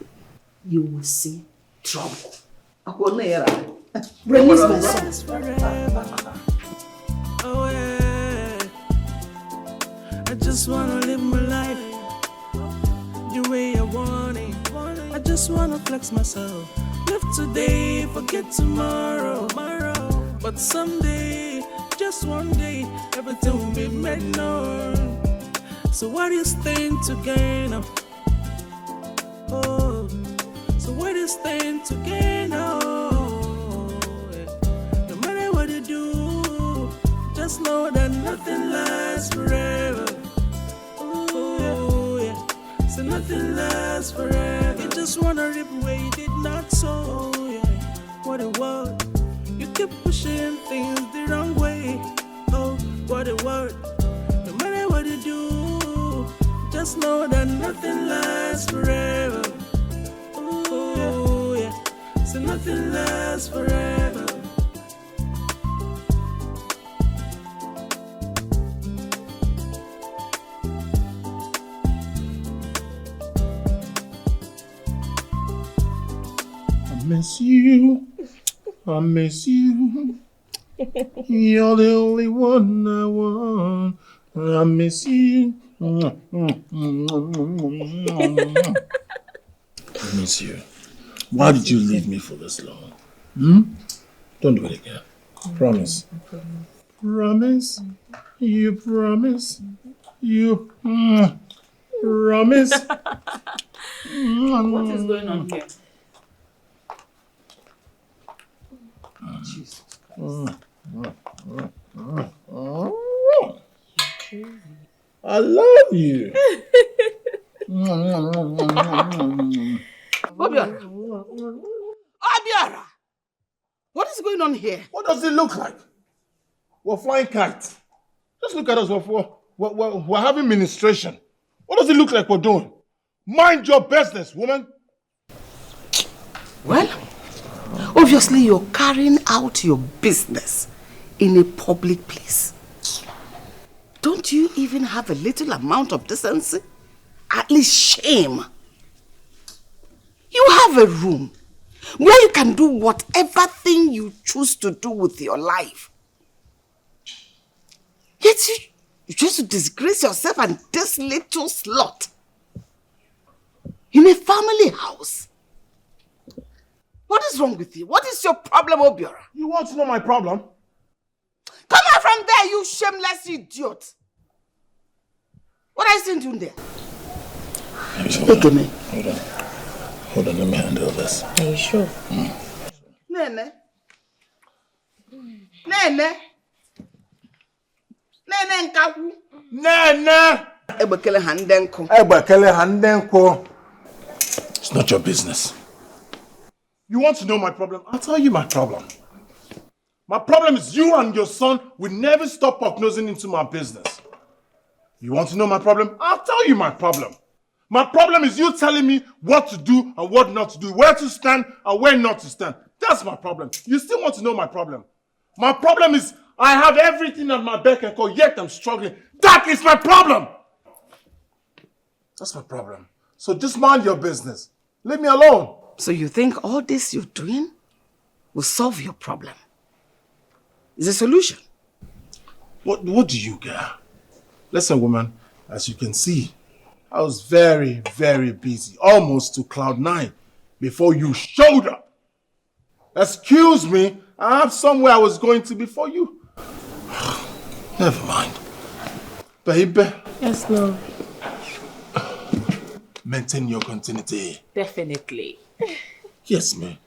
you will see trouble. Release my son. Oh yeah, I just wanna live my life the way I want it. I just wanna flex myself, lift today, forget tomorrow. But someday, just one day, everything will be made known. So what do you stand to gain? Oh, so what do you stand to gain? Oh, yeah. No matter what you do, just know that nothing lasts forever. Oh, yeah. So nothing lasts forever. You just wanna reap where you did not sow. Yeah. What a world. You keep pushing things the wrong way. Oh, what a word. No matter what you do, just know that nothing lasts forever. Oh, yeah. So nothing lasts forever. I miss you. I miss you. You're the only one I want. I miss you. I miss you. Why did you leave me for this long? Don't do it again. Promise. Promise. You promise. You promise. What is going on here? Jesus I love you. Obiora! What is going on here? What does it look like? We're flying kites. Just look at us. We're having ministration. What does it look like we're doing? Mind your business, woman. Well, obviously you're carrying out your business in a public place. Don't you even have a little amount of decency? At least shame. You have a room where you can do whatever thing you choose to do with your life. Yet you just disgrace yourself and this little slut in a family house. What is wrong with you? What is your problem, Obiora? You want to know my problem? Come out from there, you shameless idiot! What are you still doing there? Hold on, let me handle this. Are you sure? Nene. Nene. Nene nkawu. Nene. Ebekele handenko. Ebekele handenko. It's not your business. You want to know my problem? I'll tell you my problem. My problem is you and your son will never stop nosing into my business. You want to know my problem? I'll tell you my problem. My problem is you telling me what to do and what not to do, where to stand and where not to stand. That's my problem. You still want to know my problem? My problem is I have everything at my beck and call, yet I'm struggling. That is my problem. That's my problem. So just mind your business. Leave me alone. So you think all this you're doing will solve your problem? Is a solution? What do you get? Listen, woman, as you can see, I was very, very busy, almost to cloud 9, before you showed up. Excuse me, I have somewhere I was going to before you. Never mind. Baby. Yes, Lord. Maintain your continuity. Definitely. Yes, man.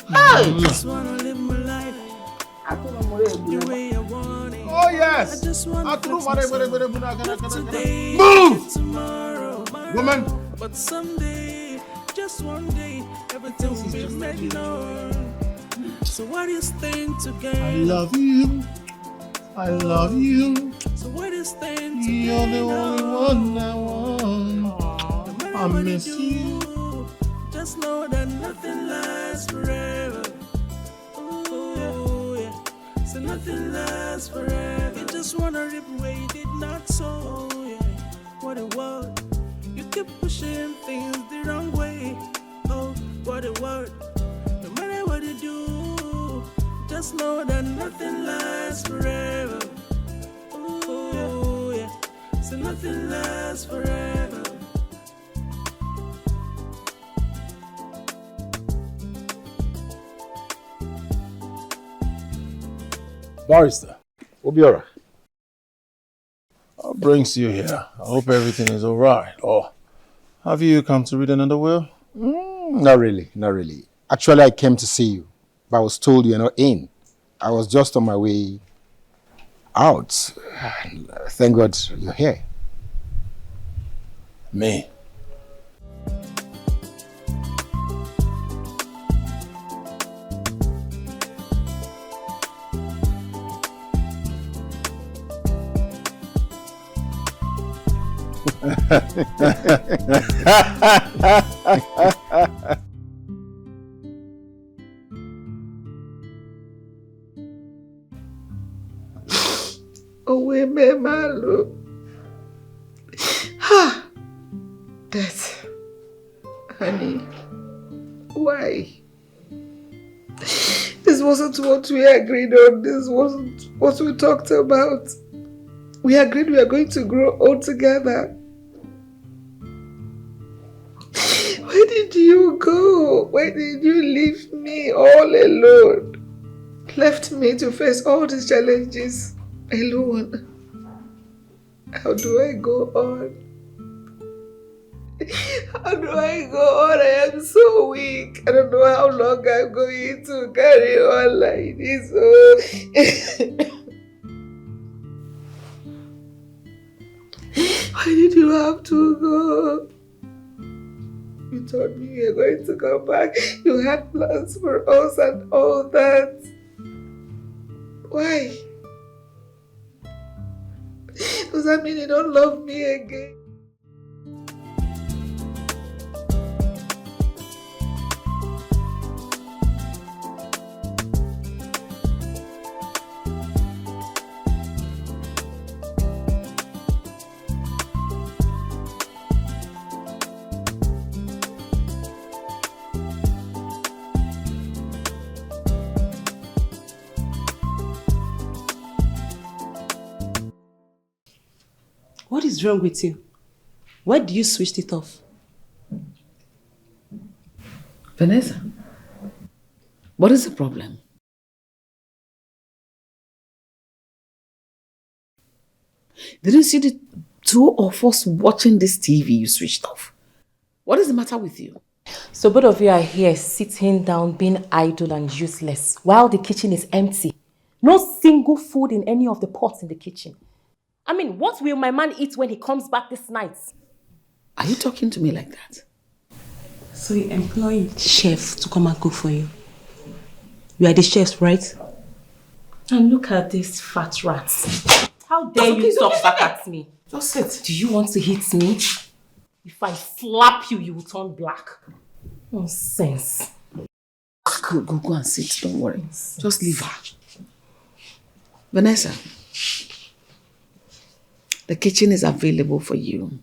I just wanna live my life the way I want it. Oh, yes. I just wanna today, move! Tomorrow, woman. But someday, just one day, everything will be made known. So what is thing to gain? I love you. I love you. So what is thing to You're gain? the only one I want. I miss you. Just know that nothing lasts forever. Oh, yeah. So nothing lasts forever. You just wanna reap where you did not sow. Yeah. What a world. You keep pushing things the wrong way. Oh, what a word. No matter what you do, just know that nothing lasts forever. Oh, yeah. So nothing lasts forever. Barrister. Obiora. What brings you here? I hope everything is alright. Or have you come to read another will? Not really, not really. Actually, I came to see you, but I was told you're not in. I was just on my way out. Thank God you're here. Me? Owe me malu. Ha! Death. Honey. Why? This wasn't what we agreed on. This wasn't what we talked about. We agreed we are going to grow old together. Where did you go? Where did you leave me all alone? Left me to face all these challenges alone. How do I go on? How do I go on? I am so weak. I don't know how long I'm going to carry on like this. Oh. Why did you have to go? You told me you were going to come back. You had plans for us and all that. Why? Does that mean you don't love me again? What is wrong with you? Why do you switch it off? Vanessa, what is the problem? Didn't you see the two of us watching this TV you switched off? What is the matter with you? So both of you are here sitting down being idle and useless while the kitchen is empty. No single food in any of the pots in the kitchen. I mean, what will my man eat when he comes back this night? Are you talking to me like that? So you employ chef to come and cook for you? You are the chef, right? And look at these fat rats. How dare you talk back at me? Just sit. Do you want to hit me? If I slap you, you will turn black. Nonsense. Go and sit. Don't worry. Just leave her. Vanessa, the kitchen is available for you.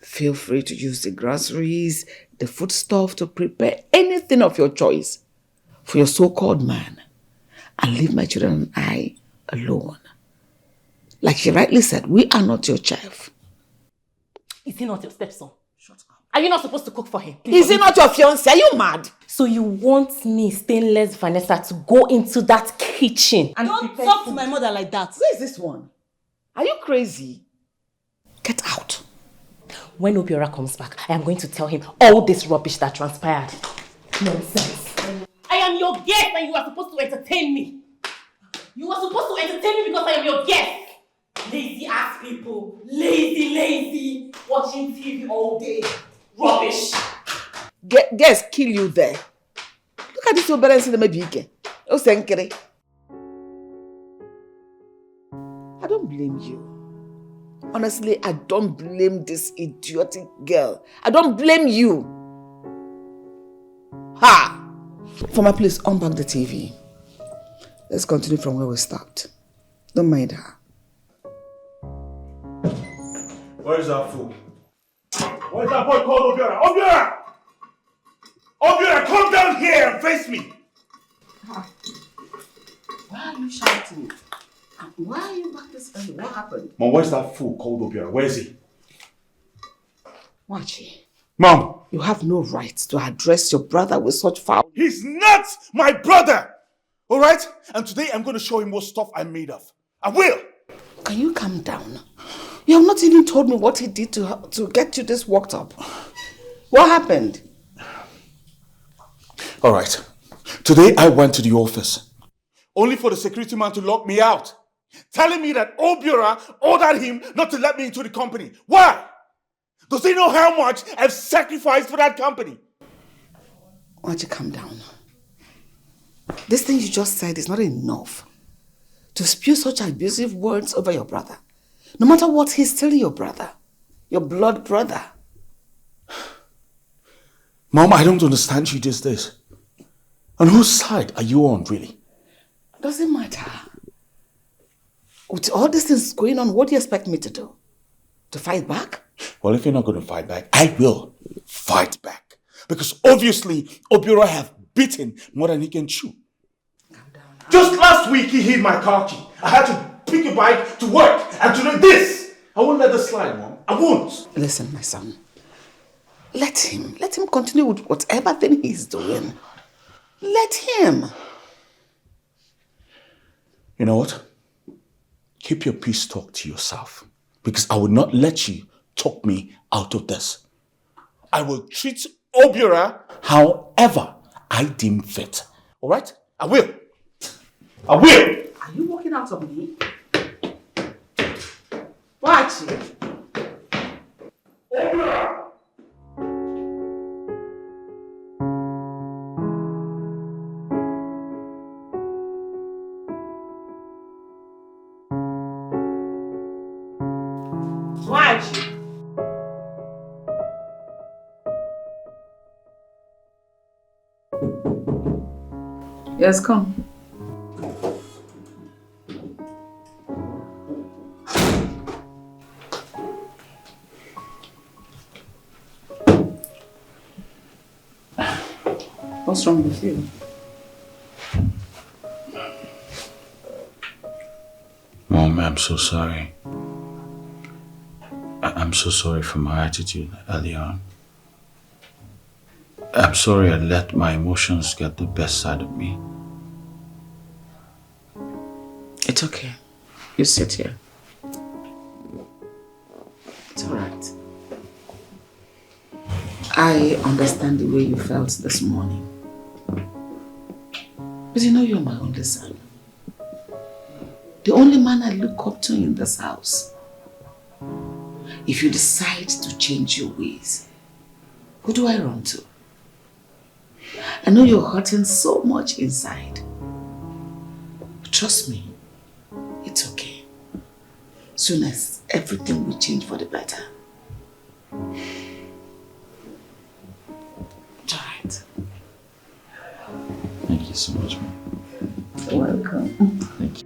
Feel free to use the groceries, the food stuff to prepare anything of your choice for your so-called man and leave my children and I alone. Like she rightly said, we are not your child. Is he not your stepson? Shut up. Are you not supposed to cook for him? Is he not your fiancé? Are you mad? So you want me, stainless Vanessa, to go into that kitchen and don't talk to my mother like that. Who is this one? Are you crazy? Get out. When Obiora comes back, I am going to tell him all this rubbish that transpired. Nonsense. I am your guest and you are supposed to entertain me. You are supposed to entertain me because I am your guest. Lazy ass people. Lazy. Watching TV all day. Rubbish. Guests kill you there. Look at this old balance in the Mabike. Oh, Senkere. I don't blame you. Honestly, I don't blame this idiotic girl. I don't blame you. Ha! Former, please unplug the TV. Let's continue from where we stopped. Don't mind her. Where is that fool? Where's that boy called Obiora? Obiora! Obiora, come down here and face me! Why are you shouting? Why are you back this early? What happened? Mom, where's that fool called Obiora? Where is he? Wachi. Mom! You have no right to address your brother with such foul... He's not my brother! All right? And today I'm going to show him what stuff I'm made of. I will. Can you calm down? You have not even told me what he did to get you this worked up. What happened? All right. Today I went to the office, only for the security man to lock me out, telling me that Obiora ordered him not to let me into the company. Why? Does he know how much I've sacrificed for that company? Why don't you calm down? This thing you just said is not enough to spew such abusive words over your brother. No matter what, he's still your brother. Your blood brother. Mom, I don't understand you these days. On whose side are you on, really? Doesn't matter. With all these things going on, what do you expect me to do? To fight back? Well, if you're not going to fight back, I will fight back. Because obviously, Obiora have beaten more than he can chew. Just last week, he hid my car key. I had to pick a bike to work. And to do this, I won't let this slide, Mom. I won't. Listen, my son. Let him continue with whatever thing he's doing. Let him. You know what? Keep your peace talk to yourself. Because I will not let you talk me out of this. I will treat Obiora however I deem fit. All right? I will. I will. Are you walking out of me? Watch it. Obiora! Watch. Yes, come. What's wrong with you? Mom, I'm so sorry. I'm so sorry for my attitude early on. I'm sorry I let my emotions get the best side of me. It's okay. You sit here. It's alright. I understand the way you felt this morning. But you know you're my only son. The only man I look up to in this house. If you decide to change your ways, who do I run to? I know you're hurting so much inside. But trust me, it's okay. Soon as everything will change for the better. It's alright. Thank you so much, Mom. You're welcome. Thank you.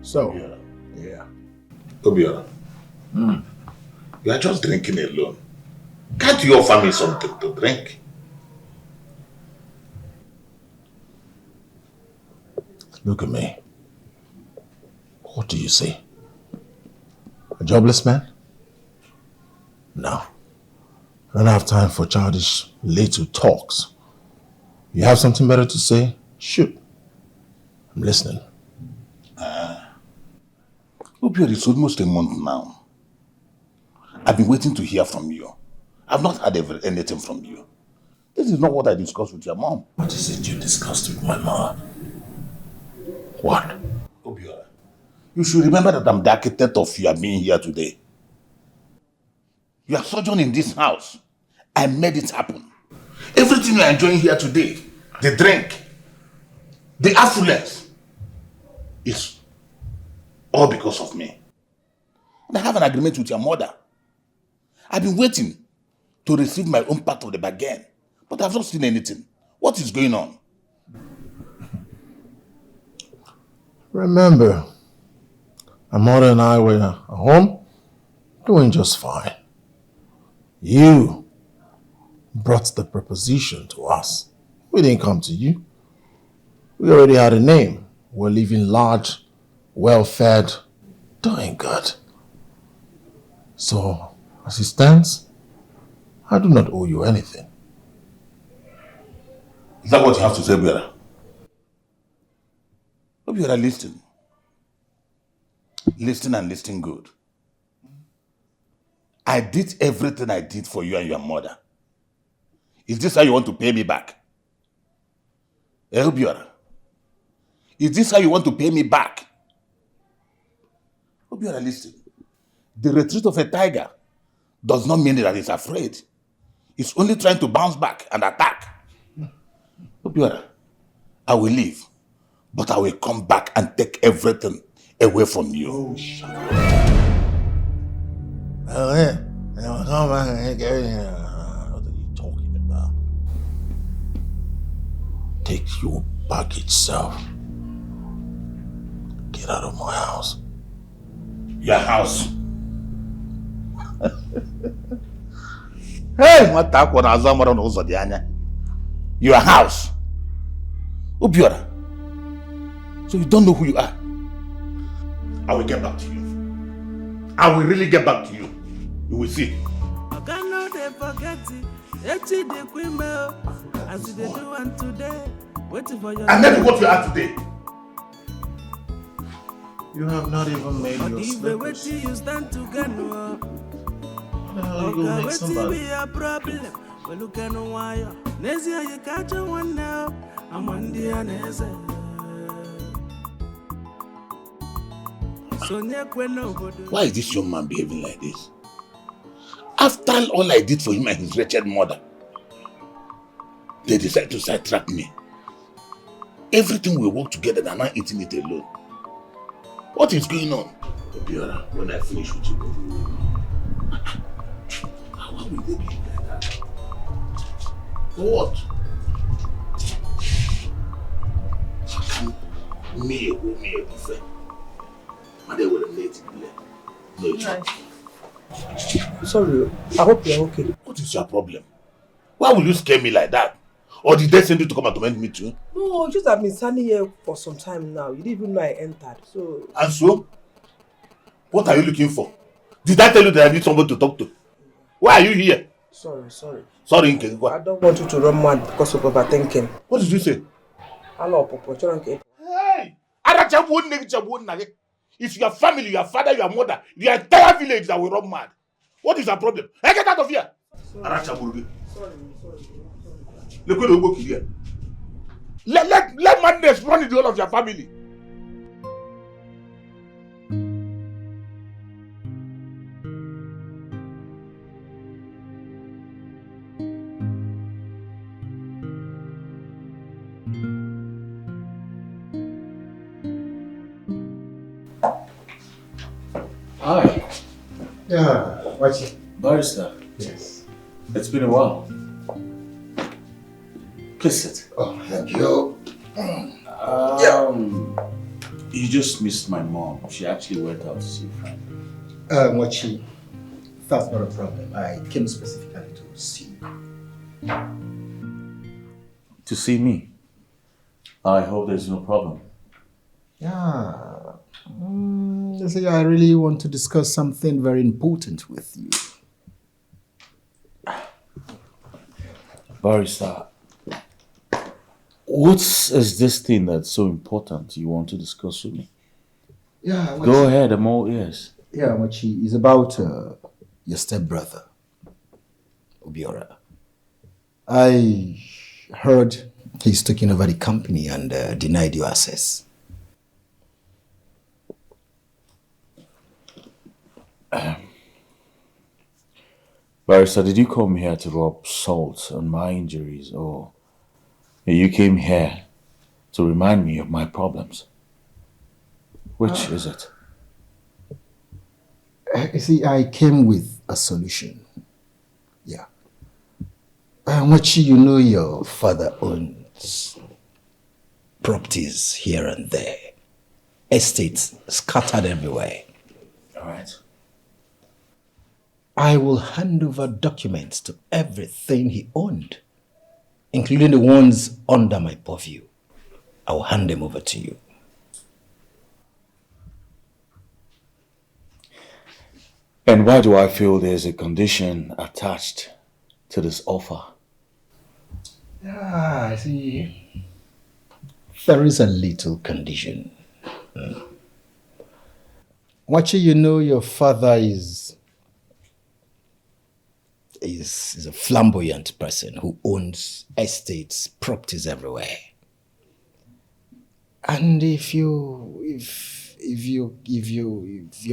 So, yeah. Obiora, you are just drinking alone. Can't you offer me something to drink? Look at me. What do you say? A jobless man? No. I don't have time for childish little talks. You have something better to say? Shoot. I'm listening. Obiora, it's almost a month now. I've been waiting to hear from you. I've not heard anything from you. This is not what I discussed with your mom. What is it you discussed with my mom? What? Obiora, you should remember that I'm the architect of your being here today. You are sojourning in this house. I made it happen. Everything you are enjoying here today, the drink, the affluence, is all because of me. And I have an agreement with your mother. I've been waiting to receive my own part of the bargain, but I've not seen anything. What is going on? Remember, my mother and I were at home. doing just fine. You brought the proposition to us. We didn't come to you. We already had a name. We're living large, well-fed, doing good. So, as it stands, I do not owe you anything. Is that what you have to say, Obiora? Obiora, listen. Listen and listen good. I did everything I did for you and your mother. Is this how you want to pay me back? Obiora, is this how you want to pay me back? Obiora, listen. The retreat of a tiger does not mean that it's afraid. It's only trying to bounce back and attack. Obiora, I will leave, but I will come back and take everything away from you. Oh, shut up. Oh, yeah. I'll come back and take everything. What are you talking about? Take your baggage self. Get out of my house. Your house? Hey! Your house? Obiora. So you don't know who you are? I will get back to you. I will really get back to you. You will see. I cannot forget it. As they do one today. Waiting for your. And that is what you are today. You have not even made your slippers. You stand to get no. How the hell are you gonna make somebody? Be a problem. But look at no wire. Nezia, you catch one now. I'm on the anese. Why is this young man behaving like this? After all I did for him and his wretched mother, they decide to sidetrack me. Everything we work together, they're not eating it alone. What is going on? Obiora, when I finish with you, how will they behave like that? For what? How can me a different? And they will relate no, it's not. Sorry, I hope you're okay. What is your problem? Why will you scare me like that? Or did they send you to come and torment me too? No, just I've been standing here for some time now. You didn't even know I entered, so... And so? What are you looking for? Did I tell you that I need somebody to talk to? Why are you here? Sorry. Sorry, I don't want you to run mad because of overthinking. What did you say? Hello, Popo. Hey! It's your family, your father, your mother, the entire village that will run mad. What is your problem? Hey, get out of here! Sorry. Let madness run in the whole of your family. Hi. Yeah, what's it? Barrister. Yes. It's been a while. Please sit. Oh, thank you. You just missed my mom. She actually went out to see a friend. Mochi, that's not a problem. I came specifically to see you. To see me? I hope there's no problem. Yeah. I really want to discuss something very important with you. Barrister, what is this thing that's so important you want to discuss with me? Yeah. Go ahead, I'm all ears. Yeah, Mochi, it's about your stepbrother, Obiora. I heard he's taking over the company and denied you access. Barrister, did you come here to rub salt on my injuries, or you came here to remind me of my problems? Which is it? You see, I came with a solution. Yeah. Mochi, you know your father owns properties here and there. Estates scattered everywhere. All right. I will hand over documents to everything he owned, including the ones under my purview. I will hand them over to you. And why do I feel there's a condition attached to this offer? I see. There is a little condition. Wachi, you know your father is a flamboyant person who owns estates, properties everywhere. And if your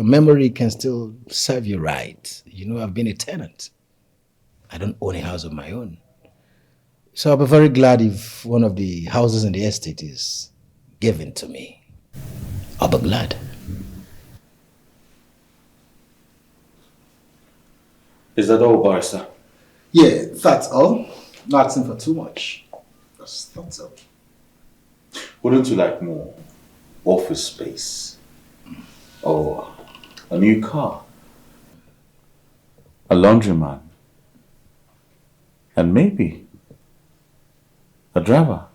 memory can still serve you right, you know I've been a tenant. I don't own a house of my own. So I'll be very glad if one of the houses in the estate is given to me. I'll be glad. Is that all, barrister? Yeah, that's all. Not asking for too much. That's all. Wouldn't you like more office space? Or a new car? A laundromat? And maybe a driver?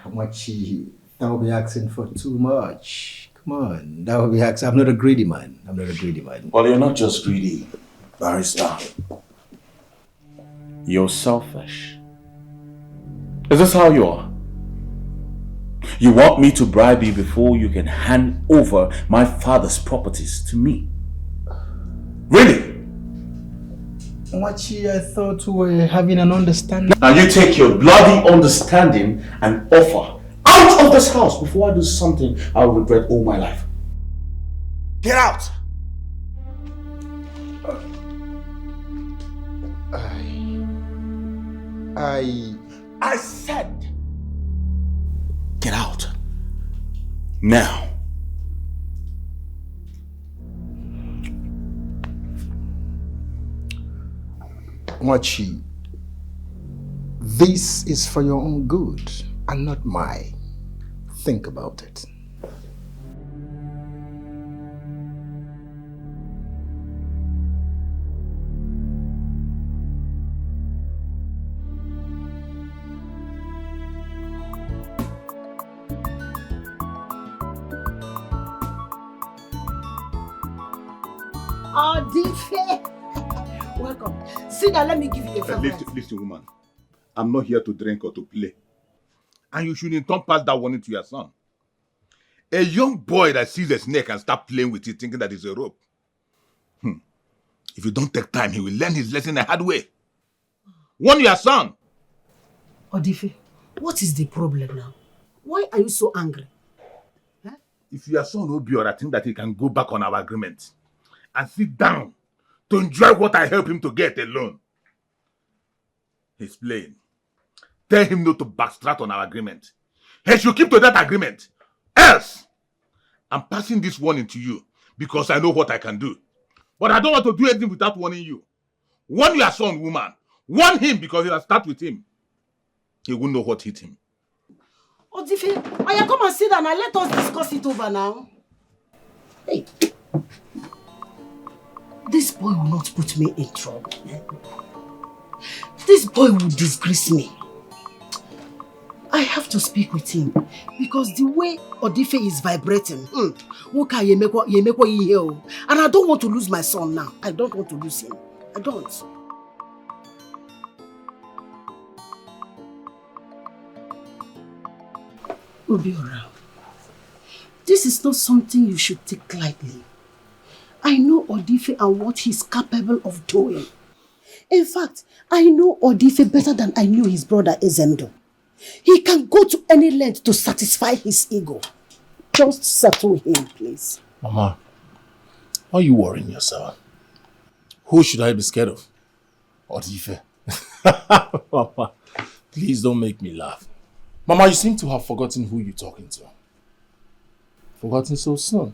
Wachi, that will be asking for too much. Come on, that will be asking. I'm not a greedy man. Well, you're not just greedy, barrister. You're selfish. Is this how you are? You want me to bribe you before you can hand over my father's properties to me? Really? Wachi, I thought we were having an understanding. Now you take your bloody understanding and offer out of this house before I do something I'll regret all my life. Get out! I said, get out. Now. Wachi, this is for your own good and not mine. Think about it. Welcome. Sit down, let me give you a favor. Listen, woman. I'm not here to drink or to play. And you shouldn't turn past that warning to your son. A young boy that sees a snake and start playing with it thinking that it's a rope. If you don't take time, he will learn his lesson the hard way. Warn your son. Odife, what is the problem now? Why are you so angry? If your son will be I think that he can go back on our agreement and sit down to enjoy what I help him to get alone. He's playing. Tell him not to backtrack on our agreement. He should keep to that agreement. Else, I'm passing this warning to you because I know what I can do. But I don't want to do anything without warning you. Warn your son, woman. Warn him because it'll start with him. He won't know what hit him. Odife, Aya, come and sit down and let us discuss it over now. Hey. This boy will not put me in trouble. This boy will disgrace me. I have to speak with him because the way Odife is vibrating, and I don't want to lose my son now. I don't want to lose him. I don't. Obiora, this is not something you should take lightly. I know Odife and what he's capable of doing. In fact, I know Odife better than I knew his brother Ezendo. He can go to any length to satisfy his ego. Just settle him, please. Mama, why are you worrying yourself? Who should I be scared of? Odife. Papa, please don't make me laugh. Mama, you seem to have forgotten who you're talking to. Forgotten so soon.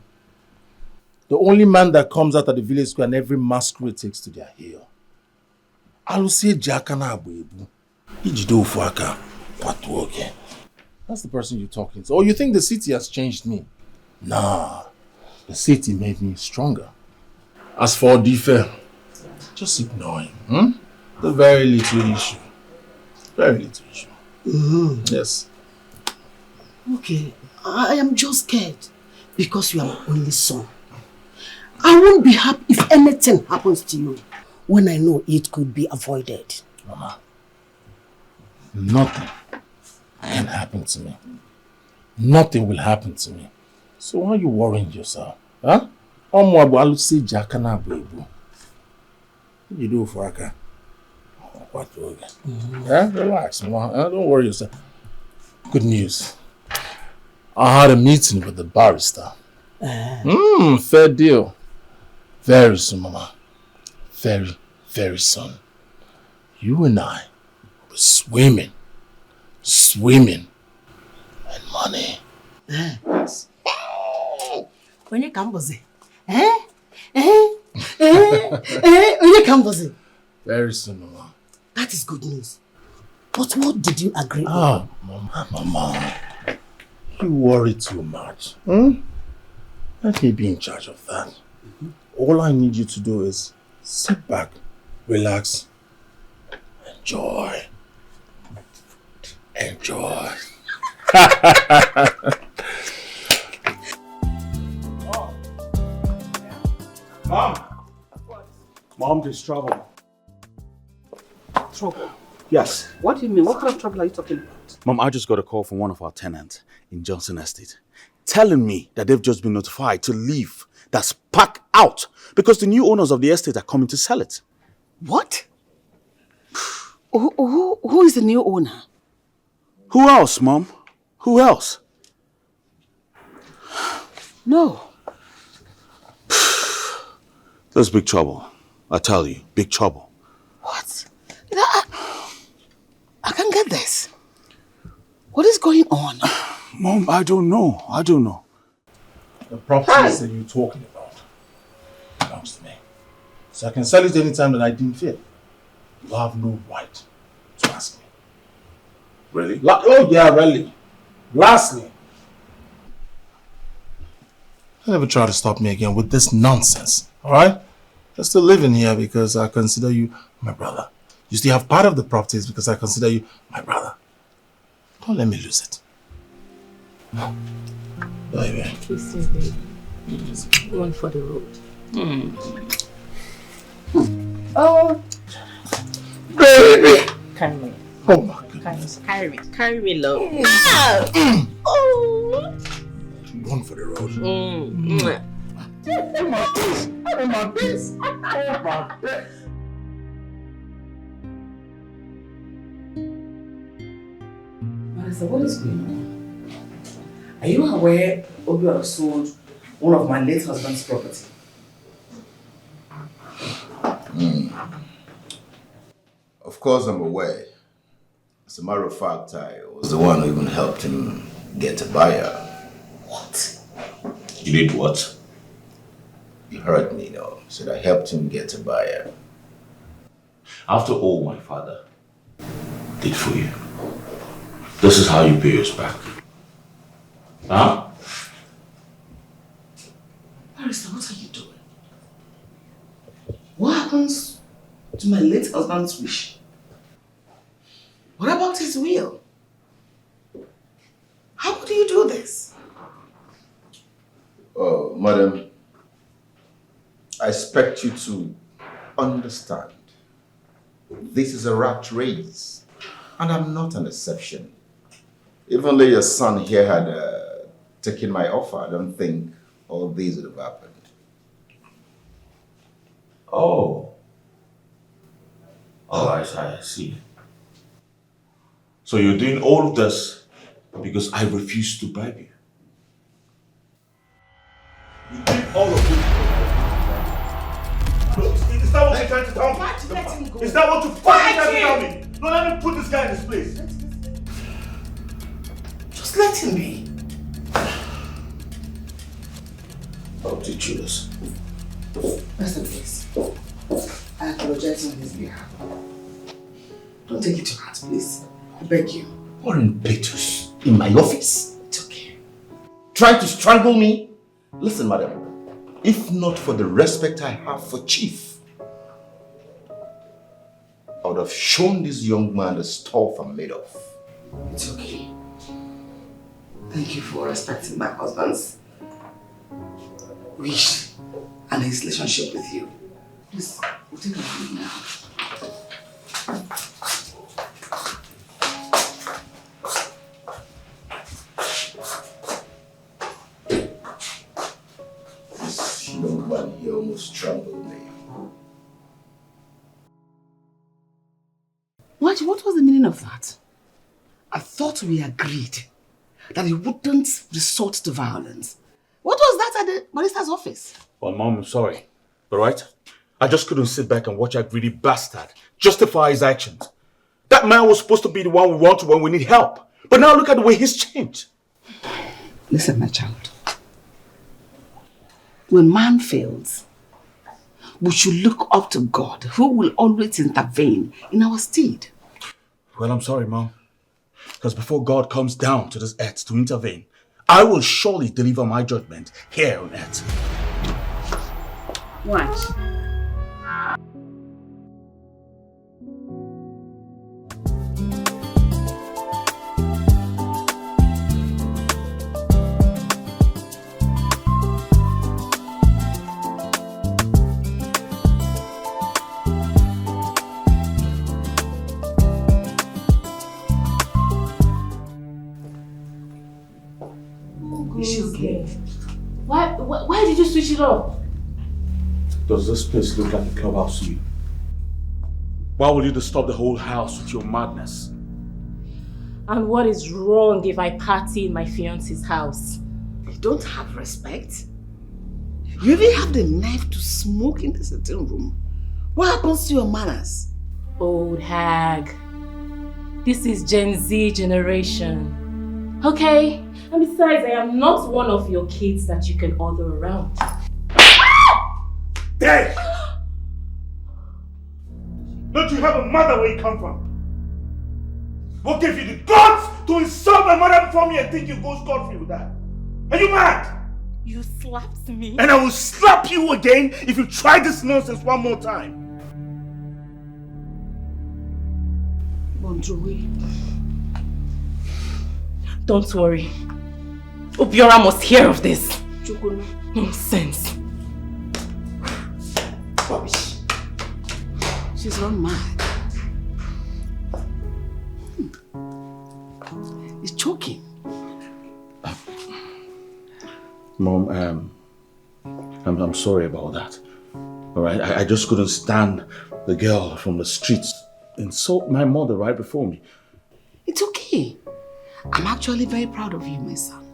The only man that comes out of the village square and every masquerade takes to their heel. Alusie Jakana Abuebu. Ijido Fuaka. That's the person you're talking to. Or you think the city has changed me? Nah. The city made me stronger. As for Odife, just ignore him. The very little issue. Very little issue. Yes. Okay, I am just scared because you are my only son. I won't be happy if anything happens to you when I know it could be avoided. Mama, nothing can happen to me. Nothing will happen to me. So why are you worrying yourself? Huh? What you do for Aka? What do you Yeah, relax, Mama. Don't worry yourself. Good news. I had a meeting with the barrister. Fair deal. Very soon, Mama. Very, very soon. You and I will be swimming in money. Yes. When you come, Very soon, Mama. That is good news. But what did you agree on? Mama. You worry too much. Let me be in charge of that. All I need you to do is sit back, relax, enjoy. Mom, there's trouble. Trouble? Yes. What do you mean? What kind of trouble are you talking about? Mom, I just got a call from one of our tenants in Johnson Estate telling me that they've just been notified to leave. That's packed out because the new owners of the estate are coming to sell it. What? Who is the new owner? Who else, Mom? Who else? No. There's big trouble. I tell you, big trouble. What? I can't get this. What is going on? Mom, I don't know. The properties that you're talking about belongs to me. So I can sell it anytime that I deem fit. You have no right to ask me. Really? Oh yeah, really. Lastly, never try to stop me again with this nonsense, alright? You're still living here because I consider you my brother. You still have part of the properties because I consider you my brother. Don't let me lose it. Baby. Please, baby. Going for the road. Oh. Baby. Carry me. Oh my goodness. Carry me, love. Oh. One for the road. Oh my face. Oh my face. Oh my face. Marissa, what is going on? Are you aware Obiora sold one of my late husband's property? Of course I'm aware. As a matter of fact, I was the one who even helped him get a buyer. What? You did what? You heard me, though. I said I helped him get a buyer. After all my father did for you, this is how you pay us back. Huh? Marissa, what are you doing? What happens to my late husband's wish? What about his will? How could you do this? Oh, madam, I expect you to understand. This is a rat race, and I'm not an exception. Even though your son here had taken my offer, I don't think all these would have happened. Oh. Alright, I see. So you're doing all of this because I refuse to bribe you. You did all of this. Is that what you're trying to tell me? Why did you let him go? Is that what you're trying to tell me? No, let me put this guy in his place. Just let him be. I'll teach you this. Listen, please. I apologize on his behalf. Don't take it to heart, please. I beg you. What impetus in my office? It's okay. Trying to strangle me? Listen, madam. If not for the respect I have for Chief, I would have shown this young man the stuff I'm made of. It's okay. Thank you for respecting my husband's wish and his relationship with you. Please, we'll take a food now. This young man here almost strangled me. What was the meaning of that? I thought we agreed that he wouldn't resort to violence. What was that at the barrister's office? Well, Mom, I'm sorry. Alright? I just couldn't sit back and watch that greedy bastard justify his actions. That man was supposed to be the one we want to when we need help. But now look at the way he's changed. Listen, my child. When man fails, we should look up to God, who will always intervene in our stead. Well, I'm sorry, Mom. Because before God comes down to this earth to intervene, I will surely deliver my judgment here on earth. Watch. Is she okay? Why did you switch it off? Does this place look like a clubhouse to you? Why will you disturb the whole house with your madness? And what is wrong if I party in my fiance's house? You don't have respect? You even have the nerve to smoke in the sitting room. What happens to your manners? Old hag. This is Gen Z generation. Okay? And besides, I am not one of your kids that you can order around. Dead! Don't you have a mother where you come from? What gave you the guts to insult my mother before me and think you go scot-free with that? Are you mad? You slapped me. And I will slap you again if you try this nonsense one more time. Bonjour. Don't worry. Obiora must hear of this. Chukuna. Nonsense. Rubbish. She's run mad. He's choking. Mom, I'm sorry about that. Alright, I just couldn't stand the girl from the streets insult my mother right before me. It's okay. I'm actually very proud of you, my son.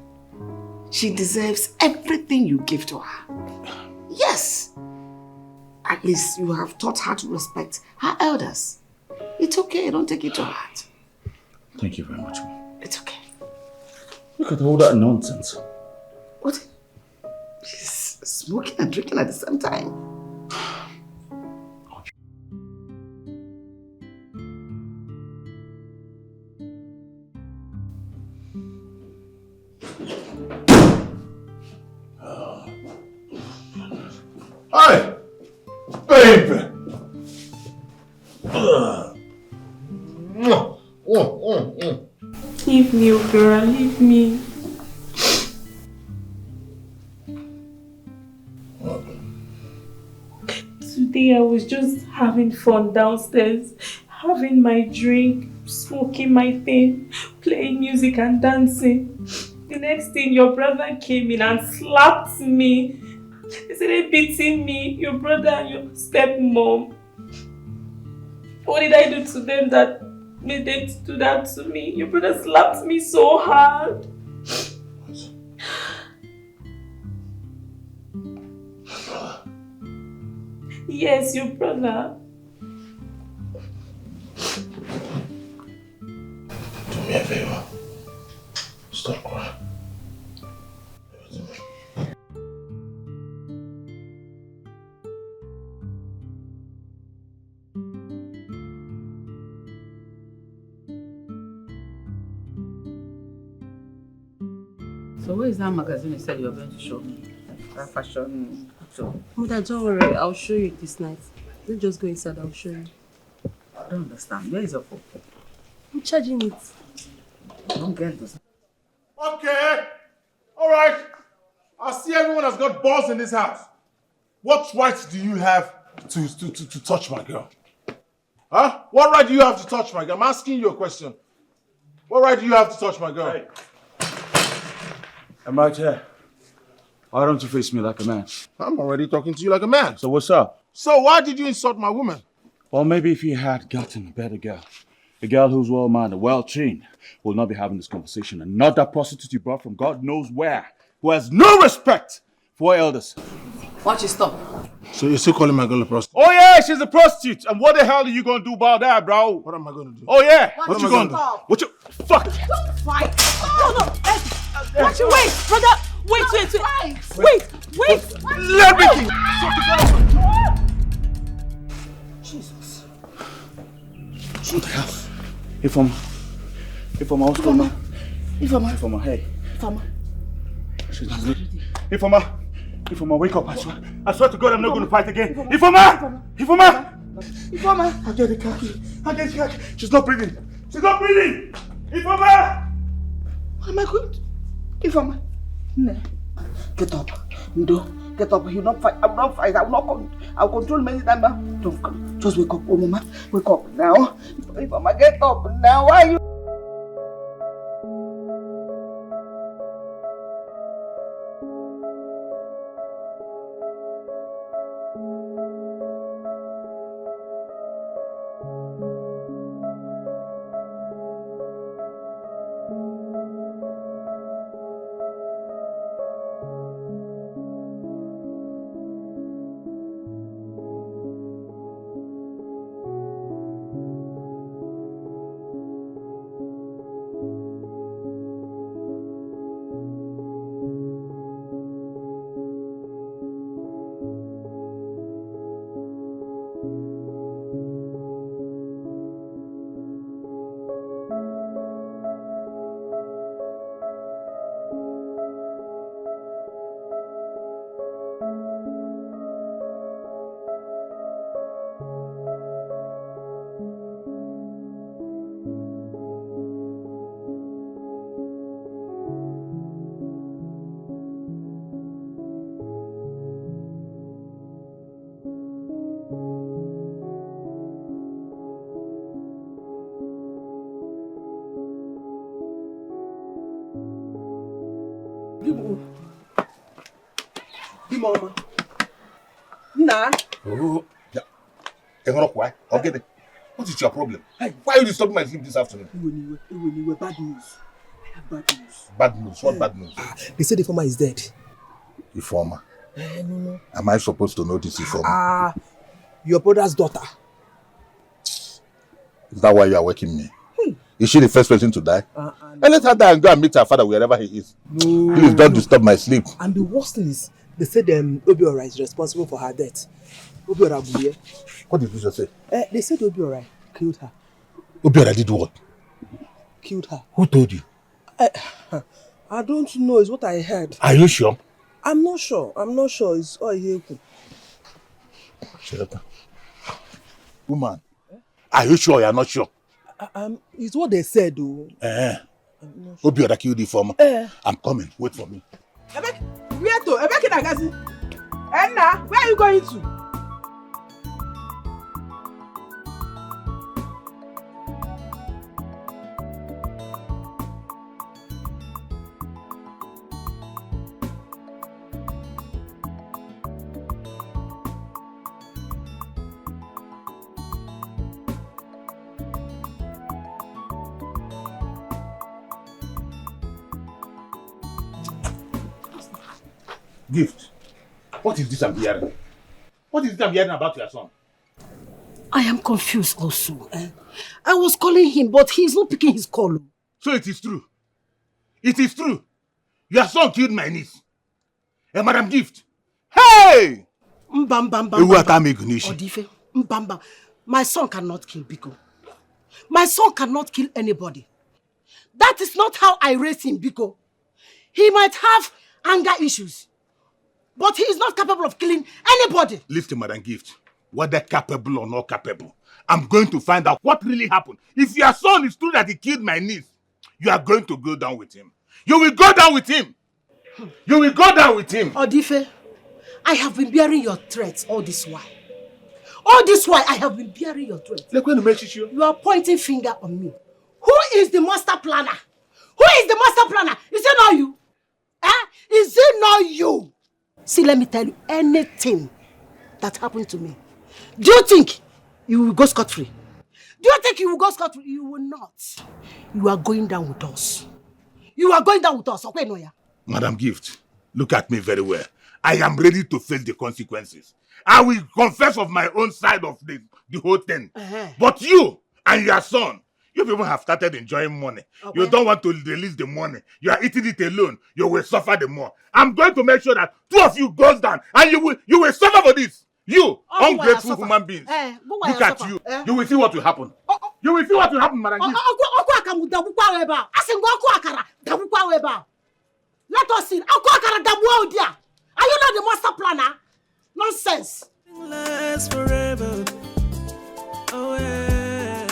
She deserves everything you give to her. Yes. At least you have taught her to respect her elders. It's okay, don't take it to heart. Thank you very much, Mom. It's okay. Look at all that nonsense. What? She's smoking and drinking at the same time. Hi! Baby! Leave me, Obiora, leave me. Today I was just having fun downstairs, having my drink, smoking my thing, playing music and dancing. The next thing, your brother came in and slapped me. He started beating me, your brother and your stepmom. What did I do to them that made them do that to me? Your brother slapped me so hard. Yes, your brother. Do me a favor. Stop crying. So where is that magazine you said you were going to show me? That fashion So, Mother, don't worry. I'll show you this night. Let's just go inside. I'll show you. I don't understand. Where is your phone? I'm charging it. I don't get this. Okay. All right. I see everyone has got balls in this house. What rights do you have to touch my girl? Huh? What right do you have to touch my girl? I'm asking you a question. What right do you have to touch my girl? Hey. I'm right here. Why don't you face me like a man? I'm already talking to you like a man. So what's up? So why did you insult my woman? Well, maybe if you had gotten a better girl, a girl who's well-mannered, well-trained, will not be having this conversation. And not that prostitute you brought from God knows where, who has no respect for elders. Why don't you stop? So you're still calling my girl a prostitute? Oh yeah, she's a prostitute. And what the hell are you gonna do about that, bro? What am I gonna do? Oh yeah, What you gonna do? What you fuck? Don't fight. No. Watch you wait, brother. Wait. Let me think. Jesus. What the hell? Ifoma, what's going on? Ifoma, hey. She's not ready. Ifoma, wake up, I swear to God I'm not going to fight again. Ifoma! I get the khaki. She's not breathing. Ifoma! What am I going to do? Ifoma. No. Get up. Ndo. Get up. You'll not fight. I will not fight. I'll control many times. Don't. Just wake up. Oh, Mama. Wake up now. Ifoma, get up now. Why are you? Mama. Nah. Oh, yeah. What is your problem? Why are you disturbing my sleep this afternoon? Bad news. I have bad news. Bad news? What bad news? They say the former is dead. Informer? No. Am I supposed to notice informer? Your brother's daughter. Is that why you are waking me? Is she the first person to die? And let her die and go and meet her father wherever he is. No. Please don't disturb my sleep. And the worst thing is, they said Obiora is responsible for her death. Obiora Buye. What did you say? They said Obiora killed her. Obiora did what? Killed her. Who told you? I don't know. It's what I heard. Are you sure? I'm not sure. It's all here. Woman, are you sure you are not sure? It's what they said, though. Obiora killed the former. I'm coming. Wait for me. Where to? Enna, where are you going to? Gift. What is this I'm hearing? What is it I'm hearing about your son? I am confused also. I was calling him, but he's not picking his call. So it is true. It is true. Your son killed my niece. Madam Gift. Hey! Odife. My son cannot kill Biko. My son cannot kill anybody. That is not how I raised him, Biko. He might have anger issues. But he is not capable of killing anybody. Listen, Madam Gift. Whether capable or not capable, I'm going to find out what really happened. If your son is true that he killed my niece, you are going to go down with him. You will go down with him. You will go down with him. Odife, I have been bearing your threats all this while. All this while, I have been bearing your threats. You are pointing finger on me. Who is the master planner? Who is the master planner? Is it not you? Is it not you? See, let me tell you, anything that happened to me, do you think you will go scot-free? Do you think you will go scot-free? You will not. You are going down with us. You are going down with us. Okay, Noya? Madam Gift, look at me very well. I am ready to face the consequences. I will confess of my own side of the whole thing. But you and your son, you people have started enjoying money. Okay. You don't want to release the money. You are eating it alone. You will suffer the more. I'm going to make sure that two of you goes down and you will suffer for this. You, ungrateful human beings. Look at you. You will see what will happen. You will see what will happen, Madam Gift. Let us see. Are you not the master planner? Nonsense. Lasts forever. Oh yeah.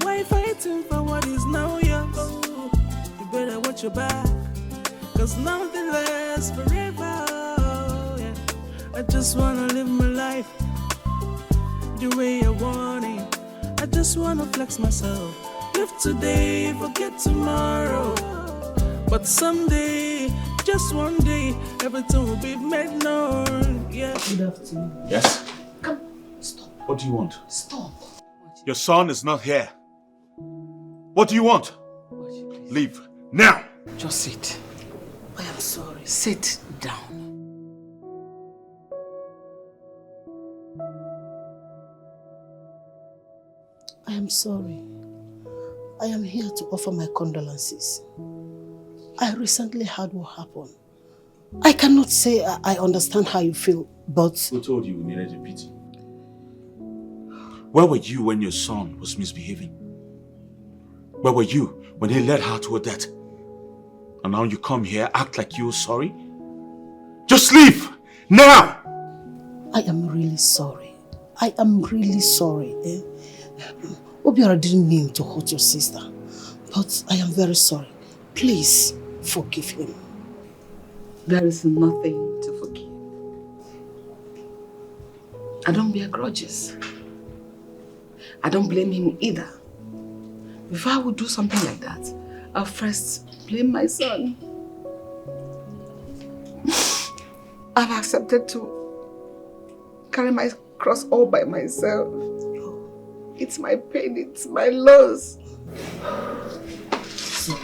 Why fighting for what is now yours? You better watch your back, 'cause nothing lasts forever. Yeah. I just wanna live my life the way I want it. I just wanna flex myself. Live today, forget tomorrow. But someday, just one day, everything will be made known. Yeah. Good afternoon. Yes? Come, stop. What do you want? Stop. Your son is not here. What do you want? Leave. Now. Just sit. I am sorry. Sit down. I am sorry. I am here to offer my condolences. I recently heard what happened. I cannot say I understand how you feel, but... Who told you we needed a pity? Where were you when your son was misbehaving? Where were you when he led her to her death? And now you come here, act like you're sorry? Just leave! Now! I am really sorry. I am really sorry. Obiora didn't mean to hurt your sister, but I am very sorry. Please forgive him. There is nothing to forgive. I don't bear grudges. I don't blame him either. If I would do something like that, I'll first blame my son. I've accepted to carry my cross all by myself. It's my pain, it's my loss. Sorry.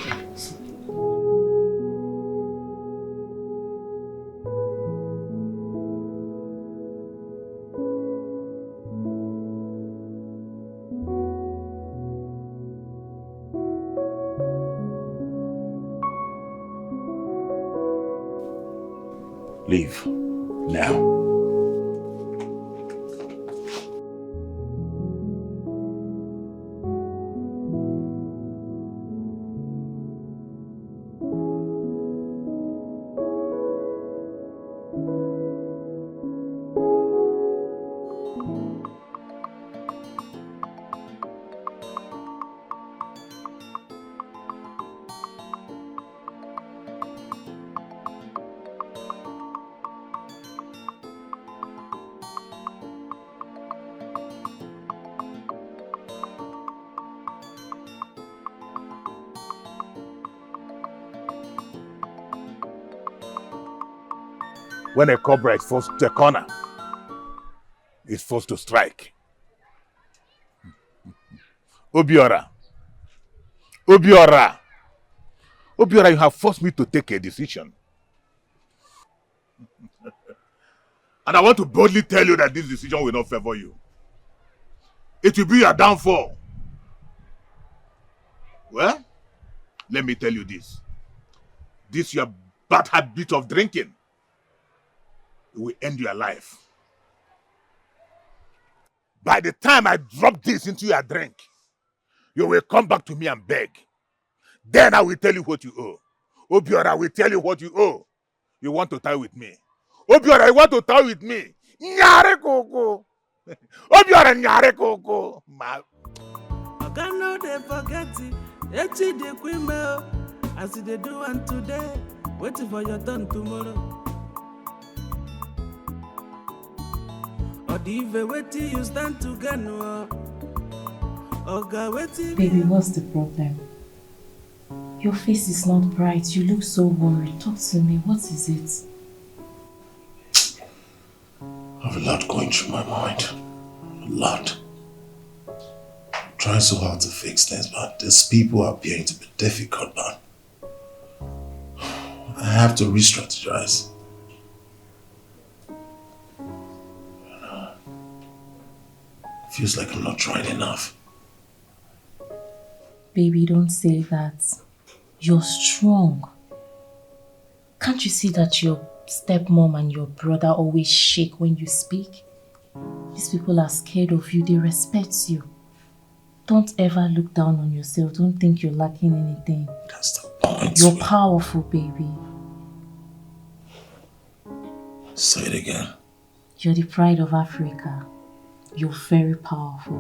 Leave. Now. When a cobra is forced to a corner, it's forced to strike. Obiora, you have forced me to take a decision. And I want to boldly tell you that this decision will not favor you. It will be your downfall. Well, let me tell you this. This your bad habit of drinking. It will end your life. By the time I drop this into your drink, you will come back to me and beg. Then I will tell you what you owe. Obiora will tell you what you owe. You want to tie with me? Obiora, you want to tie with me? Nyare koko. Obiora nyare koko. I cannot forget it. Echi de kwimbe. As they do one today. Waiting for your turn tomorrow. Or even waiting you stand to get no. Baby, what's the problem? Your face is not bright. You look so worried. Talk to me. What is it? I have a lot going through my mind. A lot. I'm trying so hard to fix things, but these people are appearing to be difficult, man. I have to re-strategize. Feels like I'm not trying enough. Baby, don't say that. You're strong. Can't you see that your stepmom and your brother always shake when you speak? These people are scared of you. They respect you. Don't ever look down on yourself. Don't think you're lacking anything. That's the point. You're powerful, baby. Say it again. You're the pride of Africa. You're very powerful.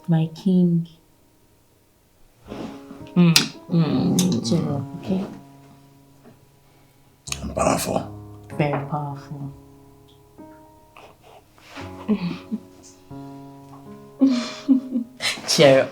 My king. Cheer up, okay? I'm powerful. Very powerful. Cheer up.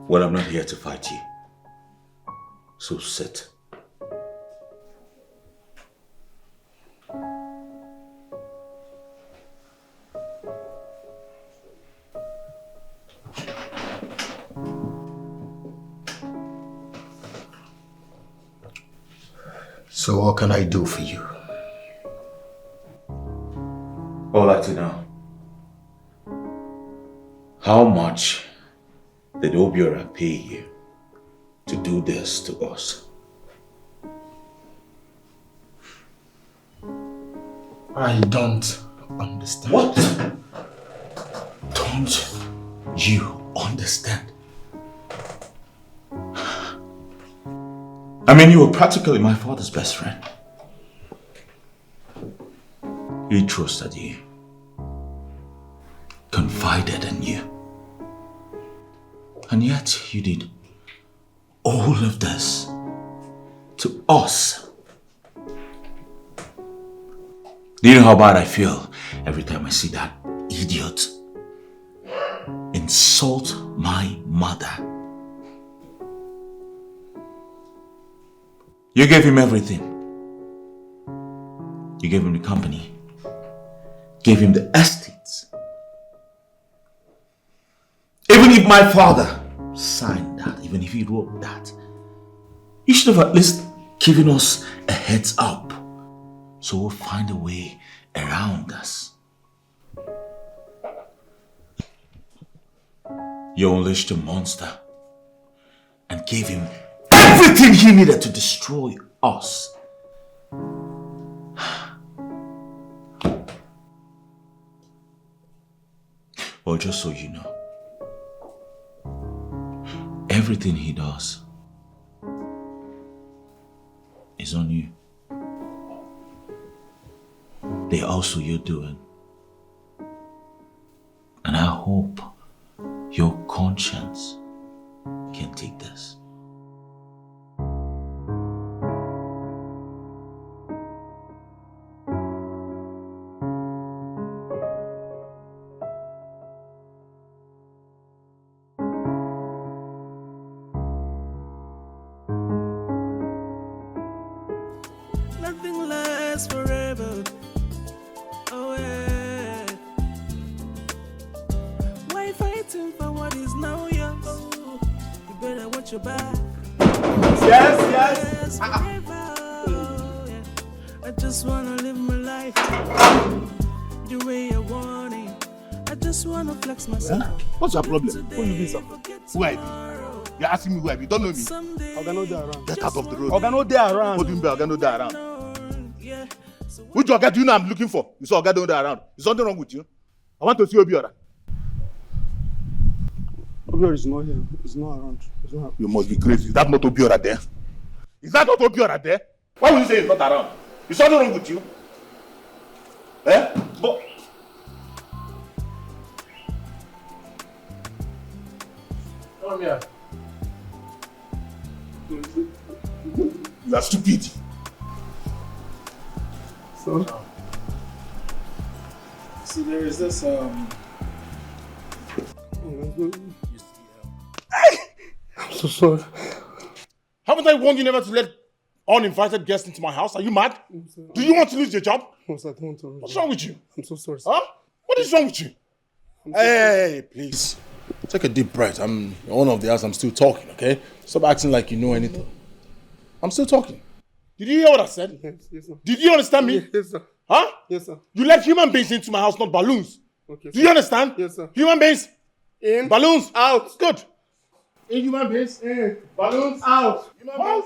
Well, I'm not here to fight you. So sit. So what can I do for you? I'd like to know. How much did Obiora pay you to do this to us? I don't understand. What? Don't you understand? I mean, you were practically my father's best friend. He trusted you, confided in you. And yet you did all of this to us. Do you know how bad I feel every time I see that idiot insult my mother? You gave him everything. You gave him the company, gave him the estates. Even if my father signed that, even if he wrote that, you should have at least given us a heads up so we'll find a way around us. You unleashed a monster and gave him everything he needed to destroy us. Well, just so you know, everything he does is on you. They're also you're doing. And I hope your conscience can take this. Nothing lasts forever. Oh yeah. Why fighting for what is now yours? You better watch your back. Yes. I just wanna live my life the way I want it. I just wanna flex myself. What's your problem? Who you be, sir? Who I be? You're asking me who I be. Don't know me. Oga no dey around. Get out of the road. Oga no dey around. What do you mean Oga no dey around? Which Oga do you know I'm looking for? You saw Oga no dey around. Is something wrong with you? I want to see Obiora. Obiora is not here. He's not around. You must be crazy. Is that not Obiora there? Is that not Obiora there? Why would you say he's not around? Is something wrong with you? Eh? But Come here. you are stupid. So, see, there is this I'm so sorry. Haven't I warned you never to let uninvited guests into my house? Are you mad? Do you want to lose your job? No, sir, I don't want to. What's wrong with you? I'm so sorry, sir. Huh? What is wrong with you? Hey, please. Take a deep breath. I'm the owner of the house. I'm still talking, okay? Stop acting like you know anything. I'm still talking. Did you hear what I said? Yes, sir. Did you understand me? Yes, sir. Huh? Yes, sir. You let human beings into my house, not balloons. Okay, Do you understand? Yes, sir. Human beings in, balloons out. Good. In human beings In, balloons out. Human beings.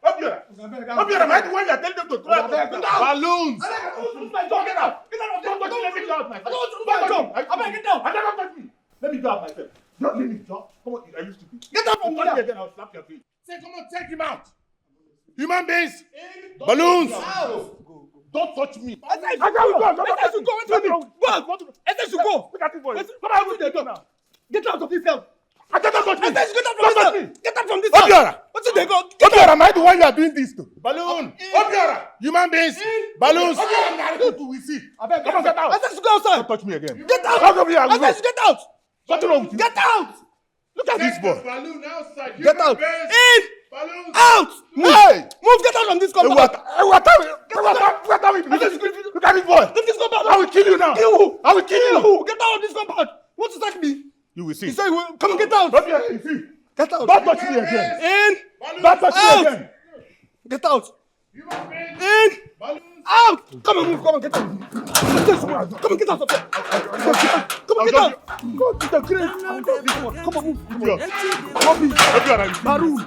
Obiora, am I the one you're telling them to throw out? Balloons. Get out. Don't touch me. Let me go out myself. Get out. Don't touch me. Let me go out myself. Don't leave me, John. Come on, are you stupid? Get out from here. Again, I'll slap your face. Say, come on, take him out. Human beings. Balloons. Out. Don't touch me. I should go. Look at this boy. Come out with the door now. Get out of this house. I don't touch me. Get out from this house. Obiora. What's it they go? Obiora, am I the one you are doing this to? Balloon. Obiora. Human beings. Balloons. Obiora, we see. Come on, get out. I said to go outside. Don't touch me again. Get out. Out of here. I said get out. What's wrong with you? Get out. Look at this boy. Balloon outside. Get out. In. Balloons. Out. Hey. Move. Get out from this compound. Look at this boy. Leave this compound. I will kill you now. I will kill you. Get out of this compound. What does that mean? You will see. He said, come on, get out. You see. Get out. Don't touch me again. In. Don't touch me again. Get out. In. Out. Come on, move. Come on, get out. Come on, get out of there. Come on, get out. Go to the grave. Come on, move. Bobby. Maroon.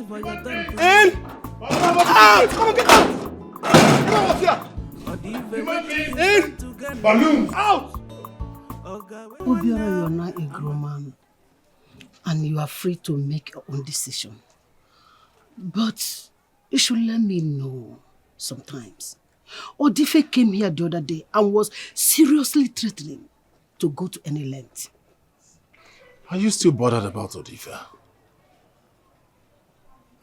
Mugu. In. Out. Come on, get out. Come on, here. In. Balloon. Out. Obiora, you are now a grown man and you are free to make your own decision. But you should let me know sometimes. Odife came here the other day and was seriously threatening to go to any length. Are you still bothered about Odife?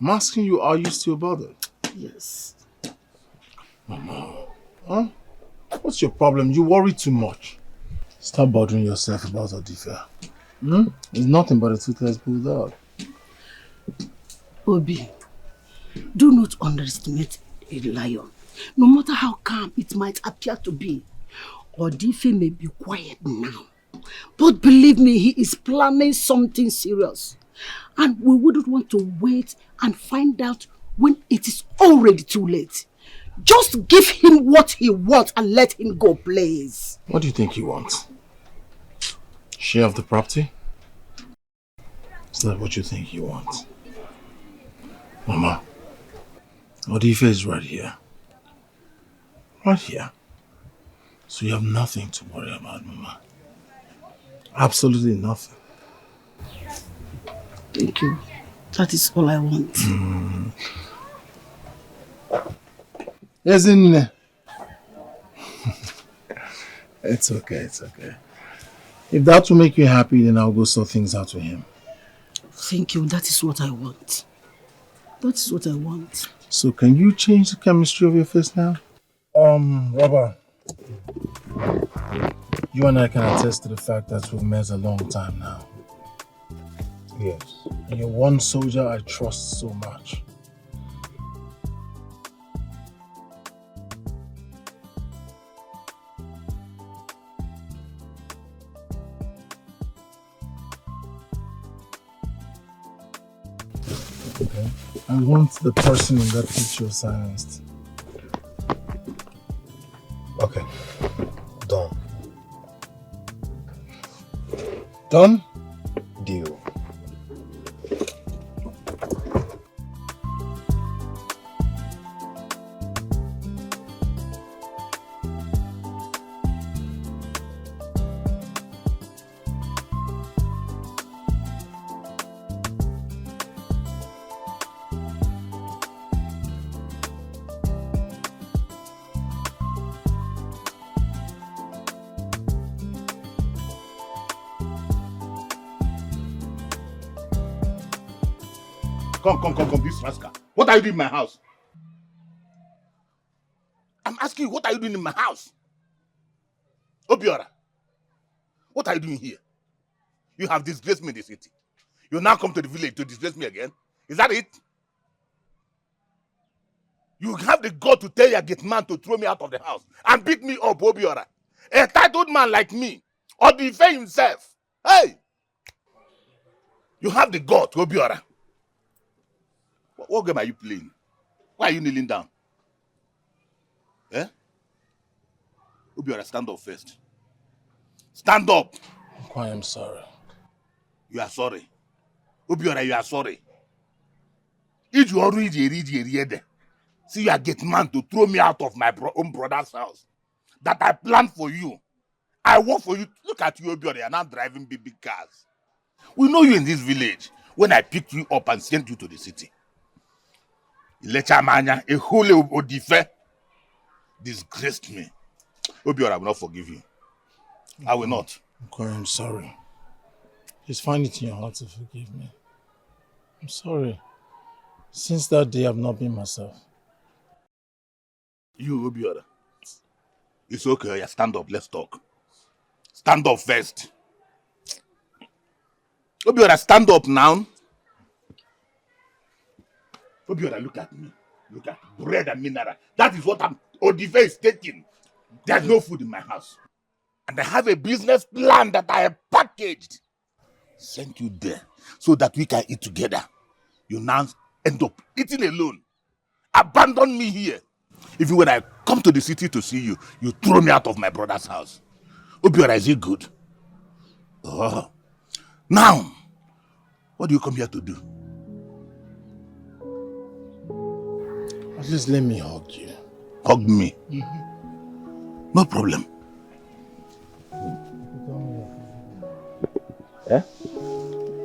I'm asking you, are you still bothered? Yes. Mama, huh? What's your problem? You worry too much. Stop bothering yourself about Odife. It's nothing but a toothless bulldog. Obi, do not underestimate a lion. No matter how calm it might appear to be, Odife may be quiet now. But believe me, he is planning something serious. And we wouldn't want to wait and find out when it is already too late. Just give him what he wants and let him go, please. What do you think he wants? Share of the property? Is that what you think he wants? Mama, Odife is right here. Right here. So you have nothing to worry about, Mama. Absolutely nothing. Thank you. That is all I want. Isn't it? It's okay, it's okay. If that will make you happy, then I'll go sort things out with him. Thank you. That is what I want. That is what I want. So can you change the chemistry of your face now? Robert. You and I can attest to the fact that we've met a long time now. Yes. And you're one soldier I trust so much. Okay. I want the person in that picture silenced. Okay. Done. Done? Deal. Come, this rascal. What are you doing in my house? I'm asking you, what are you doing in my house? Obiora, what are you doing here? You have disgraced me in the city. You now come to the village to disgrace me again? Is that it? You have the God to tell your gate man to throw me out of the house and beat me up, Obiora. A titled man like me, or defend himself. Hey! You have the God, Obiora. What game are you playing? Why are you kneeling down? Eh? Obiora, stand up first. Stand up. I am sorry. You are sorry. Obiora, you are sorry. If you already see your gate man to throw me out of my own brother's house that I planned for you. I work for you. Look at you, Obiora, you're now driving big cars. We know you in this village when I picked you up and sent you to the city. Ilechamanya, a holy Odife, disgraced me. Obiora, I will not forgive you. I will not. Okay, I'm sorry. Just find it in your heart to forgive me. I'm sorry. Since that day, I've not been myself. You, Obiora. It's okay. Stand up. Let's talk. Stand up first. Obiora, stand up now. Obiora, look at me. Look at bread and mineral. That is what Odife is taking. There's no food in my house. And I have a business plan that I have packaged. Sent you there so that we can eat together. You now end up eating alone. Abandon me here. Even when I come to the city to see you, you throw me out of my brother's house. Obiora, is it good? Oh. Now, what do you come here to do? At least let me hug you. Hug me? No problem. Eh?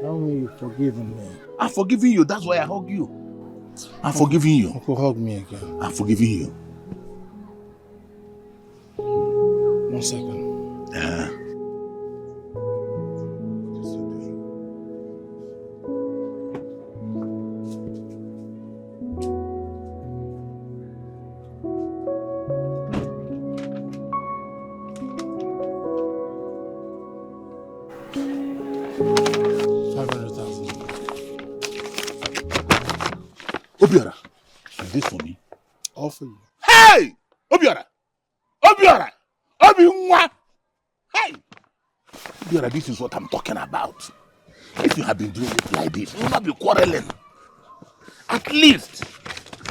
Tell me you've forgiven me. I'm forgiving you. That's why I hug you. I'm forgiving you. Uncle, hug me again. I'm forgiving you. 1 second. Obiora, is this for me? All for you. Hey! Obiora! Obiora! Obiora! Hey! Obiora, this is what I'm talking about. If you have been doing it like this, you will not be quarreling. At least,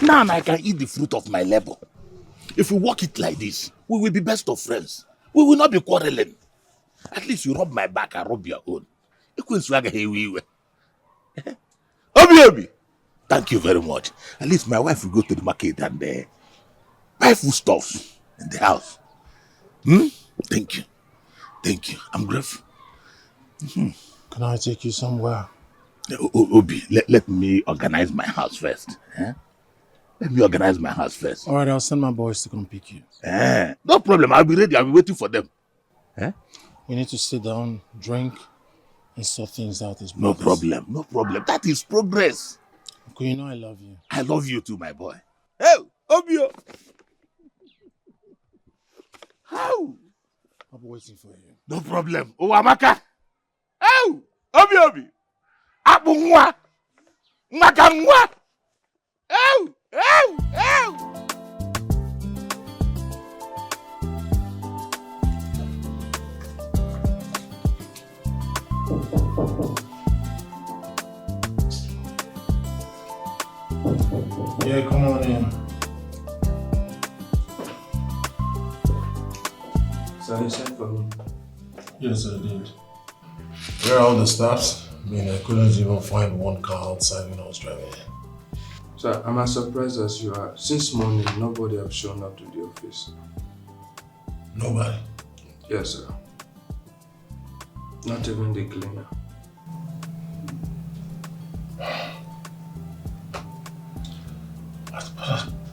now I can eat the fruit of my labor. If we walk it like this, we will be best of friends. We will not be quarreling. At least you rub my back, I rub your own. Obi! Thank you very much. At least my wife will go to the market and buy foodstuffs in the house. Thank you. Thank you. I'm grateful. Can I take you somewhere? Obi, let me organize my house first. Let me organize my house first. All right, I'll send my boys to come pick you. No problem. I'll be ready. I'll be waiting for them. We need to sit down, drink, and sort things out as No problem. No problem. That is progress. Okay, you know I love you. I love you too, my boy. Hey, Obio. How? I'll be waiting for you. No problem. Oh, Amaka. How? Obi. Abu nwa. Maka nwa. How? Yeah, come on in. So you sent for me? Yes, I did. Where are all the staffs? I mean, I couldn't even find one car outside when I was driving in. Sir, I'm as surprised as you are. Since morning, nobody have shown up to the office. Nobody? Yes, sir. Not even the cleaner.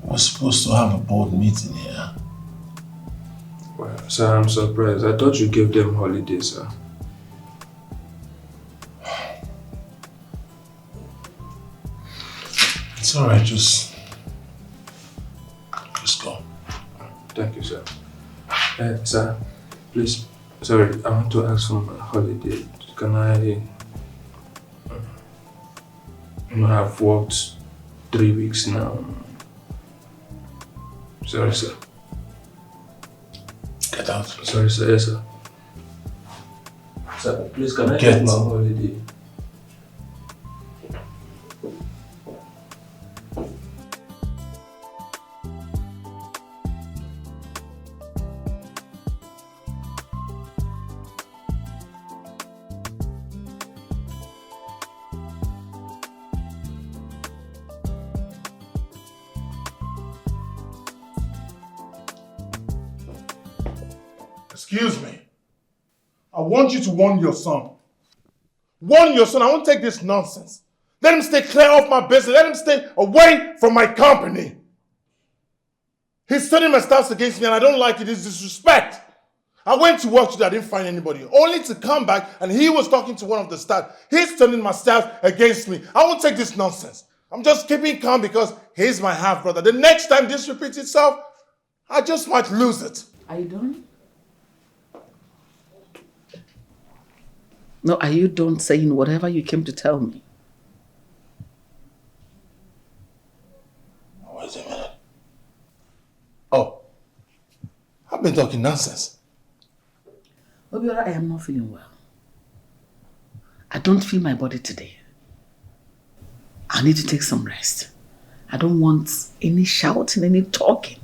We're supposed to have a board meeting here. Well, sir, I'm surprised. I thought you gave them holiday, sir. It's alright, just go. Thank you, sir. Sir, please, sorry, I want to ask for my holiday. Can I, I've worked 3 weeks now. Sorry, sir. Get out. Sorry, sir. Yes, sir. Sir, please, can I get my holiday? Excuse me. I want you to warn your son. Warn your son. I won't take this nonsense. Let him stay clear off my business. Let him stay away from my company. He's turning my staffs against me and I don't like it. It's disrespect. I went to work today. I didn't find anybody. Only to come back and he was talking to one of the staff. He's turning my staff against me. I won't take this nonsense. I'm just keeping calm because he's my half-brother. The next time this repeats itself, I just might lose it. Are you done? No, are you done saying whatever you came to tell me? Wait a minute. Oh, I've been talking nonsense. Obiora, I am not feeling well. I don't feel my body today. I need to take some rest. I don't want any shouting, any talking.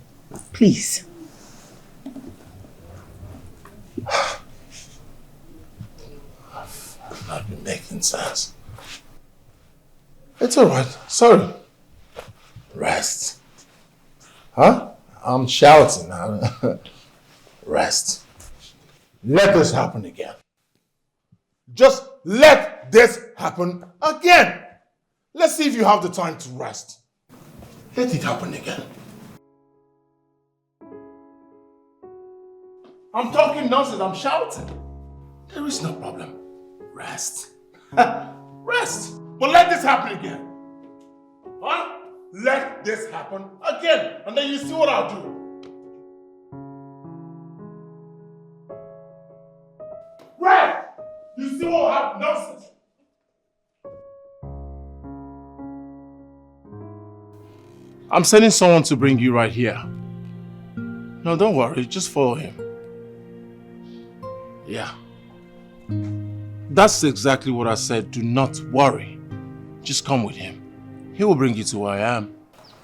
Please. I've not been making sense. It's alright. Sorry. Rest. Huh? I'm shouting. Rest. Let this happen again. Just let this happen again. Let's see if you have the time to rest. Let it happen again. I'm talking nonsense. I'm shouting. There is no problem. Rest. Rest. But let this happen again. Huh? Let this happen again. And then you see what I'll do. Rest. You see what will happen? Nonsense. I'm sending someone to bring you right here. No, don't worry. Just follow him. Yeah. That's exactly what I said. Do not worry. Just come with him. He will bring you to where I am.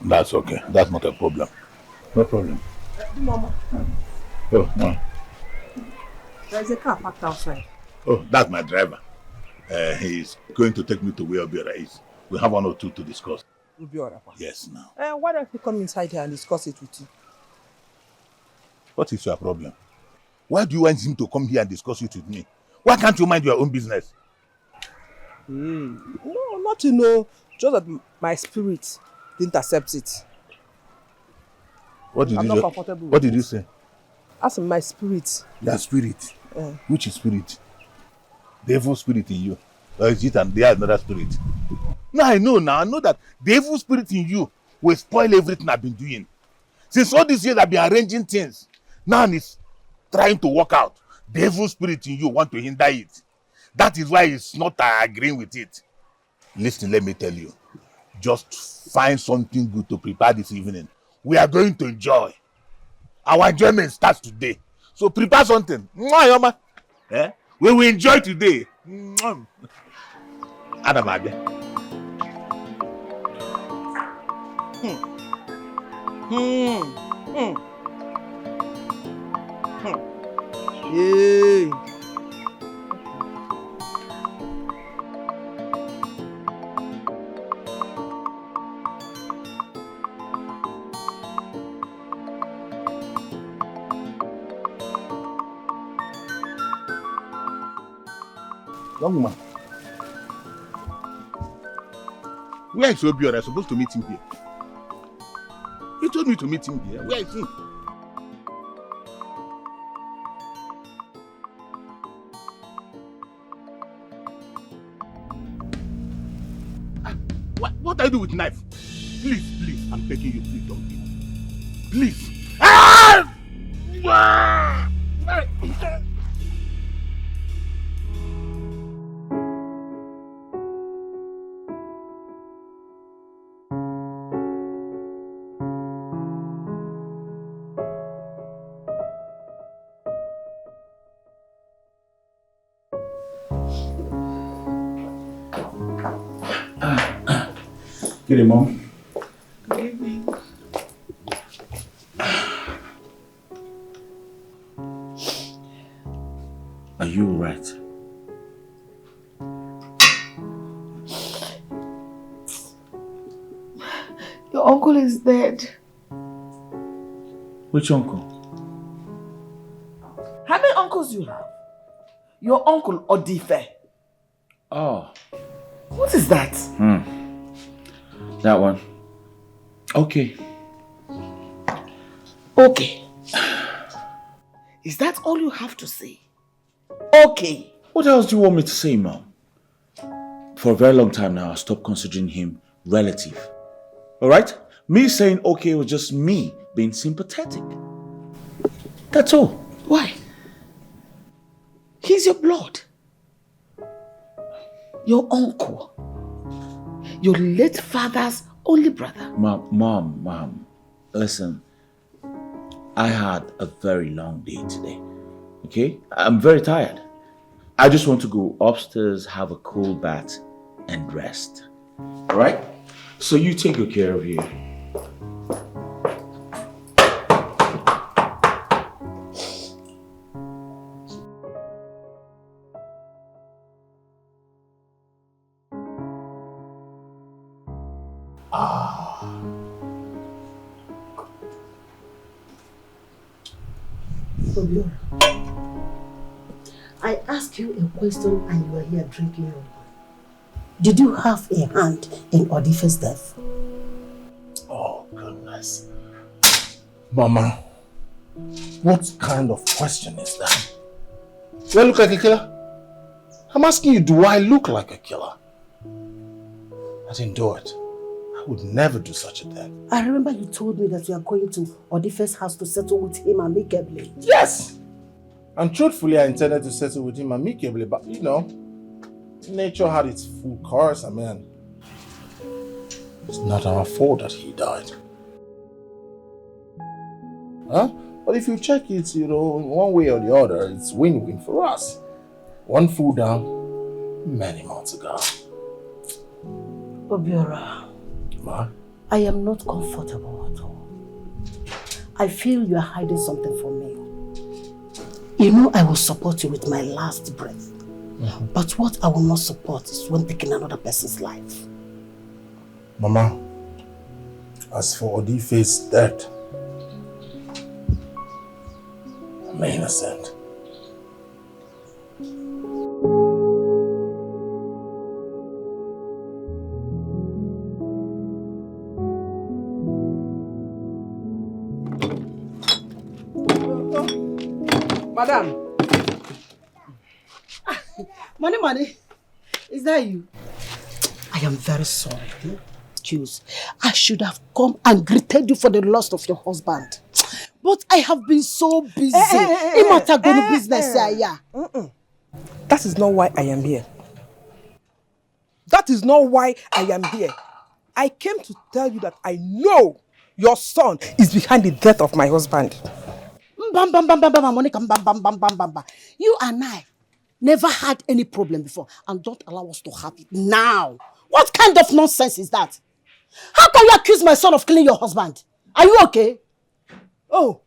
That's okay. That's not a problem. No problem. Mama, Oh, no. there's a car parked outside. Oh, that's my driver. He's going to take me to where Obiora is. We have 1 or 2 to discuss. Obiora. Yes, now. Why don't you come inside here and discuss it with you? What is your problem? Why do you want him to come here and discuss it with me? Why can't you mind your own business? No, not to know. Just that my spirit didn't accept it. What did I'm you not comfortable with What did it. you say? As in my spirit. Your spirit. Yeah. Which is spirit? The evil spirit in you. Or is it and there another spirit? No, I know now. I know that the evil spirit in you will spoil everything I've been doing. Since all these years I've been arranging things. Now it's trying to work out. The evil spirit in you want to hinder it. That is why it's not agreeing with it. Listen, let me tell you. Just find something good to prepare this evening. We are going to enjoy. Our enjoyment starts today. So prepare something. Eh? We will enjoy today. Adam Abia. Yay. Young man, where is Obiora? I'm supposed to meet him here. He told me to meet him here. Where is he? What do I do with knife? Please, I'm begging you, please don't kill me. Please. Ah! Ah! Good evening, Mom. Good evening. Are you alright? Your uncle is dead. Which uncle? How many uncles you have? Your uncle Odife. Oh. What is that? That one. Okay. Okay. Is that all you have to say? Okay. What else do you want me to say, Mom? For a very long time now, I stopped considering him relative. Alright? Me saying okay was just me being sympathetic. That's all. Why? He's your blood. Your uncle. Your late father's only brother. Mom, listen. I had a very long day today. Okay? I'm very tired. I just want to go upstairs, have a cool bath, and rest. Alright? So you take good care of you. Obiora, I asked you a question and you are here drinking your wine. Did you have a hand in Odife's death? Oh, goodness. Mama, what kind of question is that? Do I look like a killer? I'm asking you, do I look like a killer? I didn't do it. I would never do such a thing. I remember you told me that you are going to Odife's house to settle with him amicably. Yes! And truthfully, I intended to settle with him amicably, but you know, nature had its full course. I mean, it's not our fault that he died. Huh? But if you check it, you know, one way or the other, it's win-win for us. One fool down, many months ago. Obiora, Ma? I am not comfortable at all. I feel you are hiding something from me. You know I will support you with my last breath. But what I will not support is when taking another person's life. Mama, as for Odife's death, I'm innocent. Madam. Money, is that you? I am very sorry. Choose. I should have come and greeted you for the loss of your husband. But I have been so busy. Business. That is not why I am here. That is not why I am here. I came to tell you that I know your son is behind the death of my husband. Monica, you and I never had any problem before, and don't allow us to have it now. What kind of nonsense is that? How can you accuse my son of killing your husband? Are you okay? Oh,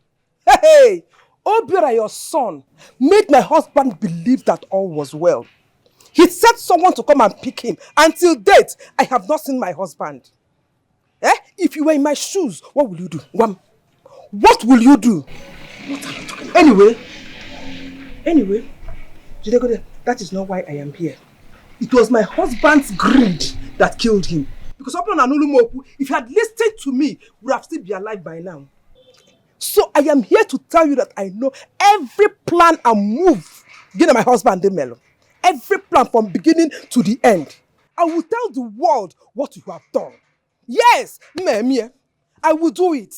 hey, Obiora, your son, made my husband believe that all was well. He sent someone to come and pick him. Until date, I have not seen my husband. If you were in my shoes, what will you do? Wham? What will you do? What are you talking about? Anyway, Jidegode, that is not why I am here. It was my husband's greed that killed him. Because if he had listened to me, he would have still been alive by now. So I am here to tell you that I know every plan and move given my husband Demelo. Every plan from beginning to the end. I will tell the world what you have done. Yes, Meme, I will do it.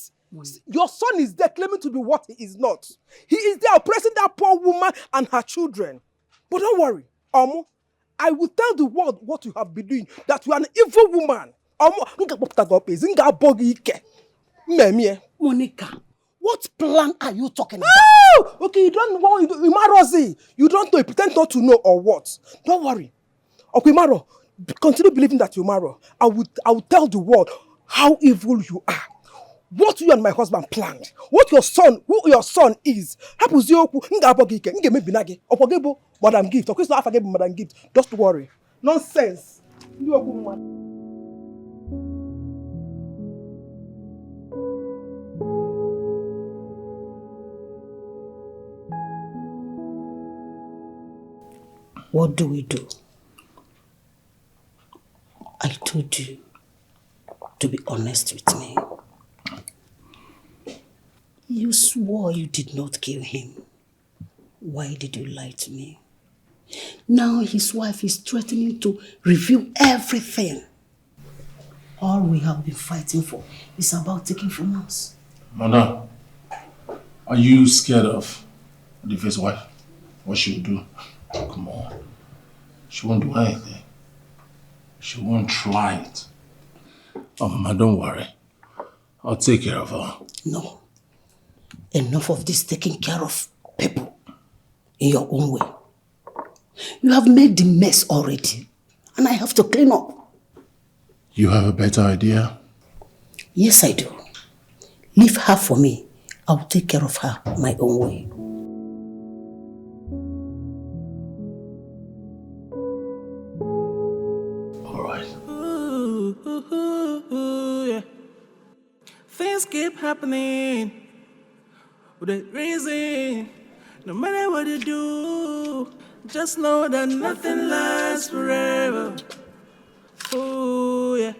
Your son is there claiming to be what he is not. He is there oppressing that poor woman and her children. But don't worry, I will tell the world what you have been doing, that you are an evil woman. Monica, what plan are you talking about? Oh, okay, you don't want you don't know, you pretend not to know or what. Don't worry. Okay, Maro, continue believing that you're Maro. I will tell the world how evil you are. What you and my husband planned. What who your son is. Happens you madam gift. Okay, so I forget madam gift. Just worry. Nonsense. What do we do? I told you to be honest with me. You swore you did not kill him. Why did you lie to me? Now his wife is threatening to reveal everything. All we have been fighting for is about taking from us. Mother, are you scared of the first wife? What she will do? Come on. She won't do anything. She won't try it. Oh, Mama, don't worry. I'll take care of her. No. Enough of this taking care of people in your own way. You have made the mess already, and I have to clean up. You have a better idea? Yes, I do. Leave her for me. I'll take care of her my own way. Yeah. Things keep happening with a reason. No matter what you do, just know that nothing lasts forever. Oh yeah,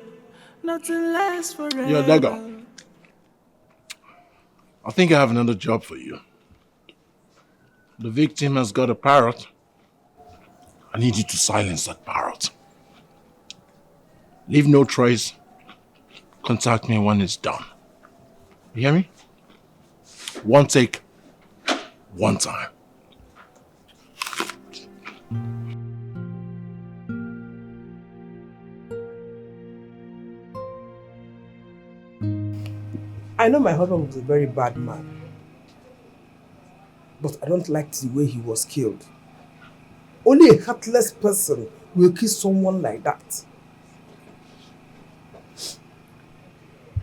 nothing lasts forever. Yo, Dagger. I think I have another job for you. The victim has got a parrot. I need you to silence that parrot. Leave no trace. Contact me when it's done. You hear me? One take, one time. I know my husband was a very bad man, but I don't like the way he was killed. Only a heartless person will kill someone like that.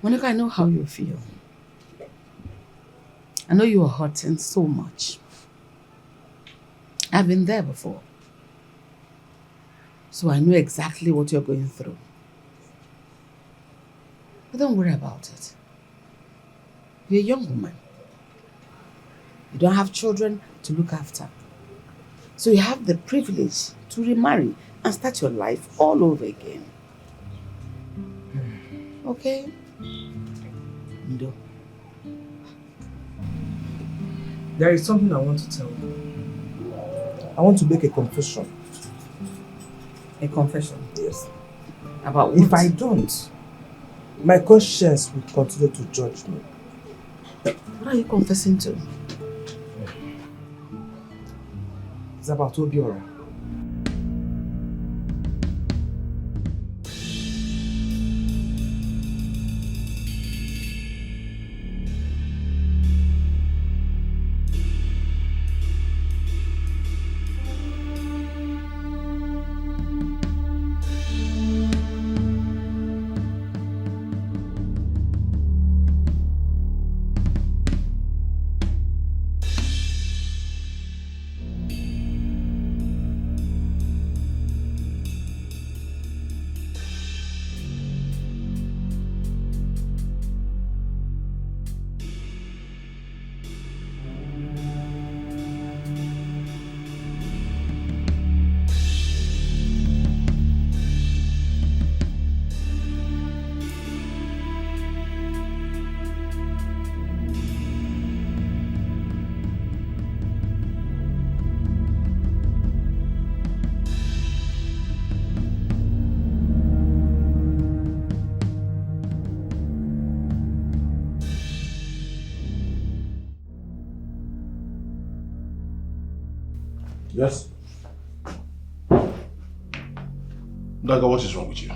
Monica, I know how you feel. I know you are hurting so much. I've been there before. So I know exactly what you're going through. But don't worry about it. You're a young woman. You don't have children to look after. So you have the privilege to remarry and start your life all over again. Okay? Ndo. There is something I want to tell you. I want to make a confession. A confession? Yes. About what? If I don't, my conscience will continue to judge me. What are you confessing to? It's about Obiora. Yes? Daga, what is wrong with you?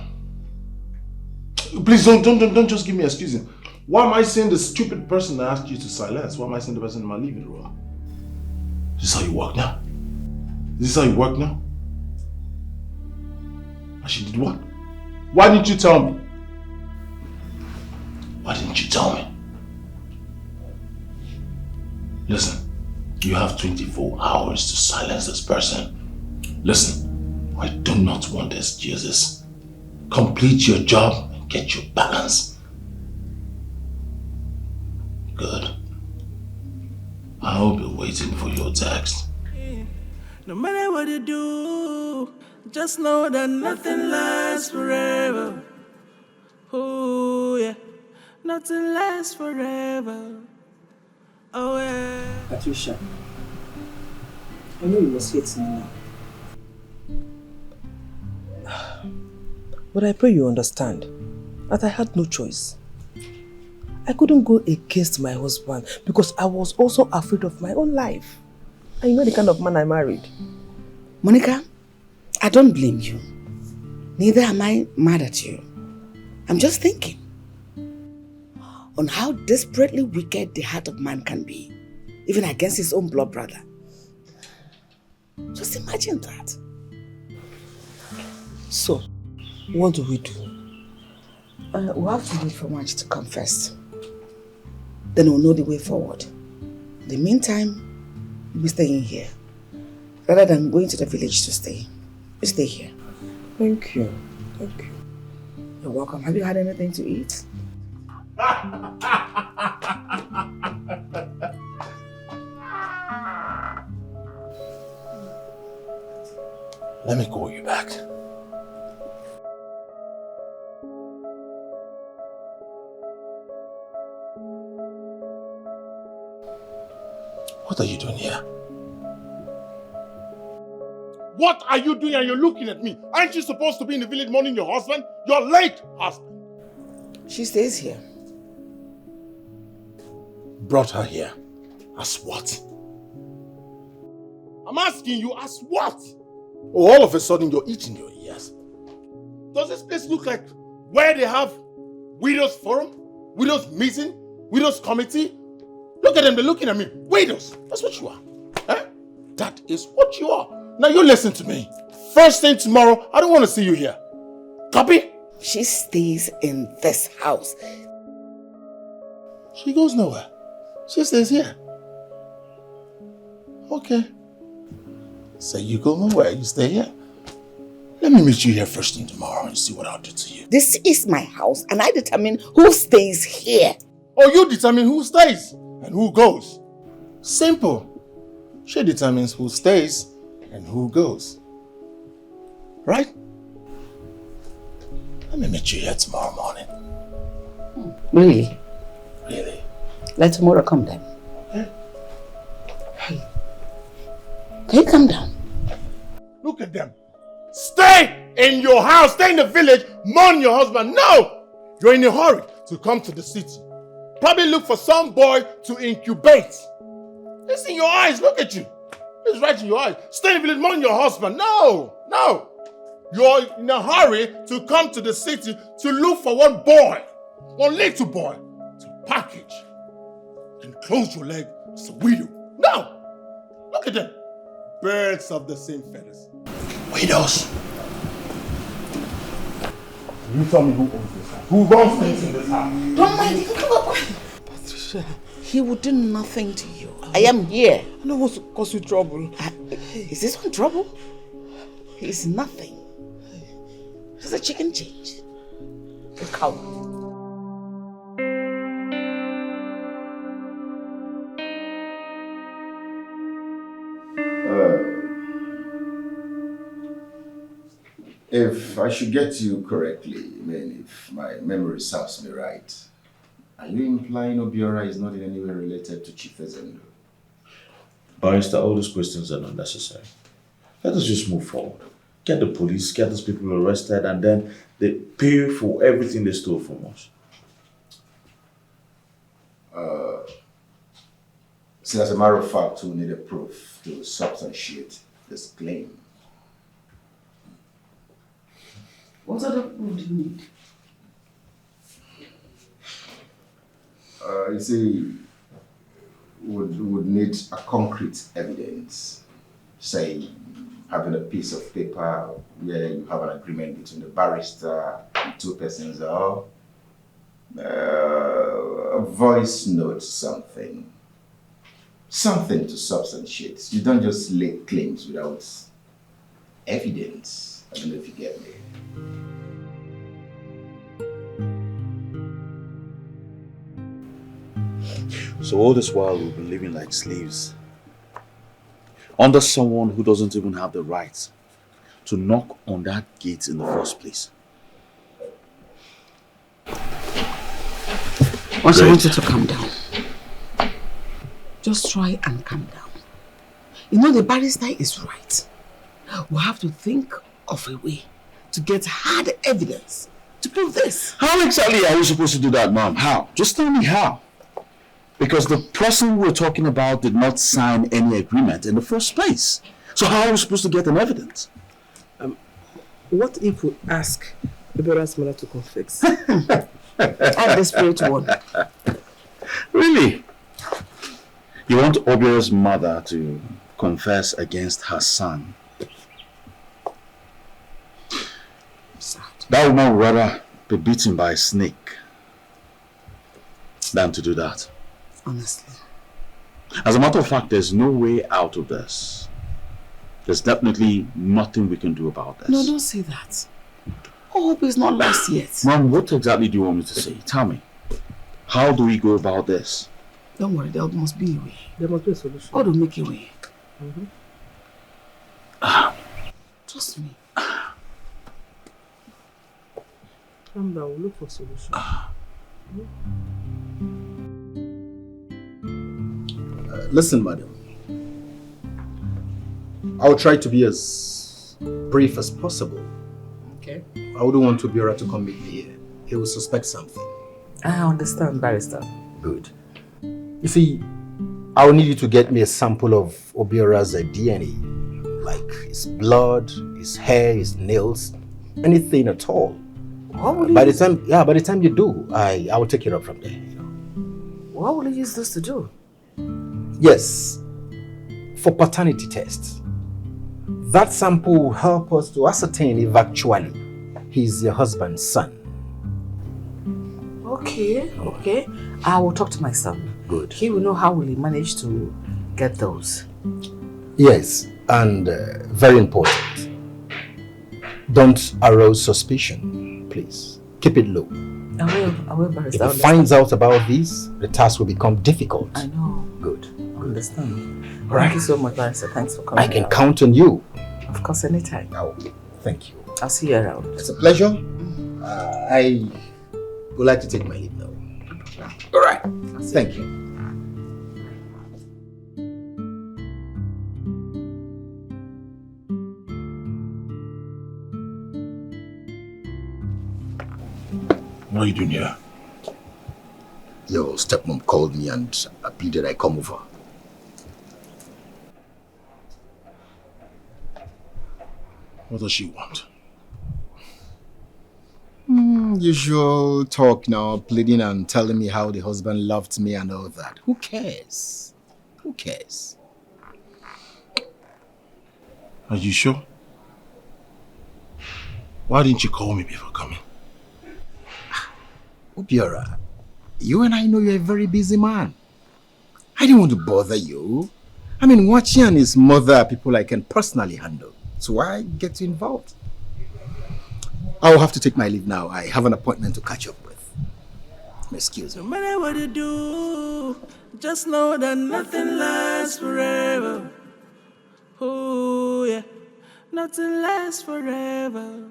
Please don't just give me excuses. Why am I seeing the stupid person that asked you to silence? Why am I seeing the person in my living room? Is this how you work now? Is this how you work now? And she did what? Why didn't you tell me? Why didn't you tell me? Listen, you have 24 hours to silence this person. Listen, I do not want excuses. Complete your job and get your balance. Good. I'll be waiting for your text. No matter what you do, just know that nothing lasts forever. Oh yeah, nothing lasts forever. Oh yeah. Patricia, I know you must hate me now. But I pray you understand that I had no choice. I couldn't go against my husband because I was also afraid of my own life. And you know the kind of man I married. Monica, I don't blame you. Neither am I mad at you. I'm just thinking on how desperately wicked the heart of man can be, even against his own blood brother. Just imagine that. So, what do we do? We'll have to wait for March to come first. Then we'll know the way forward. In the meantime, you'll be staying here. Rather than going to the village to stay, you stay here. Thank you. Thank you. You're welcome. Have you had anything to eat? Let me call you back. What are you doing here? What are you doing and you're looking at me? Aren't you supposed to be in the village mourning your husband? Your late husband. She stays here. Brought her here. As what? I'm asking you, as what? Oh, all of a sudden you're itching your ears. Does this place look like where they have widows forum? Widows meeting? Widows committee? Look at them, they're looking at me. Widows, that's what you are. Eh? That is what you are. Now you listen to me. First thing tomorrow, I don't want to see you here. Copy? She stays in this house. She goes nowhere. She stays here. Okay. So you go nowhere, you stay here. Let me meet you here first thing tomorrow and see what I'll do to you. This is my house and I determine who stays here. Oh, you determine who stays and who goes. Simple. She determines who stays and who goes. Right? Let me meet you here tomorrow morning. Really? Really? Let tomorrow come then. Okay. Hey. Can you calm down? Look at them. Stay in your house, stay in the village, mourn your husband. No! You're in a hurry to come to the city. Probably look for some boy to incubate. It's in your eyes, look at you. It's right in your eyes. Stay in the village, mourn your husband. No! No! You're in a hurry to come to the city to look for one boy, one little boy, to package and close your leg as a widow. No! Look at them. Birds of the same feathers. Widows. You tell me who owns this house. Who runs things in this house? Don't mind him. Come on. Patricia. He will do nothing to you. I am here. I don't want to cause you trouble. Is this one trouble? He is nothing. Just a chicken change. A cow. If I should get you correctly, I mean, if my memory serves me right, are you implying Obiora is not in any way related to Chief Ezendo? Barrister, all those questions are not necessary. Let us just move forward. Get the police, get those people arrested, and then they pay for everything they stole from us. See, as a matter of fact, we need a proof to substantiate this claim. What other proof do you need? You see, would need a concrete evidence. Say, having a piece of paper where you have an agreement between the barrister and two persons, or a voice note, something to substantiate. You don't just lay claims without evidence. I don't know if you get me. So all this while we've been living like slaves under someone who doesn't even have the right to knock on that gate in the first place. Once I want you to calm down. Just try and calm down. You know the barrister is right. We'll have to think of a way to get hard evidence to prove this. How exactly are we supposed to do that, Mom? How? Just tell me how. Because the person we're talking about did not sign any agreement in the first place. So how are we supposed to get an evidence? What if we ask Obiora's mother to confess? I'm desperate one. Really? You want Obiora's mother to confess against her son? That woman would rather be beaten by a snake than to do that. Honestly. As a matter of fact, there's no way out of this. There's definitely nothing we can do about this. No, don't say that. Hope is not lost yet. Mom, what exactly do you want me to say? Tell me. How do we go about this? Don't worry, there must be a way. There must be a solution. God will make a way. Mm-hmm. Trust me. Calm down, we'll look for a solution. Listen, madam. I'll try to be as brief as possible. Okay. I wouldn't want Obiora to come meet me here. He will suspect something. I understand, barrister. Good. You see, I'll need you to get me a sample of Obiora's DNA. Like his blood, his hair, his nails, anything at all. By the time you do, I will take it up from there. What will you use this to do? Yes, for paternity tests. That sample will help us to ascertain if actually he's your husband's son. Okay. I will talk to my son. Good. He will know how will he manage to get those. Yes, and very important. Don't arouse suspicion, please. Keep it low. I will, barrister. If he finds out about this, the task will become difficult. I know. Good. I understand. Right. Thank you so much, barrister. Thanks for coming. I can count on you. Of course, anytime. Oh, thank you. I'll see you around. It's a pleasure. I would like to take my leave now. All right. Thank you. What are you doing here? Your stepmom called me and pleaded I come over. What does she want? Usual talk now, pleading and telling me how the husband loved me and all that. Who cares? Who cares? Are you sure? Why didn't you call me before coming? Obiora, you and I know you're a very busy man. I didn't want to bother you. I mean, Wachi and his mother are people I can personally handle. So why get you involved? I'll have to take my leave now. I have an appointment to catch up with. Excuse me. No matter what you do, just know that nothing lasts forever. Oh yeah, nothing lasts forever.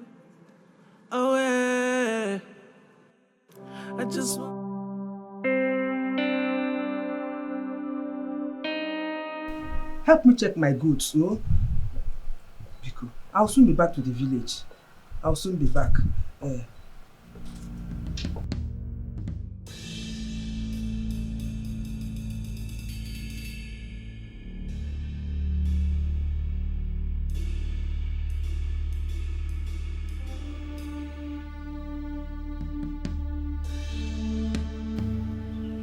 Oh yeah, I just want. Help me check my goods, no? Biko, I'll soon be back to the village. I'll soon be back.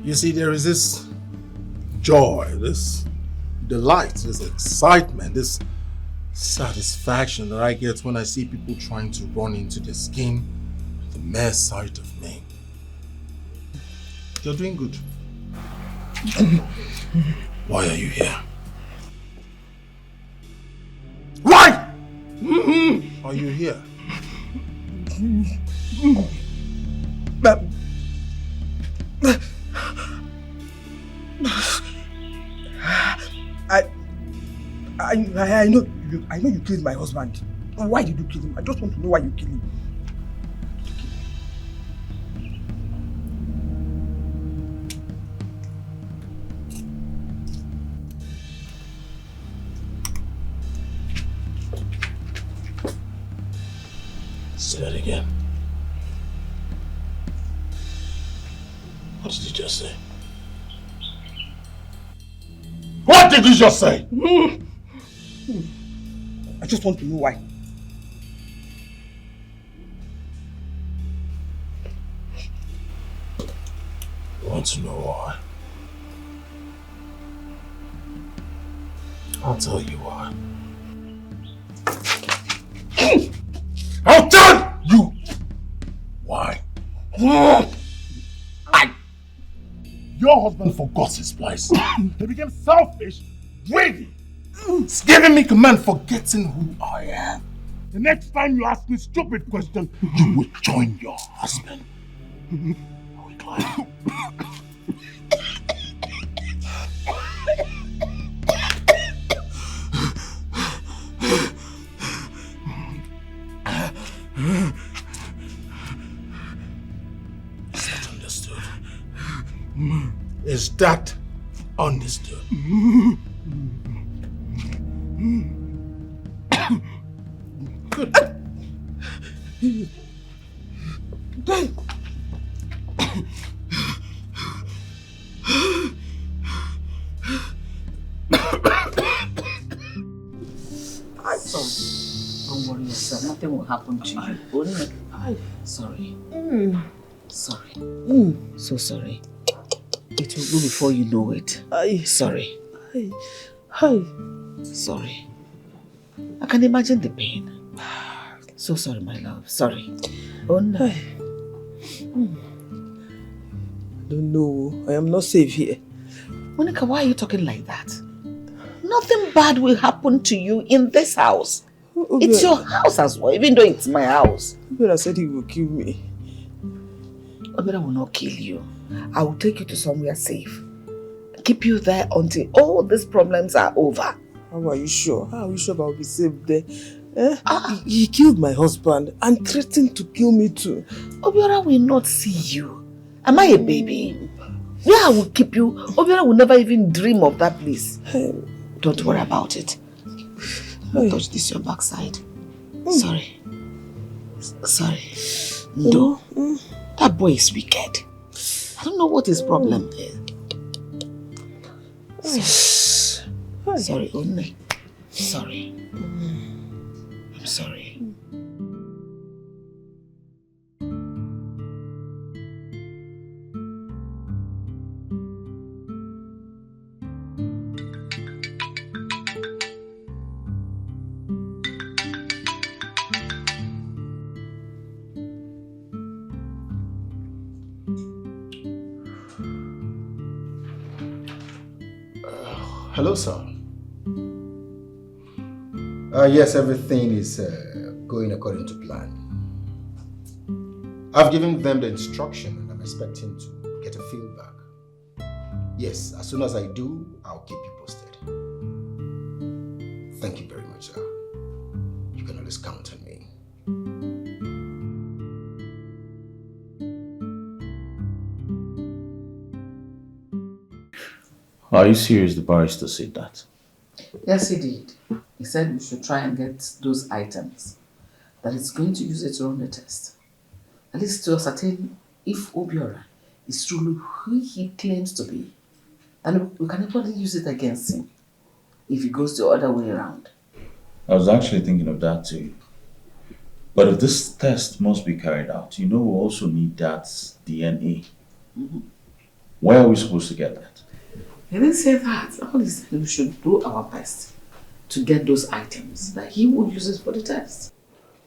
You see, there is this joy, this delight, this excitement, this satisfaction that I get when I see people trying to run into the skin, the mere sight of me. You're doing good. Why are you here? Why are you here? I know you killed my husband. Why did you kill him? I just want to know why you killed him. Say that again. What did you just say? What did you just say? I just want to know why. You want to know why? I'll tell you why. I'll tell you why. Your husband forgot his place. He became selfish, greedy. It's giving me command, forgetting who I am. The next time you ask me a stupid question, you will join your husband. Are we clear? Is that understood? Good. Don't worry yourself. Nothing will happen to you. Only. Sorry. Sorry. So sorry. It will go before you know it. Sorry. Sorry. I can imagine the pain. So sorry, my love. Sorry. Oh no. I don't know. I am not safe here. Monica, why are you talking like that? Nothing bad will happen to you in this house. It's your house as well, even though it's my house. Obera said he will kill me. Obera will not kill you. I will take you to somewhere safe. Keep you there until all these problems are over. How are you sure? How are you sure I will be safe there? He killed my husband and threatened to kill me too. Obiora will not see you. Am I a baby? Where I will keep you, Obiora will never even dream of that place. Don't worry about it. Don't touch this your backside. Sorry. Sorry. No. That boy is wicked. I don't know what his problem is. Sorry, only. Sorry. I'm sorry. Hello, sir. Yes, everything is going according to plan. I've given them the instruction and I'm expecting to get a feedback. Yes, as soon as I do, I'll keep you posted. Thank you very much, sir. You can always count on me. Are you serious the barrister said that? Yes, he did. He said we should try and get those items. That it's going to use it to run the test. At least to ascertain if Obiora is truly who he claims to be. And we can even use it against him if he goes the other way around. I was actually thinking of that too. But if this test must be carried out, you know we also need that DNA. Where are we supposed to get that? He didn't say that. All he said we should do our best to get those items that he would use for the test.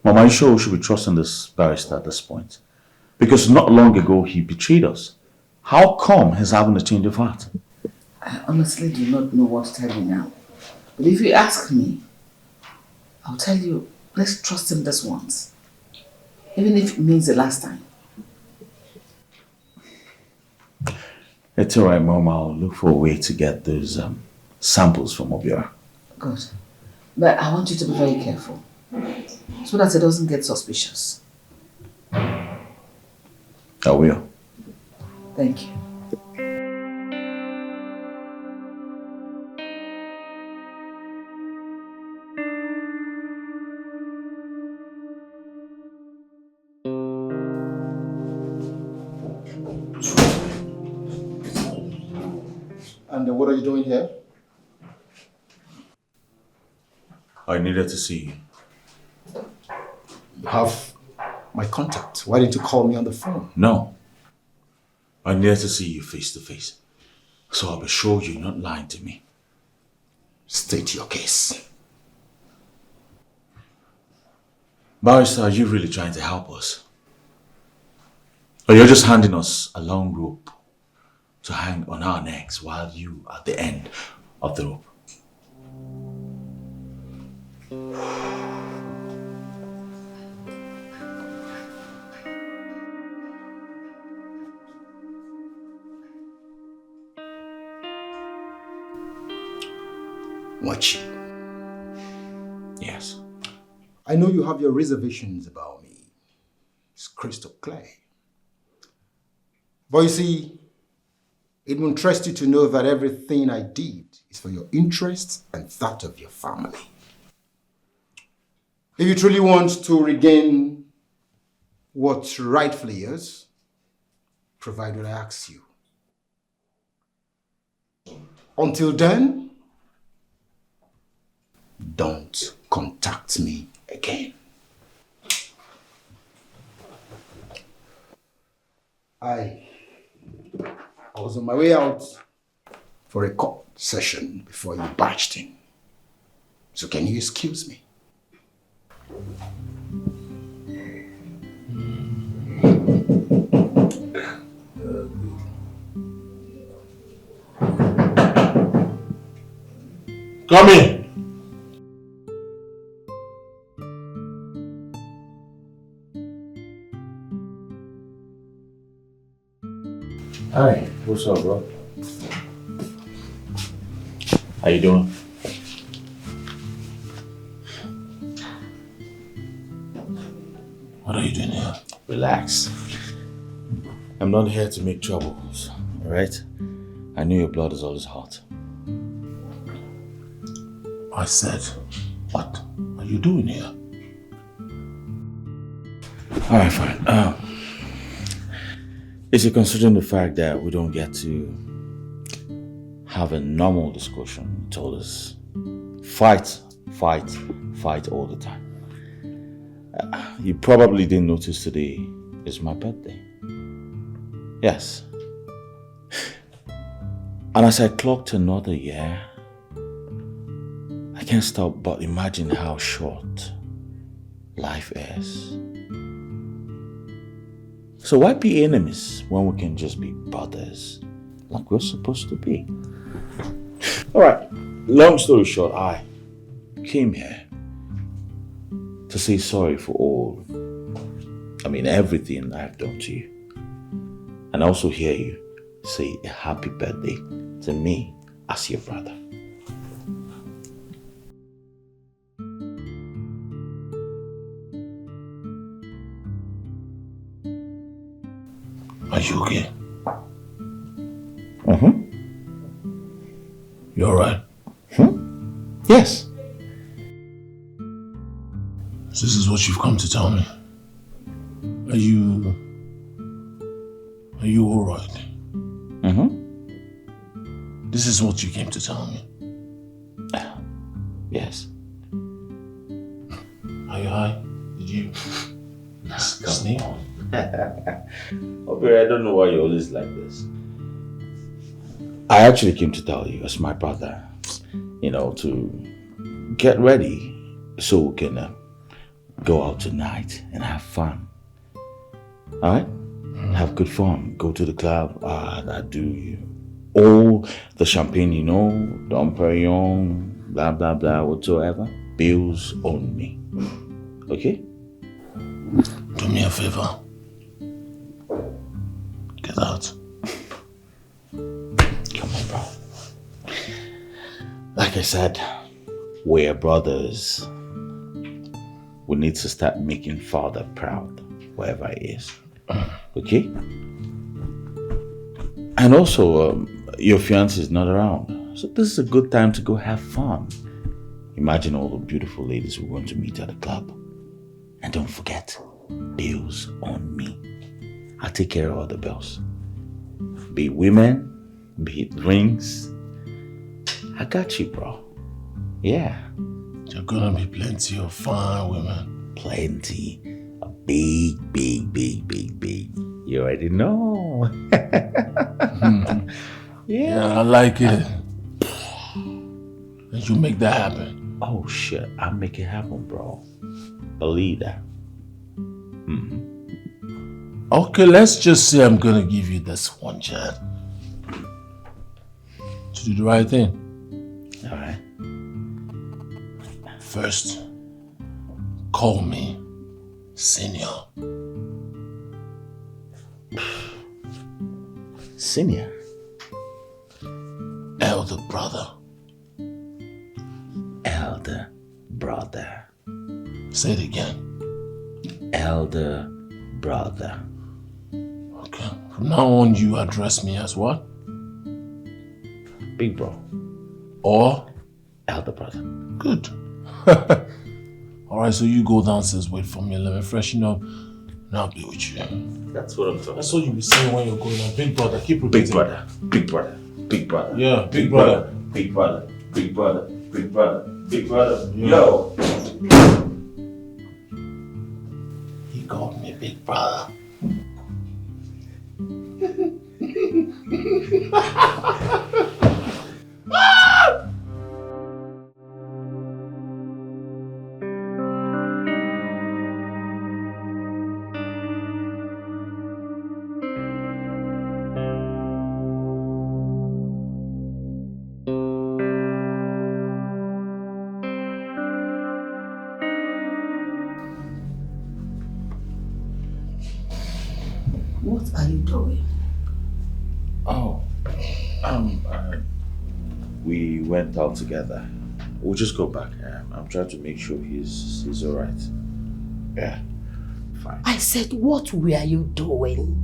Mama, are you sure we should be trusting this barrister at this point? Because not long ago he betrayed us. How come he's having a change of heart? I honestly do not know what to tell you now. But if you ask me, I'll tell you, let's trust him this once. Even if it means the last time. It's alright, Mom. I'll look for a way to get those samples from Obiora. Good. But I want you to be very careful. So that it doesn't get suspicious. I will. Thank you. And what are you doing here? I needed to see you. You have my contact. Why didn't you call me on the phone? No. I needed to see you face to face. So I'll be sure you're not lying to me. State your case. Barrister, are you really trying to help us? Or you're just handing us a long rope to hang on our necks while you are at the end of the rope? Watch. Yes. I know you have your reservations about me. It's crystal clear. But you see, it will interest you to know that everything I did is for your interest and that of your family. If you truly want to regain what's rightfully yours, provide what I ask you. Until then, don't contact me again. I was on my way out for a court session before you barged in. So can you excuse me? Come in. Hi, what's up, bro? How you doing? What are you doing here? Relax. I'm not here to make troubles, alright? I know your blood is always hot. I said, what are you doing here? Alright, fine. Is it considering the fact that we don't get to have a normal discussion? You told us fight all the time. You probably didn't notice today is my birthday. Yes. And as I clocked another year, I can't stop but imagine how short life is. So why be enemies when we can just be brothers like we're supposed to be? Alright, long story short, I came here to say sorry for everything I've done to you. And also hear you say a happy birthday to me as your brother. Are you okay? You alright? Yes. So this is what you've come to tell me. Are you alright? This is what you came to tell me. Yes. Are you high? Did you sneeze? Okay, I don't know why you're always like this. I actually came to tell you, as my brother, to get ready so we can go out tonight and have fun. Alright? Have good fun. Go to the club. I do you. All the champagne, Dom Perignon, blah, blah, blah, whatsoever. Bills on me. Okay? Do me a favor. Get out. Come on, bro. Like I said, we're brothers. We need to start making father proud, wherever he is. Okay? And also, your fiancé is not around. So this is a good time to go have fun. Imagine all the beautiful ladies we're going to meet at the club. And don't forget, bills on me. I'll take care of all the bills. Be it women, be it rings. I got you, bro. Yeah. There are gonna be plenty of fine women. Plenty. A big. You already know. Yeah, I like it. And you make that happen. Oh shit, I'll make it happen, bro. Believe that. Okay, let's just say I'm gonna give you this one chance to do the right thing. Alright. First, call me Senior. Senior? Elder brother. Elder brother. Say it again. Elder brother. Okay. From now on, you address me as what? Big bro. Or? Elder brother. Good. Alright, so you go downstairs, wait for me, let me freshen up, and I'll be with you. That's what I'm talking about. That's what you be saying when you're going on. Big brother, keep repeating. Big brother. Big brother. Big brother. Yeah, big brother. Big brother. Big brother. Big brother. Big brother. Yeah. Yo. He called me big brother. What are you doing? Oh. We went out together. We'll just go back. I'm trying to make sure he's alright. Yeah. Fine. I said, what were you doing?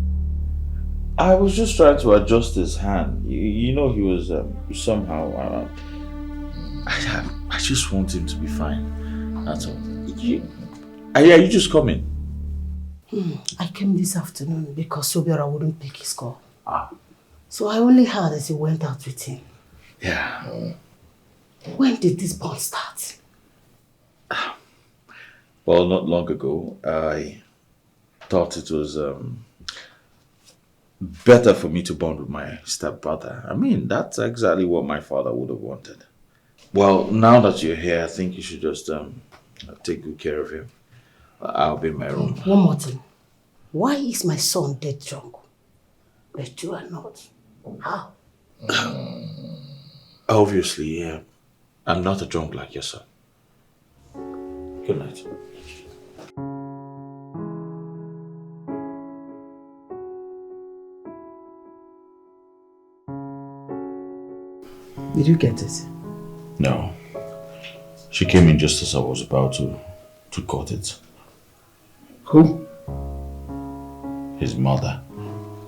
I was just trying to adjust his hand. He was somehow. I just want him to be fine. That's all. You just come in. I came this afternoon because Sobiora wouldn't pick his call. So I only heard as he went out with him. Yeah. When did this bond start? Well, not long ago. I thought it was better for me to bond with my stepbrother. I mean, that's exactly what my father would have wanted. Well, now that you're here, I think you should just take good care of him. I'll be in my room. One more thing. Why is my son dead drunk? But you are not. How? Obviously, yeah. I'm not a drunk like your son. Good night. Did you get it? No. She came in just as I was about to cut it. Who? His mother.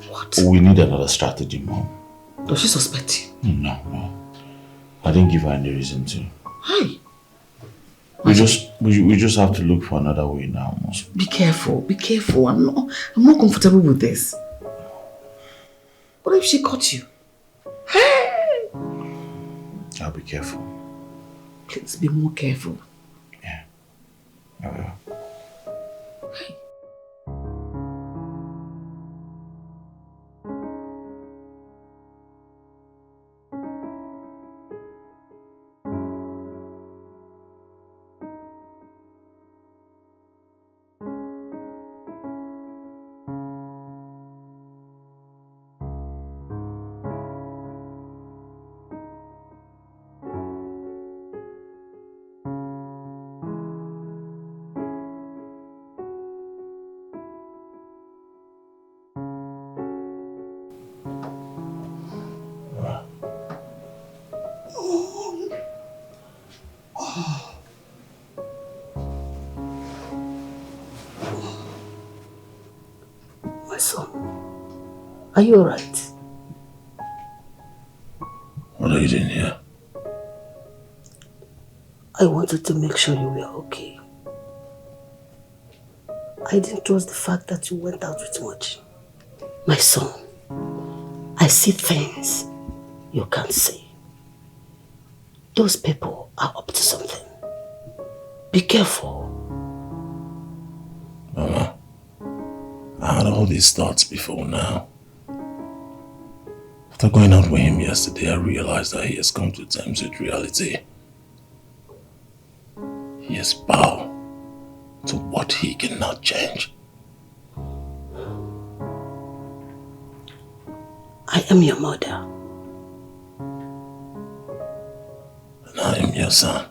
What? We need another strategy, Mom. Does she suspect you? No. I didn't give her any reason to. Hey. We just have to look for another way now, Mom. Be careful. Be careful. I'm not comfortable with this. What if she caught you? Hey! I'll be careful. Please be more careful. Yeah. I will. Hey. My son, are you alright? What are you doing here? I wanted to make sure you were okay. I didn't trust the fact that you went out with much. My son, I see things you can't see. Those people are up to something. Be careful. Mama, I had all these thoughts before now. After going out with him yesterday, I realized that he has come to terms with reality. He is bound to what he cannot change. I am your mother. And I am your son.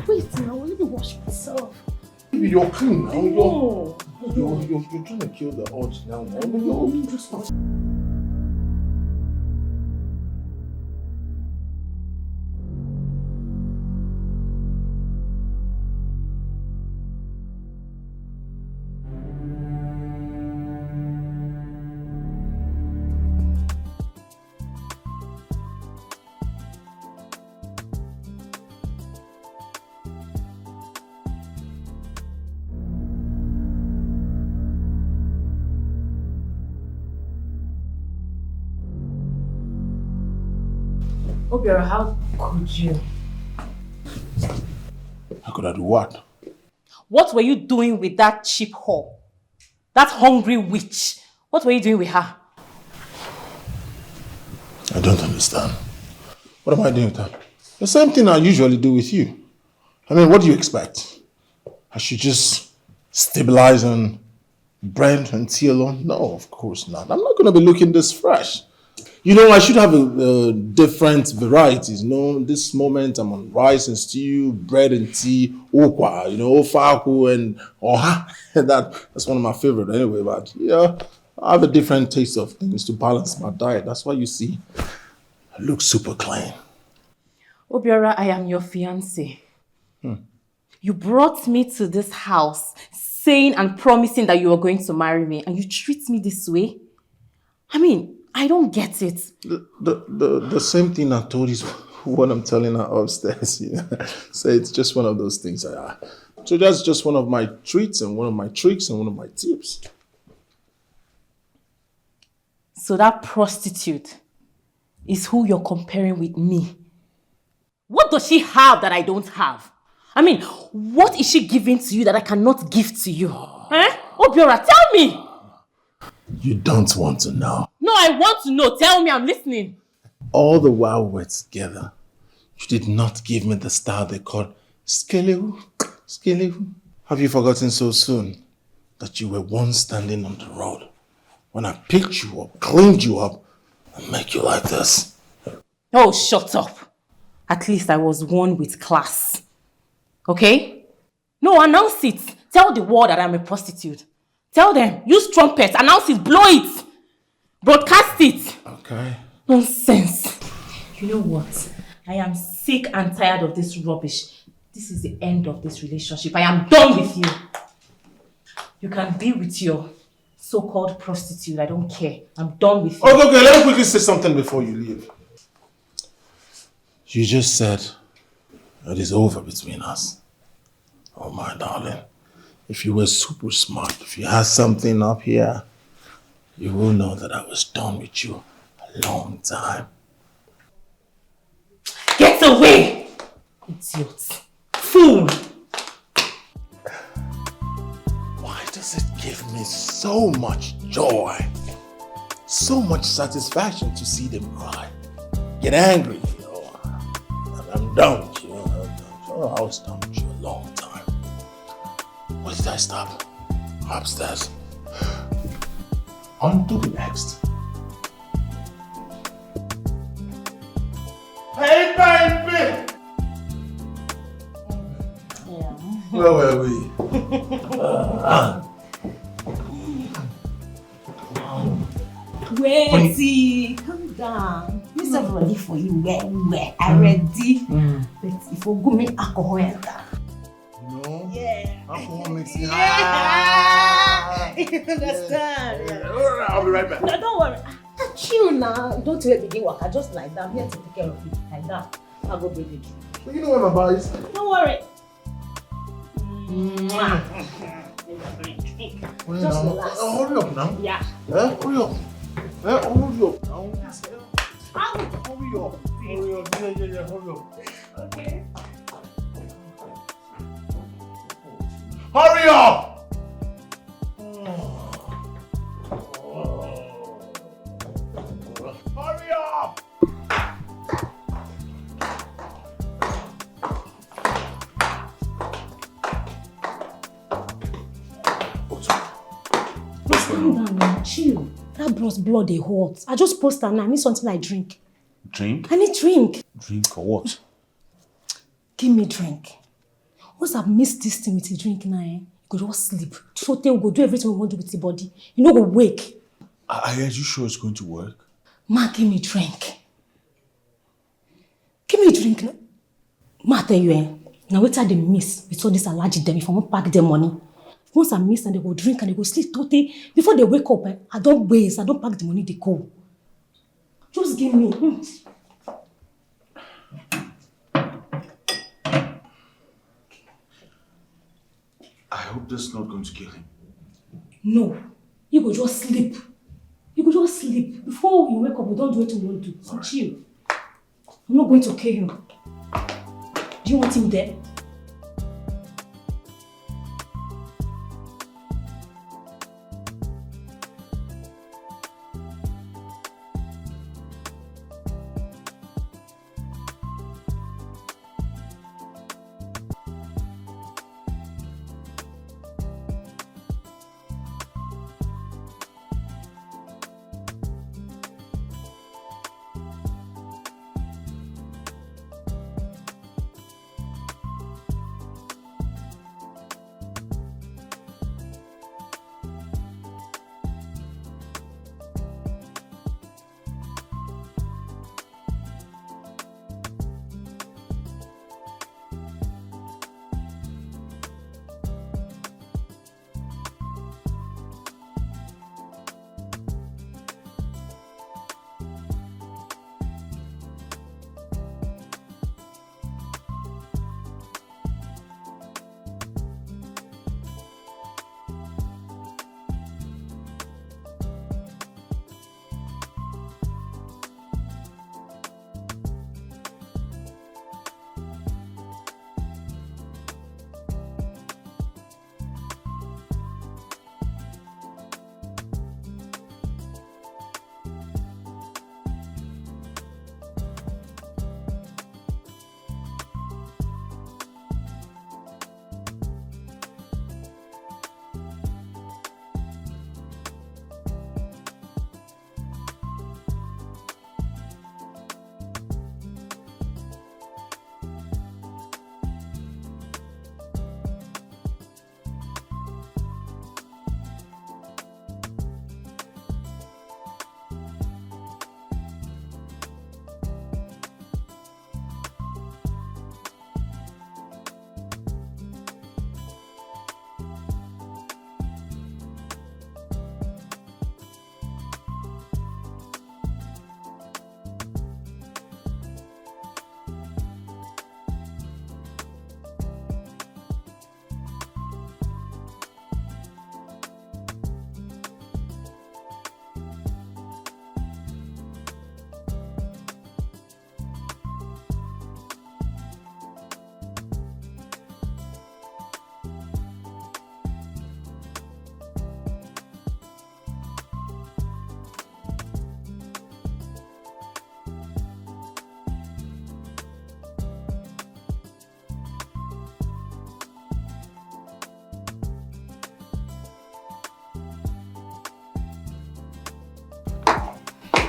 Wait now, let me wash myself. You're clean now. No. You're trying to kill the urge now. No, just wash. Obiora, how could you? How could I do what? What were you doing with that cheap whore? That hungry witch? What were you doing with her? I don't understand. What am I doing with her? The same thing I usually do with you. I mean, what do you expect? I should just stabilize on bread and tea alone? No, of course not. I'm not going to be looking this fresh. You know, I should have different varieties. You know, this moment I'm on rice and stew, bread and tea, okwa, you know, ofaku and oha. That's one of my favorite anyway. But yeah, I have a different taste of things to balance my diet. That's why you see, I look super clean. Obiora, I am your fiancé. You brought me to this house saying and promising that you were going to marry me, and you treat me this way? I mean, I don't get it. The same thing I told you is what I'm telling her upstairs. You know? So it's just one of those things. So that's just one of my treats and one of my tricks and one of my tips. So that prostitute is who you're comparing with me. What does she have that I don't have? I mean, what is she giving to you that I cannot give to you? Obiora, tell me! You don't want to know. No, I want to know. Tell me, I'm listening. All the while we're together, you did not give me the style they call skelewu. Have you forgotten so soon that you were once standing on the road when I picked you up, cleaned you up, and make you like this? Oh, shut up. At least I was one with class. Okay? No, announce it. Tell the world that I'm a prostitute. Tell them. Use trumpets. Announce it. Blow it. Broadcast it. Okay. Nonsense. You know what? I am sick and tired of this rubbish. This is the end of this relationship. I am done with you. You can be with your so-called prostitute. I don't care. I'm done with you. Okay, let me quickly say something before you leave. You just said it is over between us. Oh, my darling. If you were super smart, if you had something up here, you will know that I was done with you a long time. Get away! Idiot. Fool! Why does it give me so much joy, so much satisfaction to see them cry, get angry? You know, I'm done with you. I was done with you a long time. Where did I stop? Upstairs. On to the next. Hey, baby! Where were we? Wait, calm down. This is ready for you. Where? I'm ready. But if you go make alcohol enter. No? Yeah. Alcohol makes you You understand? Yeah. I'll be right back. No, don't worry. Chill now. Don't wait begin work. I just like that. I'm here to take care of you. Like that. I'll go bring you. Well, you know where my bar is. Don't worry. Well, Just now, relax. hurry up now. Yeah. Hurry up. Hurry up now. Ow. Hurry up. Hurry up. Yeah. Hurry up. Okay. Hurry up! Hurry up! Calm down now. Chill. That bro's blood they hot. I just post and I need something I drink. Drink? I need drink. Drink for what? Give me drink. Once I've missed this thing with the drink now, you go just sleep. So they will go do everything we want to do with the body. You know, go wake. Are you sure it's going to work? Ma, give me drink. Give me drink now. Ma, tell you, now wait till they miss with all this allergy them if I won't pack their money. Once I miss and they go drink and they go sleep totally, before they wake up, I don't waste, I don't pack the money, they go. Just give me. I hope this is not going to kill him. No, you go just sleep. You go just sleep. Before you wake up, we don't do what you want to do. So chill. I'm not going to kill him. Do you want him dead?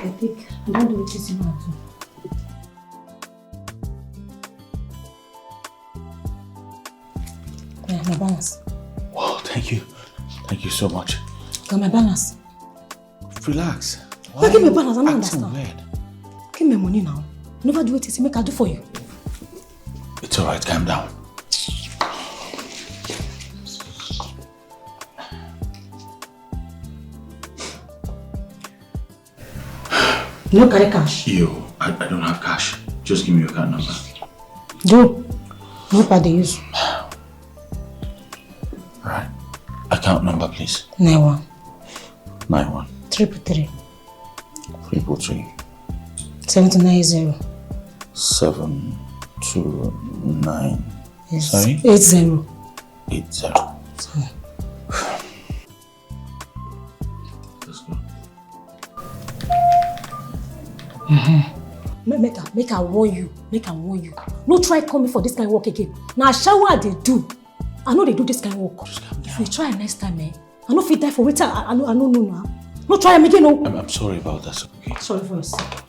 I think I don't do it easy now too. Yeah, my balance. Wow, thank you. Thank you so much. Got my balance. Relax. Now give me balance, I don't understand. Weird? Give me money now. Never do it, see make I do for you. It's alright, calm down. You no carry cash? I don't have cash. Just give me your account number. Do. No pay they use. Alright. Account number, please. 91. 91. 333. 333. 790. 729. Yes. Sorry? 80. 80. Sorry. Let's go. Make I warn you. Make I warn you. No try call me for this kind of work again. Now shower they do. I know they do this kind of work. If you try next time, I know if you die for waiter. I know now. No try him again. No. I'm sorry about that. Okay. Sorry for yourself.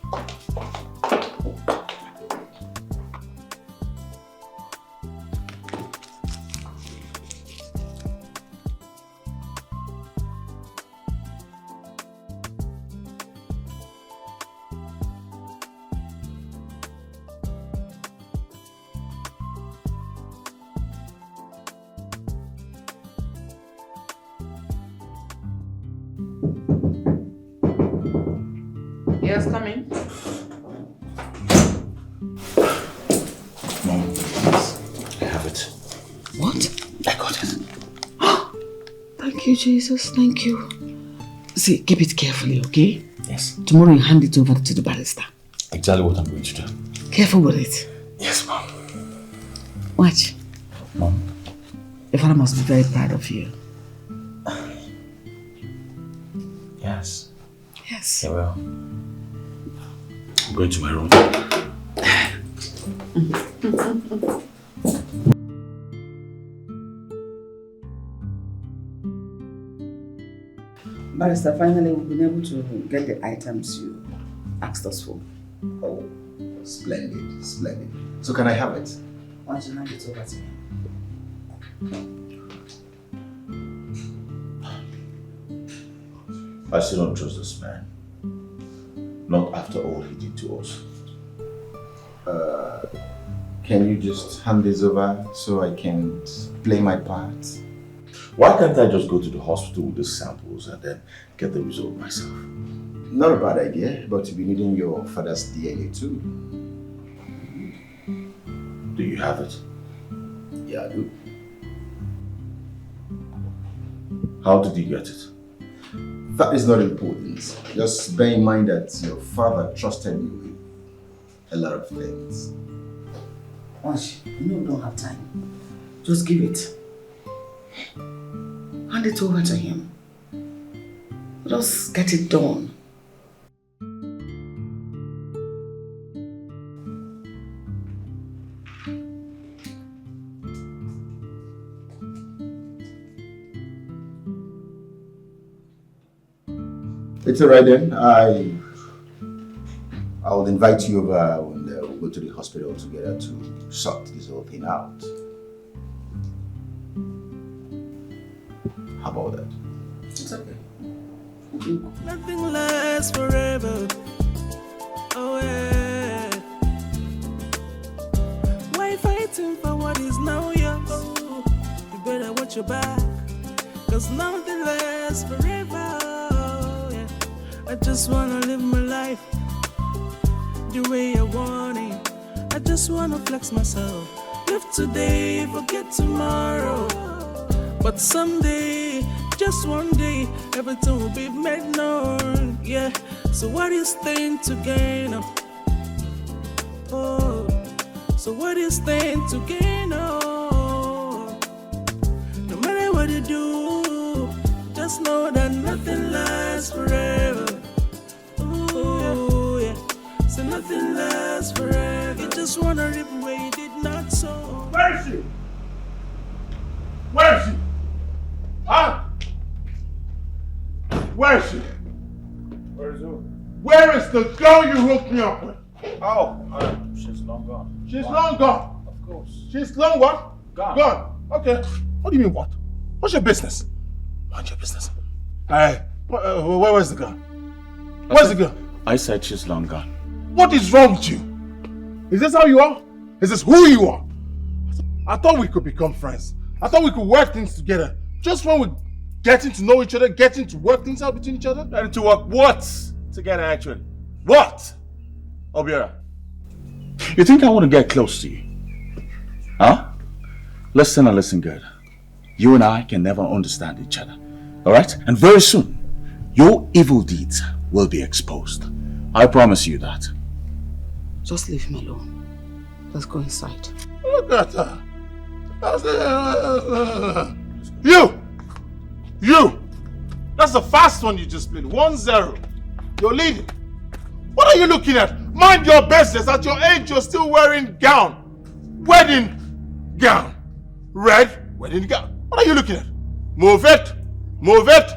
Yes, come in. Mom, I have it. What? I got it. Thank you, Jesus. Thank you. See, keep it carefully, okay? Yes. Tomorrow you hand it over to the barrister. Exactly what I'm going to do. Careful with it. Yes, Mom. Watch. Mom. Your father must be very proud of you. Yes. Yes. Yeah, well. I'm going to my room. Barrister, finally we've been able to get the items you asked us for. Oh, splendid, splendid. So can I have it? Why don't you hand it over to me? I still don't trust this man. Not after all he did to us. Can you just hand this over so I can play my part? Why can't I just go to the hospital with the samples and then get the result myself? Not a bad idea, but you'll be needing your father's DNA too. Do you have it? Yeah, I do. How did you get it? That is not important. Just bear in mind that your father trusted me with a lot of things. Wash, you know we don't have time. Just give it. Hand it over to him. Just get it done. It's alright then. I'll invite you over when we'll go to the hospital together to sort this whole thing out. How about that? It's okay. Nothing lasts forever. Oh yeah. Why fighting for what is now yours? You better watch your back, 'cause nothing lasts forever. Yeah. I just wanna live my life the way I want it. I just wanna flex myself. Live today, forget tomorrow. But someday, just one day, everything will be made known. Yeah. So what is staying to gain? Oh. So what is staying to gain? Oh. No matter what you do, just know that nothing lasts forever. Oh yeah. So nothing lasts forever. You just wanna rip where you did not sow. Where is she? Where is she? Huh? Where is she? Where is who? Where is the girl you hooked me up with? Oh, she's long gone. She's long gone. Of course. She's long what? Gone. Gone. Okay. What do you mean what? What's your business? Mind your business. Hey, where was the girl? Where's the girl? I said she's long gone. What is wrong with you? Is this how you are? Is this who you are? I thought we could become friends. I thought we could work things together. Just when we're getting to know each other, getting to work things out between each other. Getting to work what together, actually? What? Obiora, you think I want to get close to you? Huh? Listen and listen good. You and I can never understand each other. Alright? And very soon, your evil deeds will be exposed. I promise you that. Just leave him alone. Let's go inside. Look at her. You! That's the fast one you just played. 1-0. You're leading. What are you looking at? Mind your business. At your age, you're still wearing gown. Wedding gown. Red wedding gown. What are you looking at? Move it. Move it.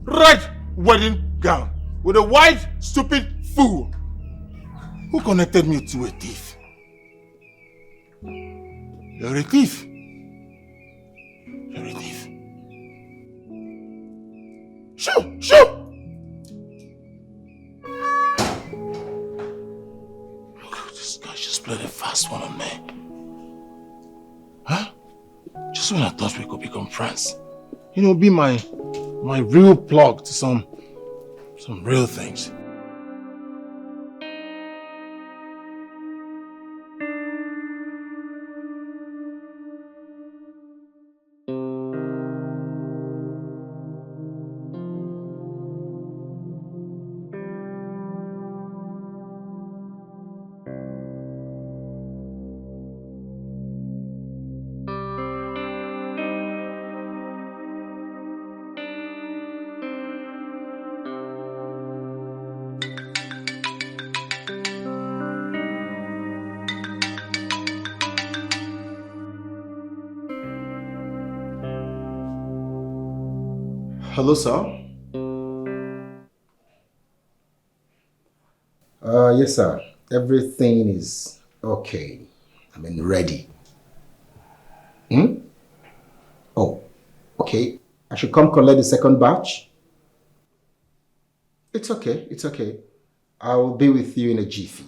Red wedding gown. With a white, stupid fool. Who connected me to a thief? You're a thief. You're a thief. Shoo! This guy just played a fast one on me. Huh? Just when I thought we could become friends. You know, be my real plug to some real things. Hello, sir. Yes, sir. Everything is okay. I mean, ready. Oh, okay. I should come collect the second batch? It's okay. It's okay. I will be with you in a jiffy.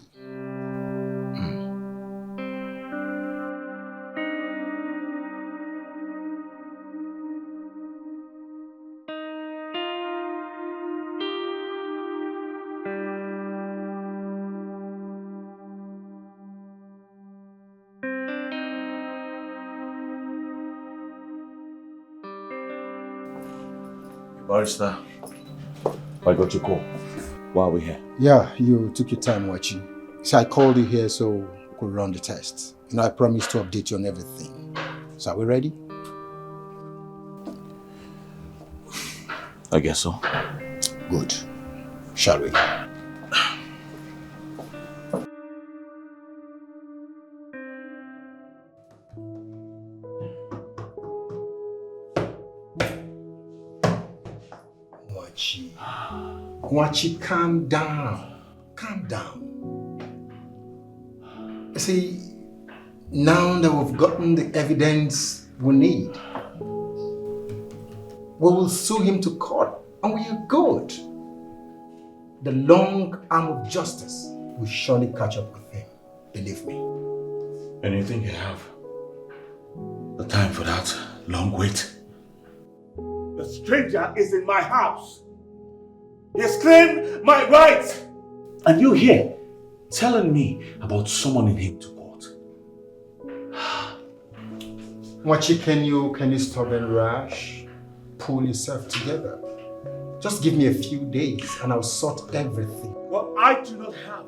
Barrister, I got your call. Why are we here? Yeah, you took your time watching. So I called you here so we could run the tests. You know, I promised to update you on everything. So are we ready? I guess so. Good. Shall we? Mwachi, calm down. Calm down. See, now that we've gotten the evidence we need, we will sue him to court and we are good. The long arm of justice will surely catch up with him. Believe me. And you think you have the time for that long wait? The stranger is in my house. He has claimed my rights. And you here telling me about summoning him to court. Mwachi, can you stop and rush? Pull yourself together. Just give me a few days and I'll sort everything. Well, I do not have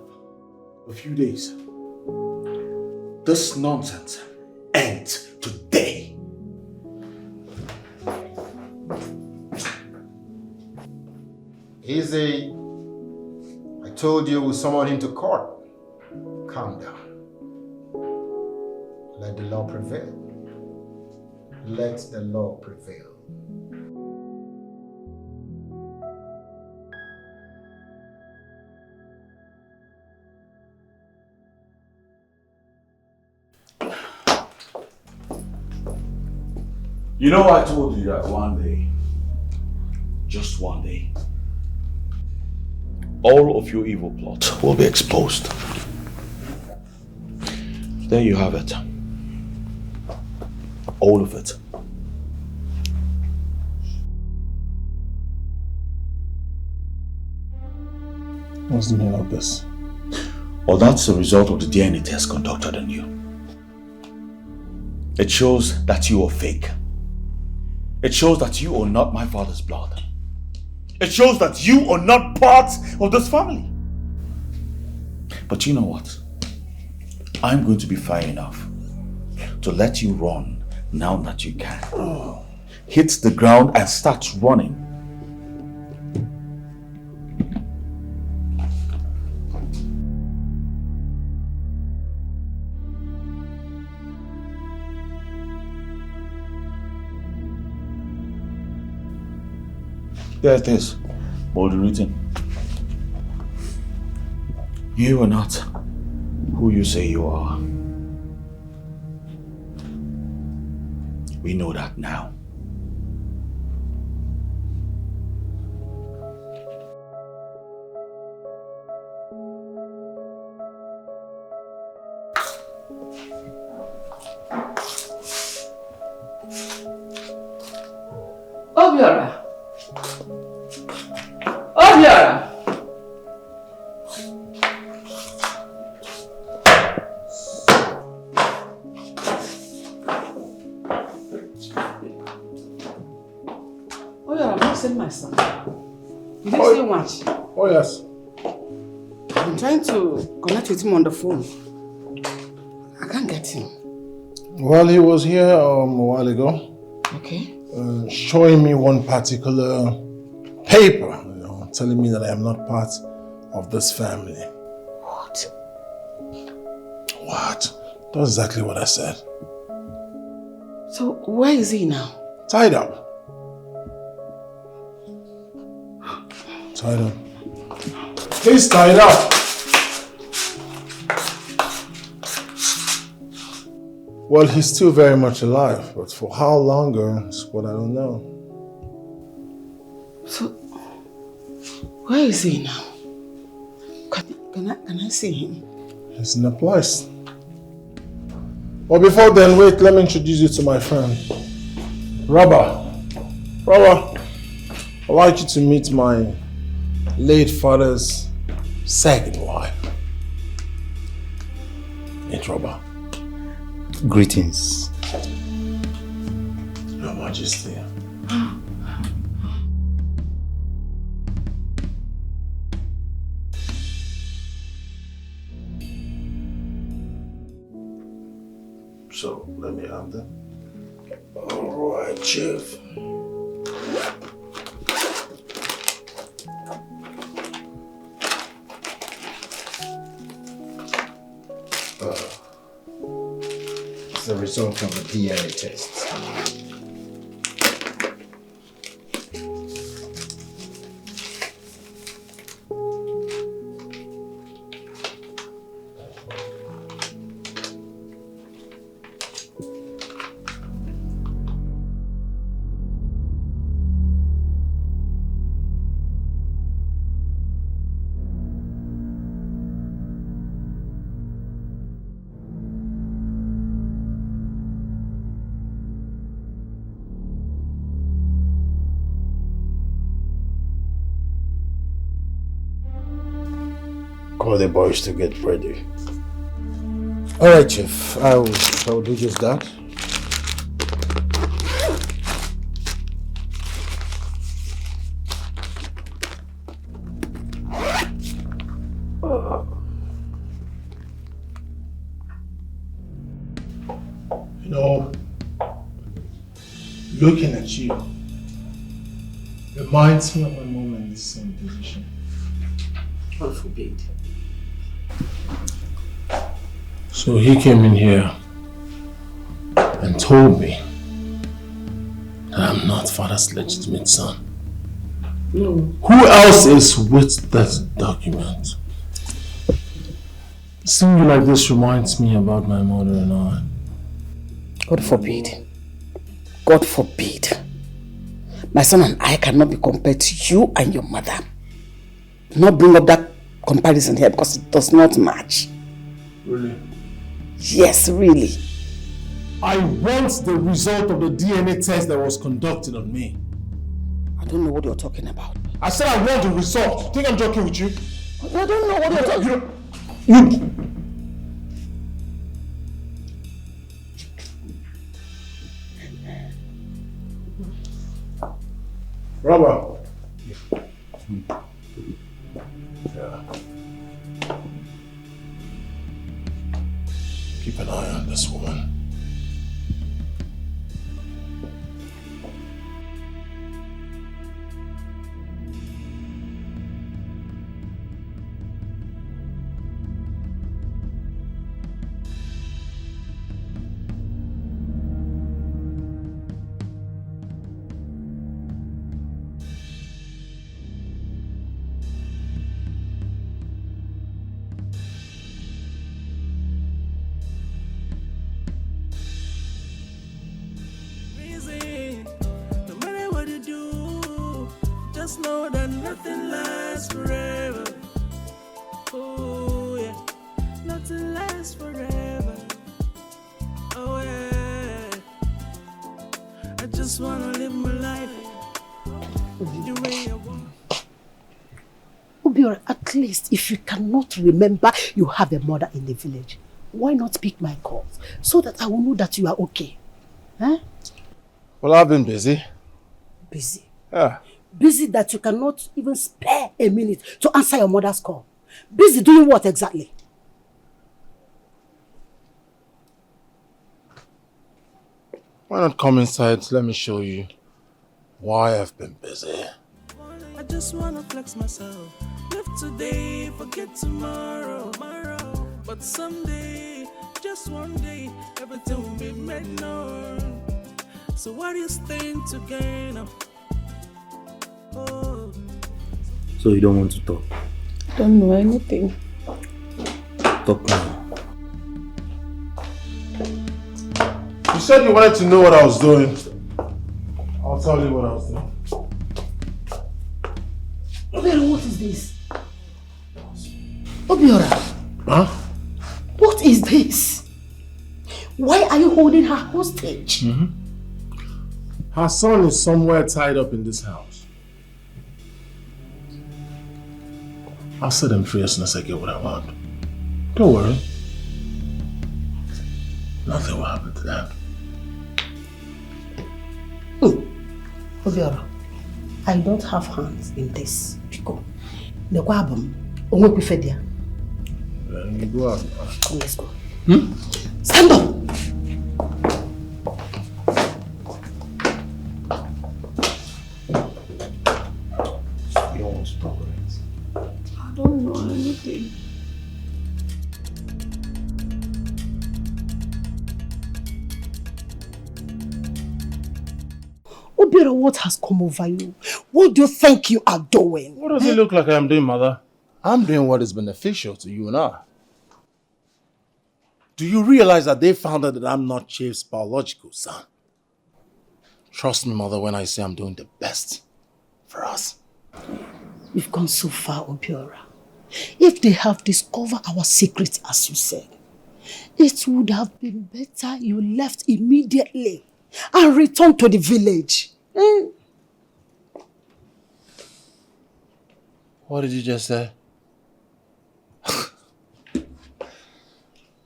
a few days. This nonsense ends today. Easy. I told you we'll summon him to court. Calm down. Let the law prevail. Let the law prevail. You know, I told you that one day, just one day, all of your evil plots will be exposed. There you have it. All of it. What's the meaning of this? Well, that's the result of the DNA test conducted on you. It shows that you are fake. It shows that you are not my father's blood. It shows that you are not part of this family. But you know what? I'm going to be fair enough to let you run now that you can. Hit the ground and start running. There it is, boldly written. You are not who you say you are. We know that now. Obiora! Obiora! Obiora, I'm not seeing my son. You didn't say much. Oh, yes. I'm trying to connect with him on the phone. I can't get him. Well, he was here a while ago. Okay. Showing me one particular paper, telling me that I am not part of this family. What? What? That's exactly what I said. So, where is he now? Tied up. Tied up. He's tied up. Well, he's still very much alive, but for how longer is what I don't know. So, where is he now? Can I see him? He's in a place. Well, before then, wait, let me introduce you to my friend. Robert. Robert, I'd like you to meet my late father's second wife. Meet Robert. Greetings. Your Majesty. So, let me have that. All right, Chief. It's the result of the DNA test. Call the boys to get ready. All right, Chief. I will do just that. You know, looking at you reminds me of my mom in the same position. God forbid. So he came in here and told me that I'm not father's legitimate son. No. Who else is with that document? Something like this reminds me about my mother and I. God forbid. God forbid. My son and I cannot be compared to you and your mother. Do not bring up that comparison here because it does not match. Really? Yes, really. I want the result of the DNA test that was conducted on me. I don't know what you're talking about. I said I want the result. You think I'm joking with you? I don't know what you're talking about. You... Robert. Yeah. Keep an eye on this woman. Just know that nothing lasts forever. Oh yeah, nothing lasts forever. Oh yeah, I just wanna live my life the way I want. Obiora, at least if you cannot remember you have a mother in the village, why not pick my calls so that I will know that you are okay? Huh? Well, I've been busy. Busy? Yeah. Busy that you cannot even spare a minute to answer your mother's call. Busy doing what exactly? Why not come inside? Let me show you why I've been busy. I just wanna flex myself. Live today, forget tomorrow. But someday, just one day, everything will be made known. So what is staying to gain? Oh. So you don't want to talk? I don't know anything. Talk now. You said you wanted to know what I was doing. I'll tell you what I was doing. Obiora, what is this? Obiora. Huh? What is this? Why are you holding her hostage? Her son is somewhere tied up in this house. I'll set him free as soon as I get what I want. Don't worry. Nothing will happen to them. Obiora, I don't have hands in this. Go. The wabum, Onwekufedia. Then you go out. Come, let's go. Stand up! You don't want to talk, right? I don't know anything. Obiora, what has come over you? What do you think you are doing? What does it look like I'm doing, Mother? I'm doing what is beneficial to you and I. Do you realize that they found out that I'm not Chief's biological son? Trust me, Mother, when I say I'm doing the best for us. You've gone so far, Obiora. If they have discovered our secret, as you said, it would have been better you left immediately and returned to the village. What did you just say?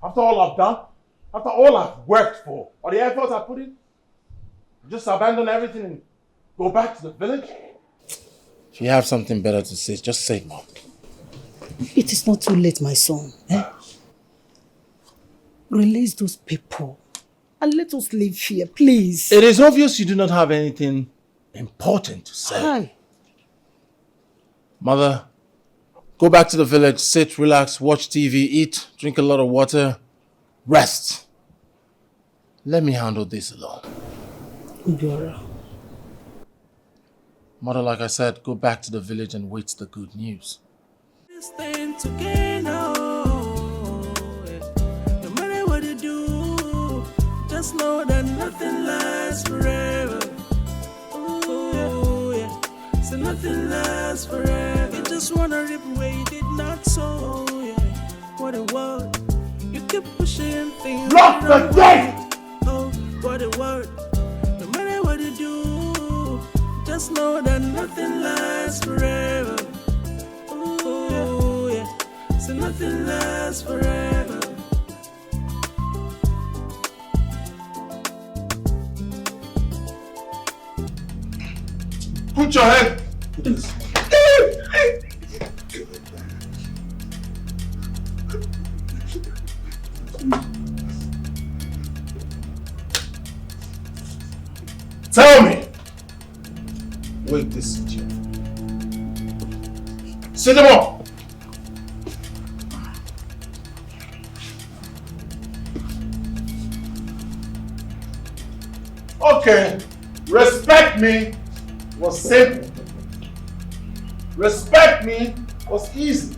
After all I've done, after all I've worked for, or the effort I put in, just abandon everything and go back to the village? If you have something better to say, just say it, Mom. It is not too late, my son. Release those people and let us live here, please. It is obvious you do not have anything important to say. Hi. Mother, go back to the village, sit, relax, watch TV, eat, drink a lot of water, rest. Let me handle this alone. Obiora. Mother, like I said, go back to the village and wait the good news. Staying together, no matter what you do, just know that nothing lasts forever. Oh yeah, So nothing lasts forever. You just wanna rip away, you did not so. Yeah, what a word. You keep pushing things. Lock the gate! Oh, what a word. No matter what you do, just know that nothing lasts forever. Oh, yeah. So nothing lasts forever. Put your head. Tell me. Wait, this is you. Sit them up. Okay. Respect me was simple. Respect me was easy.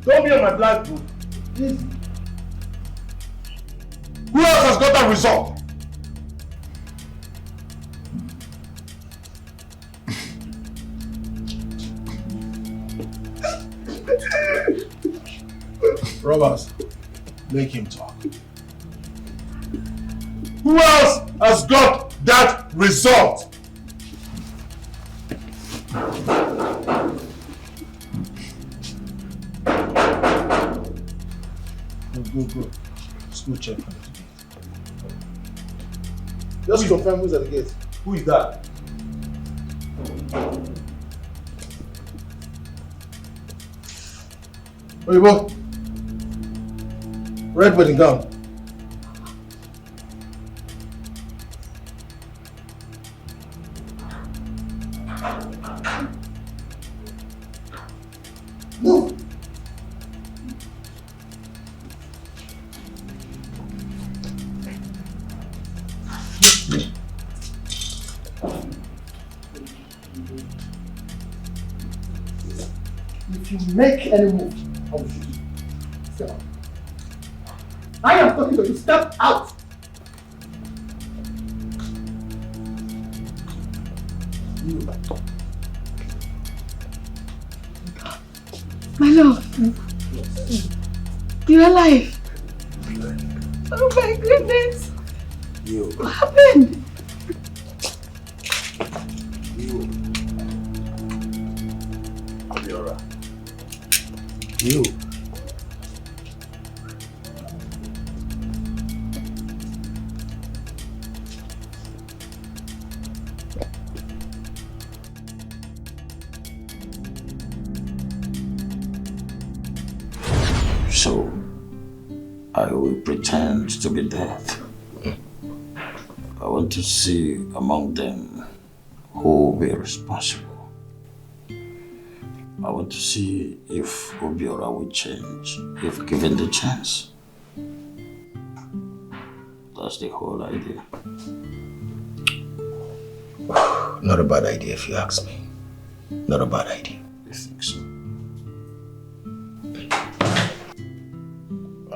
Don't be on my blackboard. Easy. Who else has got that result? Robbers, make him talk. Who else has got that result? Go. School check. Just confirm who's at the gate. Who is that? Oyibo. Red wedding gown. Move. If you make any move, I will shoot you. Step out. I am talking to you. Step out. You. My love. You're alive. Oh my goodness. You. What happened? You. I'll be alright. You. So, I will pretend to be dead. I want to see among them who will be responsible. I want to see if Obiora will change, if given the chance. That's the whole idea. Not a bad idea if you ask me. Not a bad idea. You think so?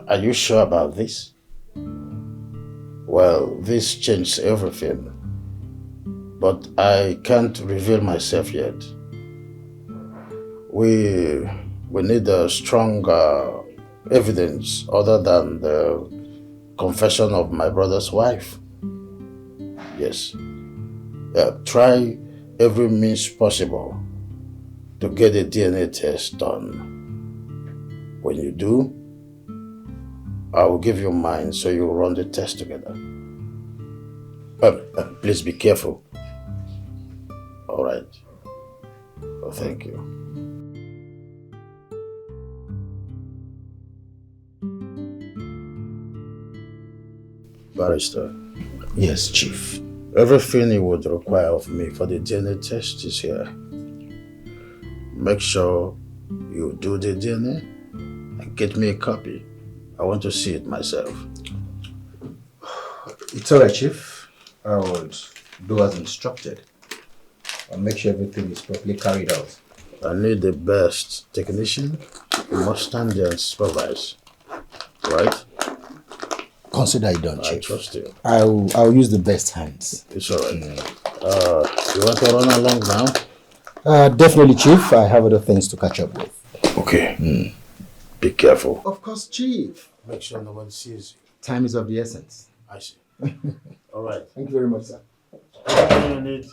Are you sure about this? Well, this changed everything. But I can't reveal myself yet. We need a strong evidence other than the confession of my brother's wife. Yes. Try every means possible to get a DNA test done. When you do, I will give you mine so you'll run the test together. Please be careful. All right. Oh, thank you. Barrister. Yes, Chief. Everything you would require of me for the DNA test is here. Make sure you do the DNA and get me a copy. I want to see it myself. It's all right, Chief. I would do as instructed. I'll make sure everything is properly carried out. I need the best technician. You must stand there and supervise. Right? Consider it done, Chief. I trust you. I'll use the best hands. It's all right. You want to run along now? Definitely, Chief. I have other things to catch up with. Okay. Be careful. Of course, Chief. Make sure no one sees you. Time is of the essence. I see. All right. Thank you very much, sir. Everything you need.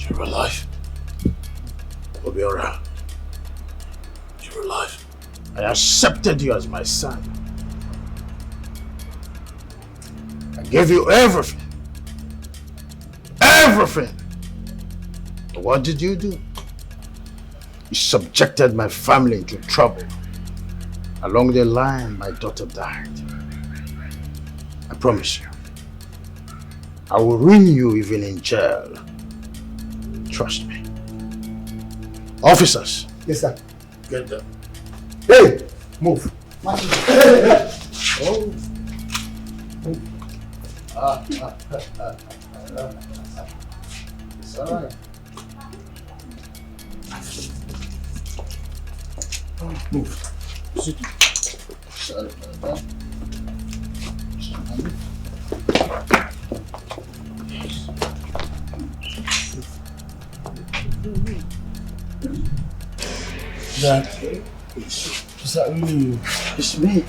You're alive. Obiora. You're alive. I accepted you as my son. I gave you everything. Everything. But what did you do? You subjected my family into trouble. Along the line, my daughter died. I promise you, I will ruin you even in jail. Trust me. Officers. Yes, sir. Get them. Hey! Move. Oh. It's all right. Move. Sit. Sorry about that. Dad, is that really you? It's me.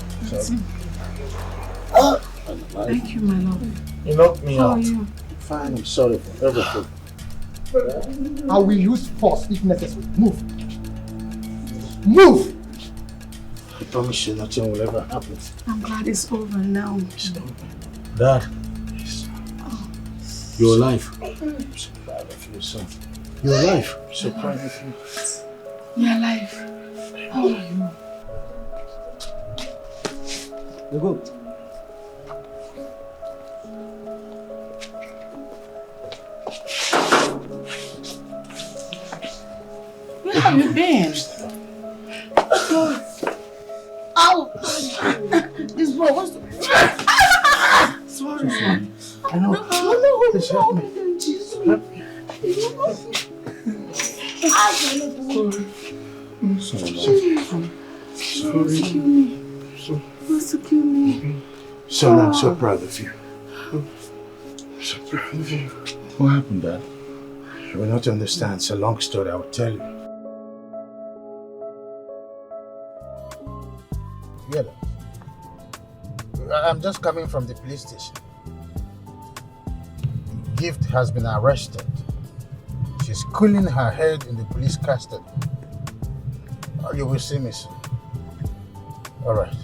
Thank you, my love. You knocked me How out. are you? Fine, I'm sorry for everything. I will use force if necessary. Move. Move! I promise you nothing will ever happen. I'm glad it's over now. Dad. You're alive. I'm so proud of you, son. You're alive. I'm so proud of you. You're alive. How are you? You're good. Where have you been? Ow! This boy wants to. Sorry. I know. No. Please help me. Jesus. Help me. Sorry. Wants to kill me. Son, I'm so proud of you. I'm so proud of you. What happened, Dad? You will not understand. It's a long story. I will tell you. Yeah. I'm just coming from the police station. Gift has been arrested. She's cooling her head in the police custody. You will see me soon. All right.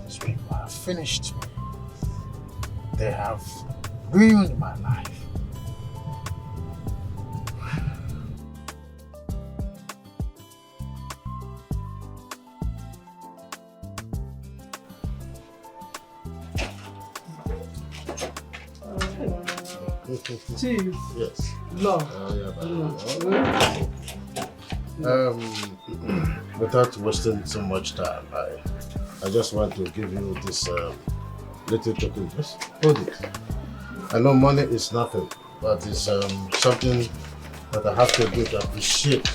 These people have finished me. They have ruined my life. Chief. Yes. Love. Without wasting so much time, I just want to give you this little token. Just hold it. I know money is nothing, but it's something that I have to do to appreciate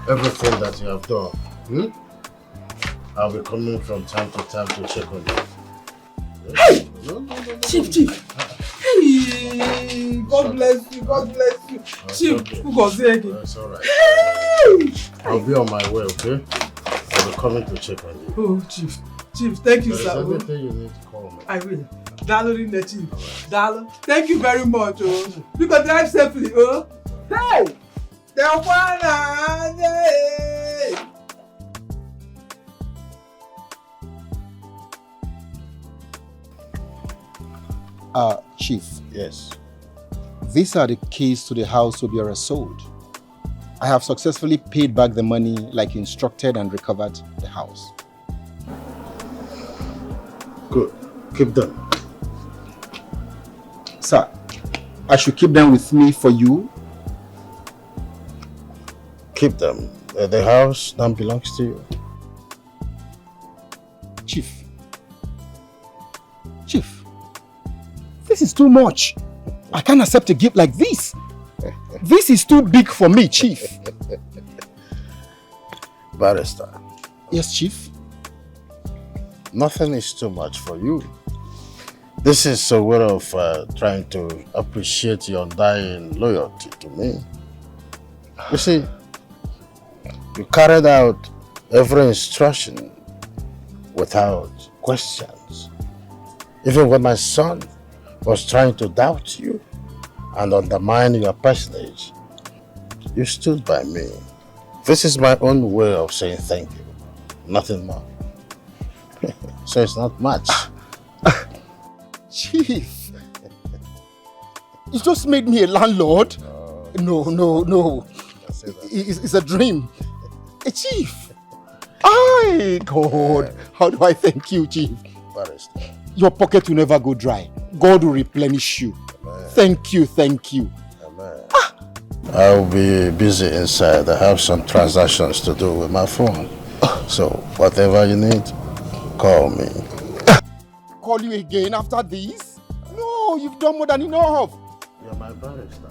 everything that you have done. I'll be coming from time to time to check on you. Hey! No. Chief. Hey! God bless you. Chief, who goes there again? That's alright. Hey! I'll be on my way, okay? I'll be coming to check on you. Oh, Chief, thank you, There's sir. everything you need to call me. I will. Darling, Chief. Darling, thank you very much. Oh. You can drive safely. Oh. Hey! The one. Hey! Chief. Yes. These are the keys to the house Obiora sold. I have successfully paid back the money like you instructed and recovered the house. Good. Keep them. Sir, I should keep them with me for you? Keep them. The house now belongs to you. Chief, this is too much. I can't accept a gift like this. This is too big for me, Chief. Barrister. Yes, Chief? Nothing is too much for you. This is a way of trying to appreciate your undying loyalty to me. You see, you carried out every instruction without questions. Even when my son was trying to doubt you and undermine your personage, you stood by me. This is my own way of saying thank you. Nothing more. So it's not much. Chief, you just made me a landlord? No. It's a dream. Chief, God, how do I thank you, Chief? Barrister. Your pocket will never go dry. God will replenish you. Amen. Thank you. Amen. I'll be busy inside. I have some transactions to do with my phone. So whatever you need, call me. Call you again after this? No, you've done more than enough. You're my barrister.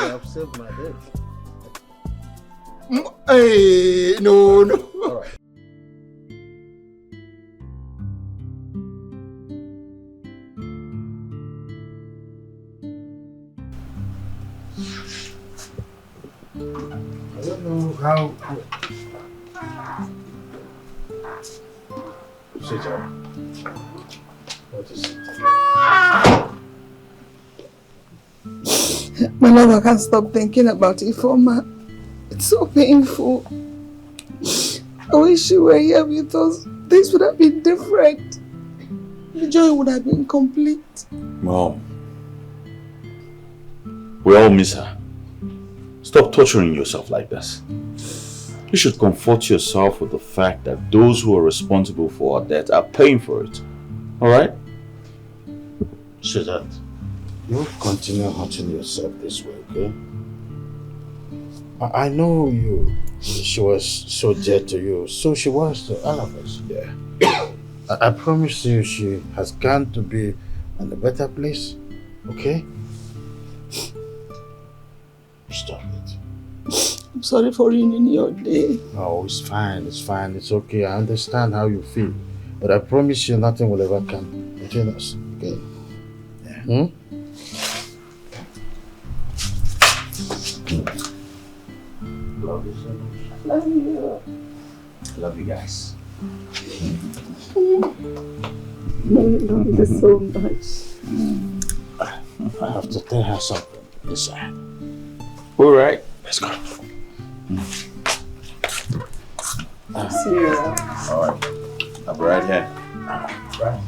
You have saved my day. Hey, no. All right. I don't know how. Sit down. What is it? My love, I can't stop thinking about Ifeoma. It's so painful. I wish you were here with us. Things would have been different. The joy would have been complete. Mom, we all miss her. Stop torturing yourself like this. You should comfort yourself with the fact that those who are responsible for our death are paying for it. Alright? Sweetheart, you continue hurting yourself this way, okay? I know you. She was so dear to you, so she was to all of us. Yeah. I promise you she has gone to be in a better place, okay? Stop it. I'm sorry for ruining your day. No, it's fine, it's okay. I understand how you feel. But I promise you nothing will ever come between us, okay? Yeah. Love you so much. Love you. Love you guys. Love you so much. I have to tell her something inside. Alright, let's go. See you. Alright, I'll be right here. Right.